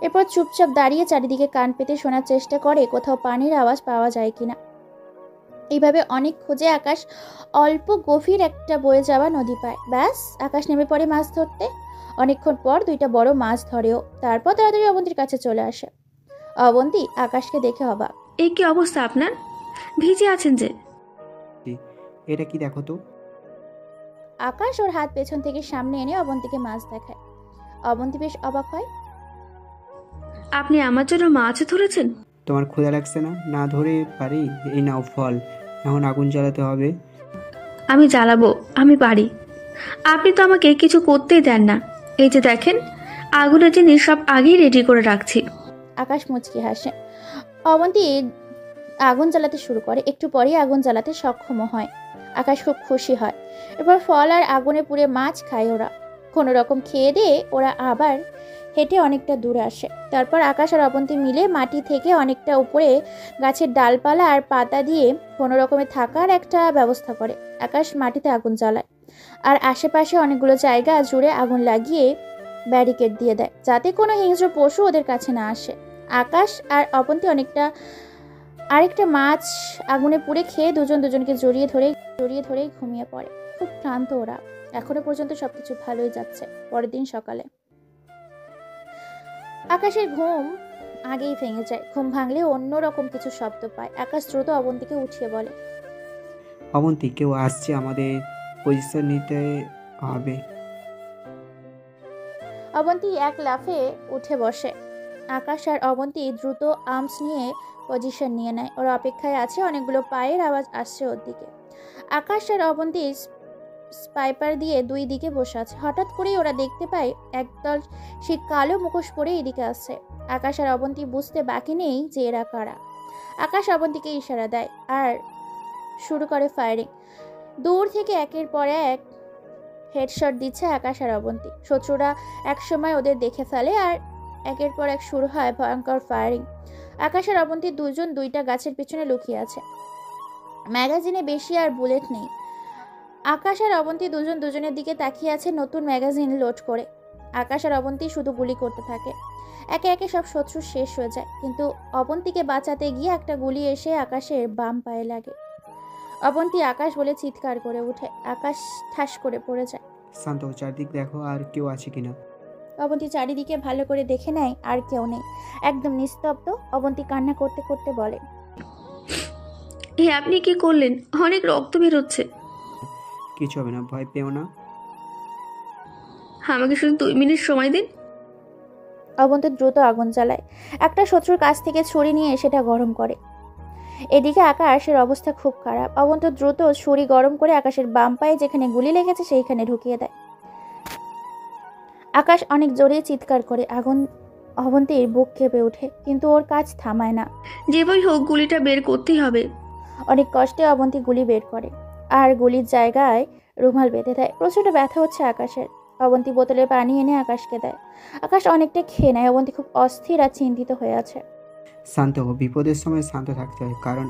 এরপর চুপচাপ দাঁড়িয়ে চারিদিকে কান পেতে শোনার চেষ্টা করে কোথাও পানির আওয়াজ পাওয়া যায় কিনা। এইভাবে অনেক খোঁজে আকাশ অল্প গভীর একটা বয়ে যাওয়া নদী পায়। ব্যাস, আকাশ নেমে পড়ে মাছ ধরতে। অনেকক্ষণ পর 2টা বড় মাছ ধরেও। তারপর তাড়াতাড়ি অবন্তীর কাছে চলে আসে। অবন্তী আকাশকে দেখে অবাক। এই কি অবস্থা আপনার? ভিজে আছেন যে। এটা কি দেখো তো। আকাশ ওর হাত পেছন থেকে সামনে এনে অবন্তীকে মাছ দেখায়। অবন্তী বেশ অবাক হয়। আপনি আমার জন্য মাছ ধরেছেন? তোমার ক্ষুধা লাগছে না? না ধরে পারি? এই নাও ফল, এখন আগুন জ্বালাতে হবে। আমি জ্বালাবো, আমি পারি। আপনি তো আমাকে কিছু করতেই দেন না। এই যে দেখেন, আগুনের জিনিস সব আগেই রেডি করে রাখছি। আকাশ মুচকি হাসে। অবন্তী আগুন জ্বালাতে শুরু করে। একটু পরেই আগুন জ্বালাতে সক্ষম হয়। আকাশ খুব খুশি হয়। এরপর ফল আর আগুনে পুড়ে মাছ খায় ওরা। কোনো রকম খেয়ে দিয়ে ওরা আবার হেঁটে অনেকটা দূরে আসে। তারপর আকাশ আর অবন্তী মিলে মাটি থেকে অনেকটা উপরে গাছের ডালপালা আর পাতা দিয়ে কোনো রকমে থাকার একটা ব্যবস্থা করে। আকাশ মাটিতে আগুন জ্বালায় আর আশেপাশে অনেকগুলো জায়গা জুড়ে আগুন লাগিয়ে ব্যারিকেড দিয়ে দেয়, যাতে কোনো হিংস্র পশু ওদের কাছে না আসে। আকাশ আর অবন্তী আরেকটা মাছ আগুনে পুড়ে খেয়ে দুজনকে জড়িয়ে ধরেই ঘুমিয়ে পড়ে। খুব ক্লান্ত ওরা। এখনো পর্যন্ত সবকিছু ভালোই যাচ্ছে। পরের দিন সকালে আকাশের ঘুম আগেই ভেঙে যায়। ঘুম ভাঙলে অন্যরকম কিছু শব্দ পায়। আকাশ দ্রুত অবন্তীকে উঠিয়ে বলে, অবন্তী কেউ আসছে, আমাদের পজিশন নিতে হবে। অবন্তী এক লাফে উঠে বসে। আকাশ আর অবন্তী দ্রুত আর্মস নিয়ে পজিশন নিয়ে নেয়। ওরা অপেক্ষায় আছে। অনেকগুলো পায়ের আওয়াজ আসছে ওর দিকে। আকাশ আর অবন্তী স্পাইপার দিয়ে 2 দিকে বসে আছে। হঠাৎ করেই ওরা দেখতে পায় একদল সেই কালো মুখোশ পরে এদিকে আসছে। আকাশ আর অবন্তী বুঝতে বাকি নেই যে এরা কারা। আকাশ অবন্তীকে ইশারা দেয় আর শুরু করে ফায়ারিং। দূর থেকে একের পর এক হেডশট দিচ্ছে আকাশ আর অবন্তী। শত্রুরা একসময় ওদের দেখে ফেলে আর একের পর এক শুরু হয় ভয়ঙ্কর ফায়ারিং। আকাশ আর অবন্তী দুজন 2টা গাছের পিছনে লুকিয়ে আছে। ম্যাগাজিনে বেশি আর বুলেট নেই। আকাশ আর অবন্তী দুজনের দিকে তাকিয়ে আছে নতুন ম্যাগাজিন লোড করে। আকাশ আর অবন্তী শুধু গুলি করতে থাকে। একে একে সব শত্রু শেষ হয়ে যায়, কিন্তু অবন্তীকে বাঁচাতে গিয়ে একটা গুলি এসে আকাশের বাম পায়ে লাগে। অবন্তী আকাশ বলে চিৎকার করে ওঠে। আকাশ ঠাস করে পড়ে যায়। শান্ত, চারদিক দেখো আর কেউ আছে কিনা। অবন্তী চারিদিকে ভালো করে দেখে নেয়, আর কেউ নেই। একদম নিস্তব্ধ। অবন্তী কান্না করতে করতে বলে, আপনি কি করলেন? অনেক রক্ত বেরোচ্ছে। কিছু হবে না, ভয় পেও না। আমাকে শুধু 2 মিনিট সময় দিন। অবন্তী দ্রুত আগুন জ্বালায়। একটা শত্রুর কাছ থেকে ছুরি নিয়ে সেটা গরম করে। এদিকে আকাশের অবস্থা খুব খারাপ। অবন্তী দ্রুত ছুরি গরম করে আকাশের বাম পায়ে যেখানে গুলি লেগেছে সেইখানে ঢুকিয়ে দেয়। আকাশ অনেক জোরে চিৎকার করে। অবন্তীর বুক কেঁপে ওঠে, কিন্তু ওর কাজ থামায় না। যেভাবেই হোক গুলিটা বের করতেই হবে। অনেক কষ্টে অবন্তী গুলি বের করে আর গুলির জায়গায় রুমাল বেঁধে দেয়। প্রচণ্ড ব্যথা হচ্ছে আকাশের। অবন্তী বোতলে পানি এনে আকাশকে দেয়। আকাশ অনেকটা খেয়ে নেয়। অবন্তী খুব অস্থির আর চিন্তিত হয়ে আছে। শান্ত হো, বিপদের সময় শান্ত থাকতে হয়, কারণ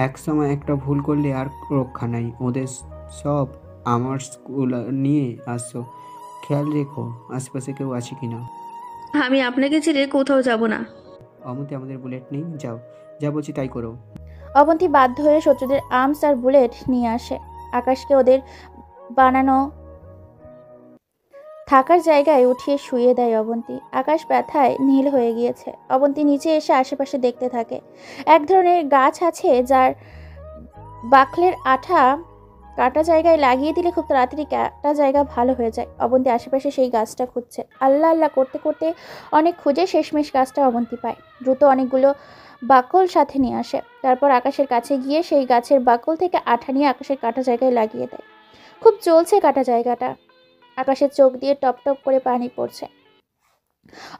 এক সময় একটা ভুল করলে আর রক্ষা নাই। ওদের সব আমার স্কুল নিয়ে আসছো, খেয়াল রেখো আশেপাশে কেউ আছে কিনা। আমি আপনাকে ছেড়ে কোথাও যাব না। অমতে আমাদের বুলেট নেই, যাও, যা বলছি তাই করো। অবন্তী বাধ্য হয়ে শত্রুদের আর্মস আর বুলেট নিয়ে আসে। আকাশকে ওদের বানানো থাকার জায়গায় উঠিয়ে শুইয়ে দেয় অবন্তী। আকাশ ব্যথায় নীল হয়ে গিয়েছে। অবন্তী নিচে এসে আশেপাশে দেখতে থাকে। এক ধরনের গাছ আছে যার বাকলের আঠা কাটা জায়গায় লাগিয়ে দিলে খুব তাড়াতাড়ি কাটা জায়গা ভালো হয়ে যায়। অবন্তী আশেপাশে সেই গাছটা খুঁজছে। আল্লাহ আল্লাহ করতে করতে অনেক খুঁজে শেষমেশ গাছটা অবন্তী পায়। দ্রুত অনেকগুলো বাকল সাথে নিয়ে আসে। তারপর আকাশের কাছে গিয়ে সেই গাছের বাকল থেকে আঠা নিয়ে আকাশের কাটা জায়গায় লাগিয়ে দেয়। খুব জ্বলছে কাটা জায়গাটা। আকাশের চোখ দিয়ে টপ টপ করে পানি পড়ছে।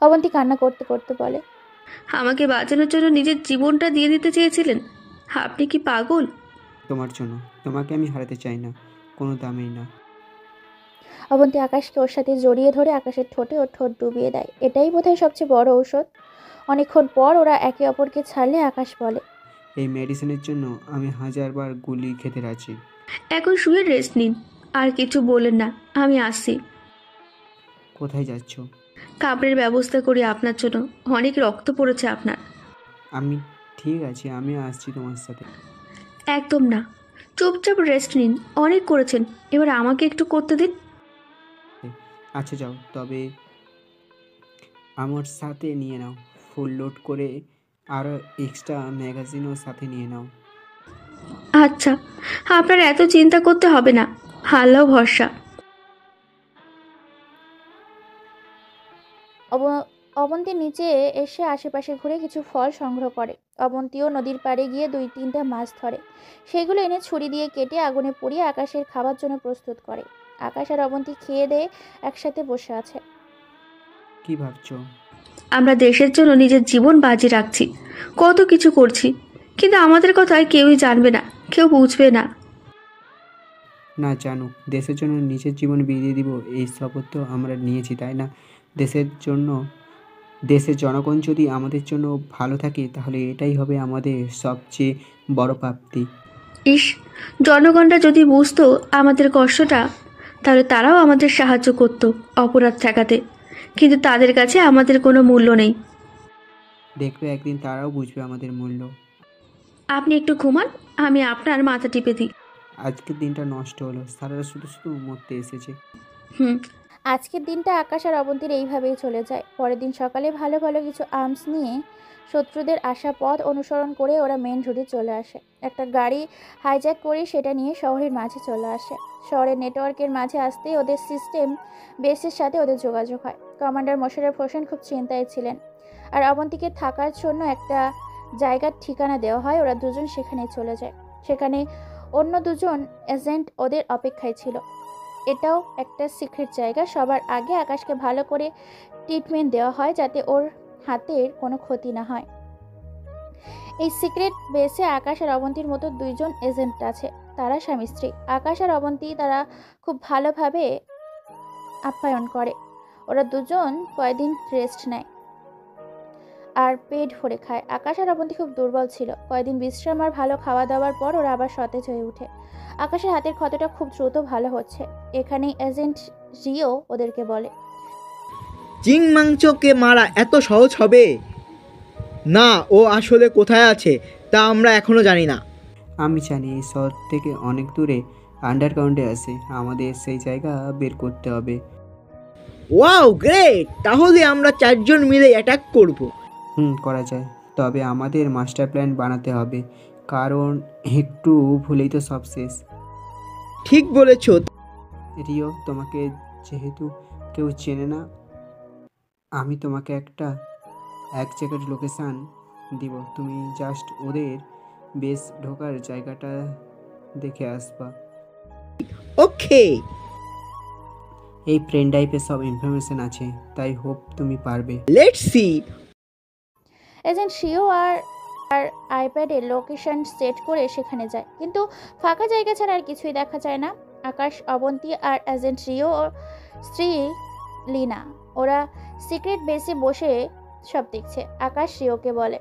অবন্তী কান্না করতে করতে বলে, আমাকে বাঁচানোর জন্য নিজের জীবনটা দিয়ে দিতে চেয়েছিলেন? আপনি কি পাগল? তোমার জন্য, তোমাকে আমি হারাতে চাই না, কোনো দামেই না। অবন্তী আকাশকে ওর সাথে জড়িয়ে ধরে আকাশের ঠোঁটে ওর ঠোঁট ডুবিয়ে দেয়। এটাই বোধহয় সবচেয়ে বড় ঔষধ। অনেকক্ষণ পর ওরা একে অপরকে ছাড়লে আকাশ বলে, এই মেডিসিনের জন্য আমি 1000বার গুলি খেতে রাজি। এখন শুয়ে রেস্ট নিন, আর কিছু বলেন না। আমি আসছি। কোথায় যাচ্ছ? কাপড়ের ব্যবস্থা করি আপনার জন্য, অনেক রক্ত পড়েছে আপনার। আমি ঠিক আছে, আমি আসছি তোমার সাথে। একদম না, চুপচাপ রেস্ট নিন, অনেক করেছেন, এবার আমাকে একটু করতে দিন। আচ্ছা যাও, তবে আমার সাথে নিয়ে নাও, ফুল লোড করে আরও এক্সট্রা ম্যাগাজিনও সাথে নিয়ে নাও। আচ্ছা, আপনার এত চিন্তা করতে হবে না, আল্লাহ ভরসা। অবন্তী নিচে এসে আশেপাশে ঘুরে কিছু ফল সংগ্রহ করে। অবন্তীও নদীর পাড়ে গিয়ে 2-3টা মাছ ধরে। সেগুলো এনে ছুরি দিয়ে কেটে আগুনে পুড়িয়ে আকাশের খাবার জন্য প্রস্তুত করে। আকাশ আর অবন্তী খেয়ে দিয়ে একসাথে বসে আছে। কি ভাবছো? আমরা দেশের জন্য নিজের জীবন বাজি রাখছি, কত কিছু করছি, কিন্তু আমাদের কথা কেউই জানবে না, কেউ বুঝবে না। না জানুক, দেশের জন্য নিজের জীবন বিলিয়ে দিব, এই শপথ তো আমরা নিয়েছি, তাই না? দেশের জন্য, দেশের জনগণ যদি আমাদের জন্য ভালো থাকে, তাহলে এটাই হবে আমাদের সবচেয়ে বড় প্রাপ্তি। ইস, জনগণরা যদি বুঝতো আমাদের কষ্টটা, তাহলে তারাও আমাদের সাহায্য করত অপরাধ ঠেকাতে, কিন্তু তাদের কাছে আমাদের কোনো মূল্য নেই। দেখবে একদিন তারাও বুঝবে আমাদের মূল্য। আপনি একটু ঘুমান, আমি আপনার মাথা টিপে দিই। আজকের দিনটা নষ্ট হলো, সারারা শুধু শুধু মরতে এসেছে। আজকের দিনটা আকাশ আর অবন্তীর এইভাবেই চলে যায়। পরের দিন সকালে ভালো ভালো কিছু আর্মস নিয়ে শত্রুদের আসা পথ অনুসরণ করে ওরা মেন রোডে চলে আসে। একটা গাড়ি হাইজ্যাক করে সেটা নিয়ে শহরের মাঝে চলে আসে। শহরের নেটওয়ার্কের মাঝে আসতেই ওদের সিস্টেম বেসের সাথে ওদের যোগাযোগ হয়। কমান্ডার মোশাররফ হোসেন খুব চিন্তায় ছিলেন, আর অবন্তীকে থাকার জন্য একটা জায়গার ঠিকানা দেওয়া হয়। ওরা দুজন সেখানে চলে যায়। সেখানে অন্য দুজন এজেন্ট ওদের অপেক্ষায় ছিল। এটাও একটা সিক্রেট জায়গা। সবার আগে আকাশকে ভালো করে ট্রিটমেন্ট দেওয়া হয় যাতে ওর হাতের কোনো ক্ষতি না হয়। এই সিক্রেট বেসে আকাশ আর অবন্তীর মতো 2জন এজেন্ট আছে। তারা স্বামী স্ত্রী। আকাশ আর অবন্তী তারা খুব ভালোভাবে আপ্যায়ন করে। ওরা দুজন কয়েকদিন রেস্ট নেয় আর পেট ভরে খায়। আকাশ আর অবন্তী খুব দুর্বল ছিল। কয়েকদিন বিশ্রাম আর ভালো খাওয়া দাওয়ার পর ওরা আবার সতেজ হয়ে ওঠে। আকাশের হাতের ক্ষতটা খুব দ্রুত ভালো হচ্ছে। এখানেই এজেন্ট জিও ওদেরকে বলে, চিং মাংচোকে মারা এত সহজ হবে না। ও আসলে কোথায় আছে তা আমরা এখনো জানি না। আমি জানি এই শহর থেকে অনেক দূরে আন্ডারগ্রাউন্ডে আছে, আমাদের সেই জায়গা বের করতে হবে। ওয়াও গ্রেট, তাহলে আমরা 4জন মিলে অ্যাটাক করব। করা যায়, তবে আমাদের মাস্টার প্ল্যান বানাতে হবে, কারণ একটু ভুলেই তো সব শেষ। ঠিক বলেছ। রিও, তোমাকে যেহেতু কেউ চেনে না, আমি তোমাকে এক জায়গার লোকেশান দিব। তুমি জাস্ট ওদের বেশ ঢোকার জায়গাটা দেখে আসবা। ওকে। এই পেন ড্রাইভে সব ইনফরমেশন আছে, তাই হোপ তুমি পারবে। Let's see. এজেন্ট শিও আর আইপ্যাডে লোকেশন সেট করে সেখানে যায়, কিন্তু ফাঁকা জায়গা ছাড়া আর কিছুই দেখা যায় না। আকাশ, অবন্তী আর এজেন্ট রিও ও স্ত্রী লিনা ওরা সিক্রেট বেসে বসে সব দেখছে। আকাশ রিওকে বলে,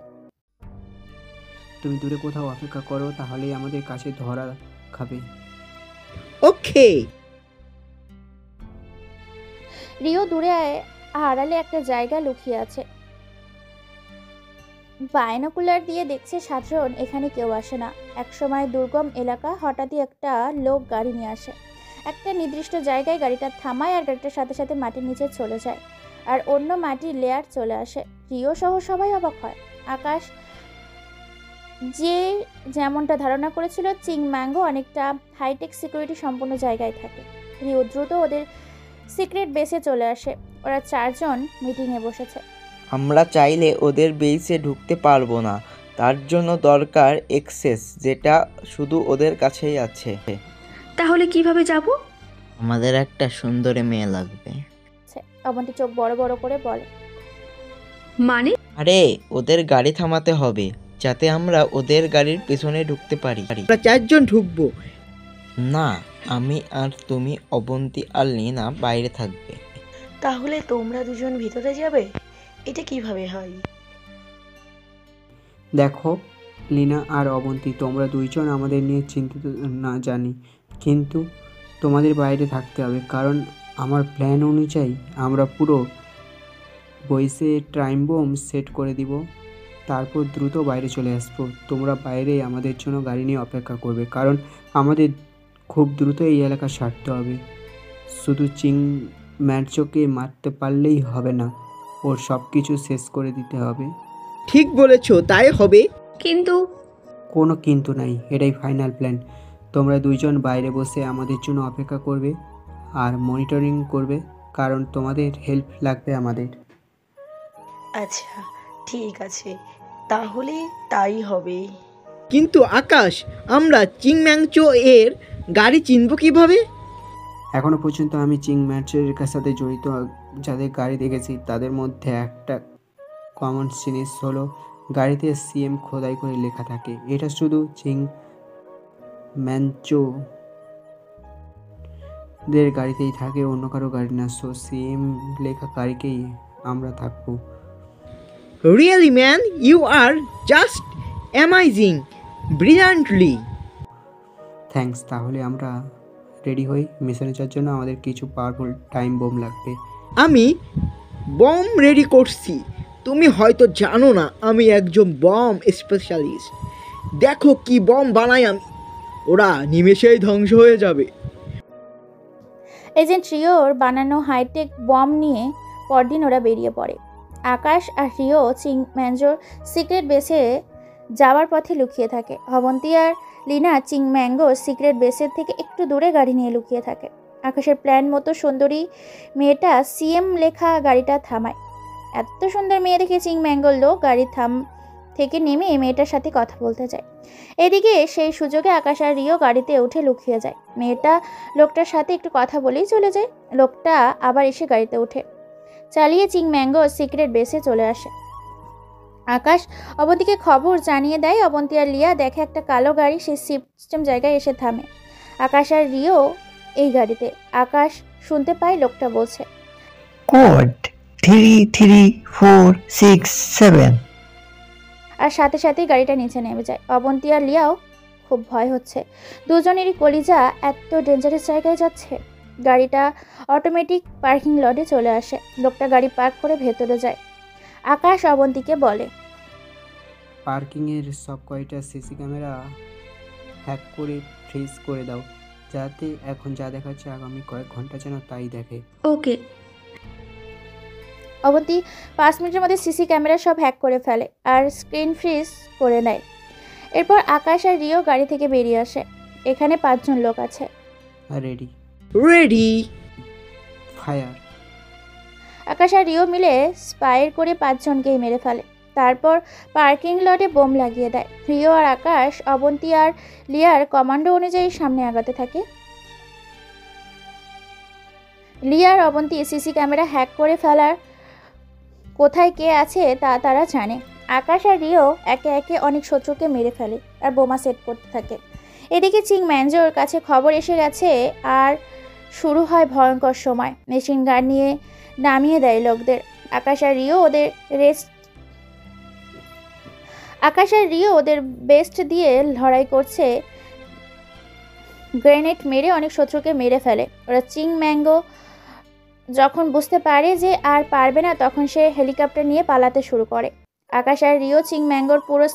তুমি দূরে কোথাও অপেক্ষা করো, তাহলেই আমাদের কাছে ধরা খাবে। ওকে। রিও দূরে আড়ালে একটা জায়গা লুকিয়ে আছে। বাইনোকুলার দিয়ে দেখছে সাধারণ এখানে কেউ আসে না। একসময় দুর্গম এলাকা, হঠাৎই একটা লোক গাড়ি নিয়ে আসে, একটা নির্দিষ্ট জায়গায় গাড়িটা থামায় আর গাড়িটার সাথে সাথে মাটির নিচে চলে যায় আর অন্য মাটির লেয়ার চলে আসে। রিও সহ সবাই অবাক হয়। আকাশ যে যেমনটা ধারণা করেছিল চিং ম্যাঙ্গো অনেকটা হাইটেক সিকিউরিটি সম্পন্ন জায়গায় থাকে। রিও দ্রুত ওদের সিক্রেট বেসে চলে আসে। ওরা 4 জন মিটিংয়ে বসেছে। আমরা চাইলে ওদের বেসে ঢুকতে পারবো না, তার জন্য দরকার এক্সেস, যেটা শুধু ওদের কাছেই আছে। তাহলে কিভাবে যাব? আমাদের একটা সুন্দরী মেয়ে লাগবে। অবন্তী চোখ বড় বড় করে বলে, মানে? আরে ওদের গাড়ি থামাতে হবে যাতে আমরা ওদের গাড়ির পেছনে ঢুকতে পারি। আমরা 4 জন ঢুকবো। না, আমি আর তুমি, অবন্তী আর লিনা বাইরে থাকবে। তাহলে তোমরা দুজন ভিতরে যাবে? এটা কিভাবে হয়? দেখো লিনা আর অবন্তী, তোমরা 2 জন আমাদের নিয়ে চিন্তিত না জানি, কিন্তু তোমাদের বাইরে থাকতে হবে, কারণ আমার প্ল্যান অনুযায়ী আমরা পুরো বইসে টাইম বোম সেট করে দিব, তারপর দ্রুত বাইরে চলে আসবো। তোমরা বাইরে আমাদের জন্য গাড়ি নিয়ে অপেক্ষা করবে, কারণ আমাদের খুব দ্রুত এই এলাকা ছাড়তে হবে। শুধু চিং ম্যাচোকে মারতে পারলেই হবে না, ওর সব কিছু শেষ করে দিতে হবে। ঠিক বলেছো, তাই হবে। কিন্তু কোনো কিন্তু নাই, এটাই ফাইনাল প্ল্যান। তোমরা 2 জন বাইরে বসে আমাদের জন্য অপেক্ষা করবে আর মনিটরিং করবে, কারণ তোমাদের হেল্প লাগবে আমাদের। আচ্ছা ঠিক আছে, তাহলে তাই হবে। কিন্তু আকাশ, আমরা চিংম্যাংচো এর গাড়ি চিনব কিভাবে? এখনো পর্যন্ত আমি চিং ম্যাচের সাথে জড়িত যাদের গাড়ি দেখেছি তাদের মধ্যে একটা কমন জিনিস হলো গাড়িতে সিএম খোদাই করে লেখা থাকে। এটা শুধু চিং ম্যানচো দের গাড়িতেই থাকে, অন্য কারো গাড়ি না। সো সিএম লেখা গাড়িকেই আমরা থাকবো। Really man, you are just amazing, brilliantly. Thanks. তাহলে আমরা রেডি হই মিশনে যাওয়ার জন্য। আমাদের কিছু পাওয়ারফুল টাইম বোম লাগবে। আমি বম রেডি করছি। তুমি হয়তো জানো না, আমি একজন বম স্পেশালিস্ট। দেখো কি বম বানাই আমি, ওরা নিমেষেই ধ্বংস হয়ে যাবে। এজেন্ট রিওর বানানো হাইটেক বম নিয়ে পরদিন ওরা বেরিয়ে পড়ে। আকাশ আর রিও চিং ম্যাঞ্জোর সিক্রেট বেসে যাওয়ার পথে লুকিয়ে থাকে। অবন্তী আর লিনা চিং ম্যাঙ্গোর সিক্রেট বেসের থেকে একটু দূরে গাড়ি নিয়ে লুকিয়ে থাকে। আকাশের প্ল্যান মতো সুন্দরী মেয়েটা সিএম লেখা গাড়িটা থামায়। এত সুন্দর মেয়ে দেখে চিং ম্যাঙ্গোর লোক গাড়ির থেকে নেমে মেয়েটার সাথে কথা বলতে যায়। এদিকে সেই সুযোগে আকাশ আর রিও গাড়িতে উঠে লুকিয়ে যায়। মেয়েটা লোকটার সাথে একটু কথা বলেই চলে যায়। লোকটা আবার এসে গাড়িতে ওঠে, চালিয়ে চিং ম্যাঙ্গো সিক্রেট বেসে চলে আসে। আকাশ অবন্তীকে খবর জানিয়ে দেয়। অবন্তী আর লিয়া দেখে একটা কালো গাড়ি সেই সিস্টেম জায়গায় এসে থামে। আকাশ আর রিও এই গাড়িতে। আকাশ শুনতে পায় লোকটা বলছে, কোড 33467। আর সাথে সাথেই গাড়িটা নিচে নেমে যায়। অবন্তী আর লিয়াও খুব ভয় হচ্ছে, দুজনেরই কলিজা এত ডেঞ্জারাস জায়গায় যাচ্ছে। গাড়িটা অটোমেটিক পার্কিং লটে চলে আসে। লোকটা গাড়ি পার্ক করে ভেতরে যায়। আকাশ অবন্তীকে বলে, পার্কিংয়ের সব কয়টা সিসি ক্যামেরা হ্যাক করে ফ্রিজ করে দাও, যাতে এখন যা দেখাচ্ছে আগামী কয়েক ঘন্টা যেন তাই দেখে। ওকে। অবন্তী 5 মিনিটের মধ্যে সিসি ক্যামেরা সব হ্যাক করে ফেলে আর স্ক্রিন ফ্রিজ করে নেয়। এরপর আকাশ আর রিও গাড়ি থেকে বেরিয়ে আসে। এখানে 5 জন লোক আছে। Ready ready fire. আকাশ আর রিও মিলে স্পায়ার করে 5 জনকেই মেরে ফেলে। তারপর পার্কিং লটে বোম লাগিয়ে দেয়। রিও আর আকাশ অবন্তী আর লিয়ার কমান্ডো অনুযায়ী সামনে আগাতে থাকে। লিয়ার অবন্তী সিসি ক্যামেরা হ্যাক করে ফেলার কোথায় কে আছে তা তারা জানে। আকাশ আর রিও একে একে অনেক শত্রুকে মেরে ফেলে আর বোমা সেট করতে থাকে। এদিকে চিং ম্যানজোর কাছে খবর এসে গেছে আর শুরু হয় ভয়ঙ্কর সময়। মেশিন গান নিয়ে নামিয়ে দেয় লোকদের। আকাশ আর রিও ওদের বেস্ট দিয়ে লড়াই করছে। গ্রেনেড মেরে অনেক শত্রুকে মেরে ফেলে ওরা। চিং ম্যাঙ্গো যখন বুঝতে পারে যে আর পারবে না, তখন সে হেলিকপ্টার নিয়ে পালাতে শুরু করে। আকাশ আর রিও চিং ম্যাঙ্গোর পুরো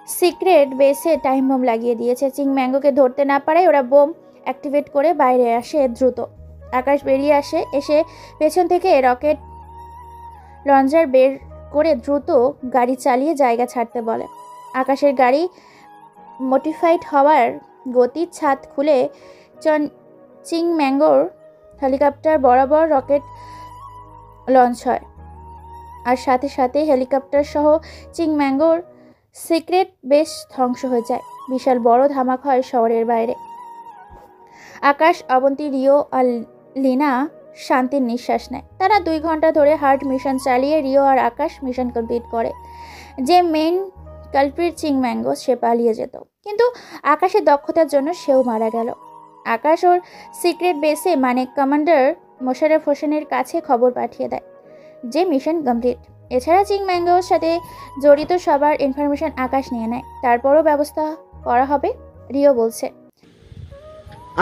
সিক্রেট বেসে টাইম বোম লাগিয়ে দিয়েছে। চিং ম্যাঙ্গোকে ধরতে না পারায় ওরা বোম অ্যাক্টিভেট করে বাইরে আসে দ্রুত। আকাশ বেরিয়ে এসে পেছন থেকে রকেট লঞ্চার বের করে দ্রুত গাড়ি চালিয়ে জায়গা ছাড়তে বলে। আকাশের গাড়ি মডিফাইড হওয়ার গতির ছাদ খুলে চিং ম্যাঙ্গোর হেলিকপ্টার বরাবর রকেট লঞ্চ হয়, আর সাথে সাথে হেলিকপ্টার সহ চিং ম্যাঙ্গোর সিক্রেট বেশ ধ্বংস হয়ে যায়। বিশাল বড় ধামাকা হয় শহরের বাইরে। আকাশ, অবন্তী, রিও আর লিনা শান্তির নিঃশ্বাস নেয়। তারা 2 ঘন্টা ধরে হার্ড মিশন চালিয়ে রিও আর আকাশ মিশন কমপ্লিট করে। যে মেইন কালপ্রিট চিং ম্যাঙ্গো, সে পালিয়ে যেত, কিন্তু আকাশের দক্ষতার জন্য সেও মারা গেল। আকাশ ওর সিক্রেট বেসে মানে কমান্ডার মোশাররফ হোসেনের কাছে খবর পাঠিয়ে দেয় যে মিশন কমপ্লিট। এছাড়া চিং ম্যাঙ্গোর সাথে জড়িত সবার ইনফরমেশন আকাশ নিয়ে নেয়। তারপরও ব্যবস্থা করা হবে, রিও বলছে।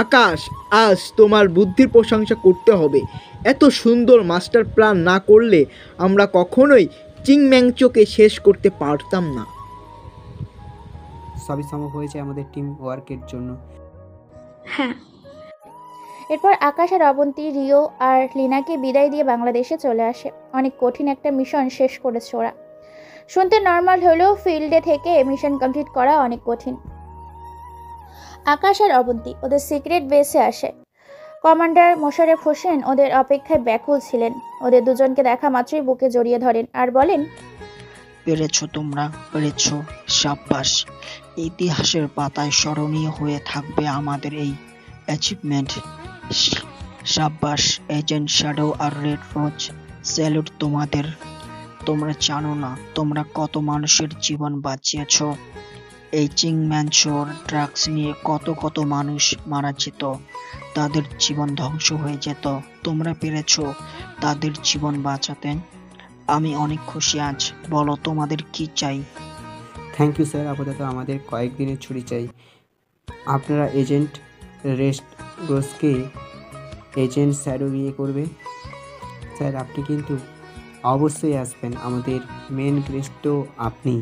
আকাশ, আজ তোমার বুদ্ধির প্রশংসা করতে হবে। এত সুন্দর মাস্টার প্ল্যান না করলে আমরা কখনোই চিং ম্যাংচোকে শেষ করতে পারতাম না। সবই সম্ভব হয়েছে আমাদের টিম ওয়ার্কের জন্য। হ্যাঁ। এরপর আকাশ আর অবন্তী রিও আর লিনাকে বিদায় দিয়ে বাংলাদেশে চলে আসে। অনেক কঠিন একটা মিশন শেষ করেছে ওরা। শুনতে নর্মাল হলেও ফিল্ডে থেকে মিশন কমপ্লিট করা অনেক কঠিন। আকাশ আর অবন্তী ওদের সিক্রেট বেসে আসে। কমান্ডার মোশাররফ হোসেন ওদের অপেক্ষায় ব্যাকুল ছিলেন। ওদের দুজনকে দেখা মাত্রই বুকে জড়িয়ে ধরেন আর বলেন, পেরেছো তোমরা, পেরেছো, সাব্বাস। ইতিহাসের পাতায় স্মরণীয় হয়ে থাকবে আমাদের এই অ্যাচিভমেন্ট। সাব্বাস এজেন্ট শ্যাডো আর রেড রোজ, স্যালুট তোমাদের। তোমরা জানো না তোমরা কত মানুষের জীবন বাঁচিয়েছো। এই চিং ম্যানচোর ড্রাগস নিয়ে কত মানুষ মারা যেত, তাদের জীবন ধ্বংস হয়ে যেত। তোমরা পেরেছো তাদের জীবন বাঁচাতে। আমি অনেক খুশি আজ। বলো তোমাদের কি চাই? থ্যাংক ইউ স্যার, আপাতত আমাদের কয়েকদিনের ছুটি চাই। আপনারা এজেন্ট রেস্ট রোজকে এজেন্ট স্যারও বিয়ে করবে। স্যার আপনি কিন্তু অবশ্যই আসবেন, আমাদের মেন গেস্ট তো আপনি।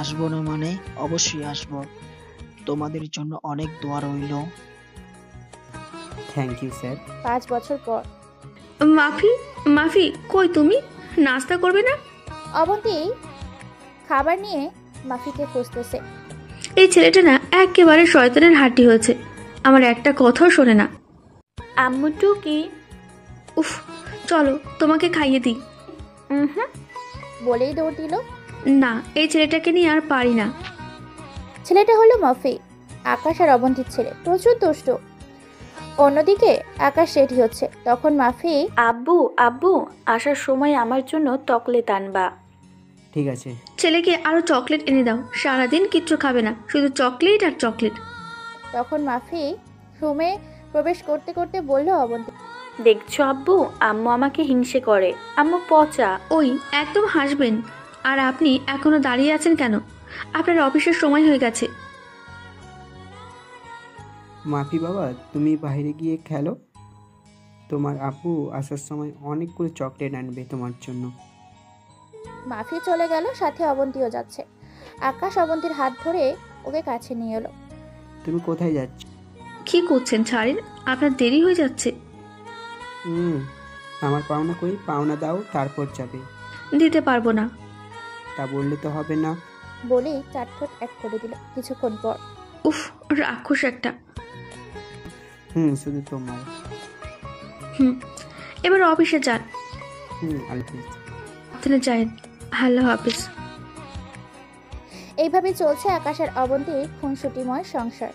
আসবো না মানে? অবশ্যই আসবো। তোমাদের জন্য অনেক দোয়া রইল। Thank you sir. 5 বছর পর। মাফি কই তুমি? নাস্তা করবে না? অবন্তী খাবার নিয়ে মাফিকে খুঁজতেছে। এই ছেলেটা না একেবারে শয়তানের হাড্ডি হয়েছে, আমার একটা কথাও শোনে না। আম্মুটু কি? উফ, চলো তোমাকে খাইয়ে দিই। বলেই দৌড় দিল। না, এই ছেলেটাকে নিয়ে আর পারি না। ছেলেটা হলো মাফি, আকাশ আর অবন্তীর ছেলে, প্রচুর দুষ্ট। অন্যদিকে আকাশ রেডি হচ্ছে, তখন মাফি, আব্বু আসার সময় আমার জন্য চকলেট আনবা। ঠিক আছে। ছেলেকে আরো চকলেট এনে দাও, সারাদিন কিচ্ছু খাবে না, শুধু চকলেট আর চকলেট। তখন মাফি রুমে প্রবেশ করতে করতে বলল অবন্তী, দেখছো আব্বু, আম্মু আমাকে হিংসে করে, আম্মু পচা। ওই একদম হাসবেন। আর আপনি এখনো দাঁড়িয়ে আছেন কেন? আপনার অফিসের সময় হয়ে গেছে। মাফি বাবা, তুমি বাইরে গিয়ে খেলো, তোমার আপু আসার সময় অনেকগুলো চকলেট আনবে তোমার জন্য। মাফি চলে গেল, সাথে অবন্তীও যাচ্ছে। আকাশ অবন্তীর হাত ধরে ওকে কাছে নিয়ে এলো। তুমি কোথায় যাচ্ছ? কি করছেন ছাড়েন, আপনার দেরি হয়ে যাচ্ছে। আমার পাওনা কই? পাওনা দাও, তারপর যাবে। দিতে পারবো না। তা বললে তো হবে না। বলেই 4 ঠোঁট এক করে দিল। কিছুক্ষণ পর, উফ, রাক্ষস একটা। শুধু তোমার। এবার অফিসে যান। আপনি যান। আল্লাহ হাফিজ। এইভাবে চলছে আকাশ আর অবন্তীর খুনসুটিময় সংসার।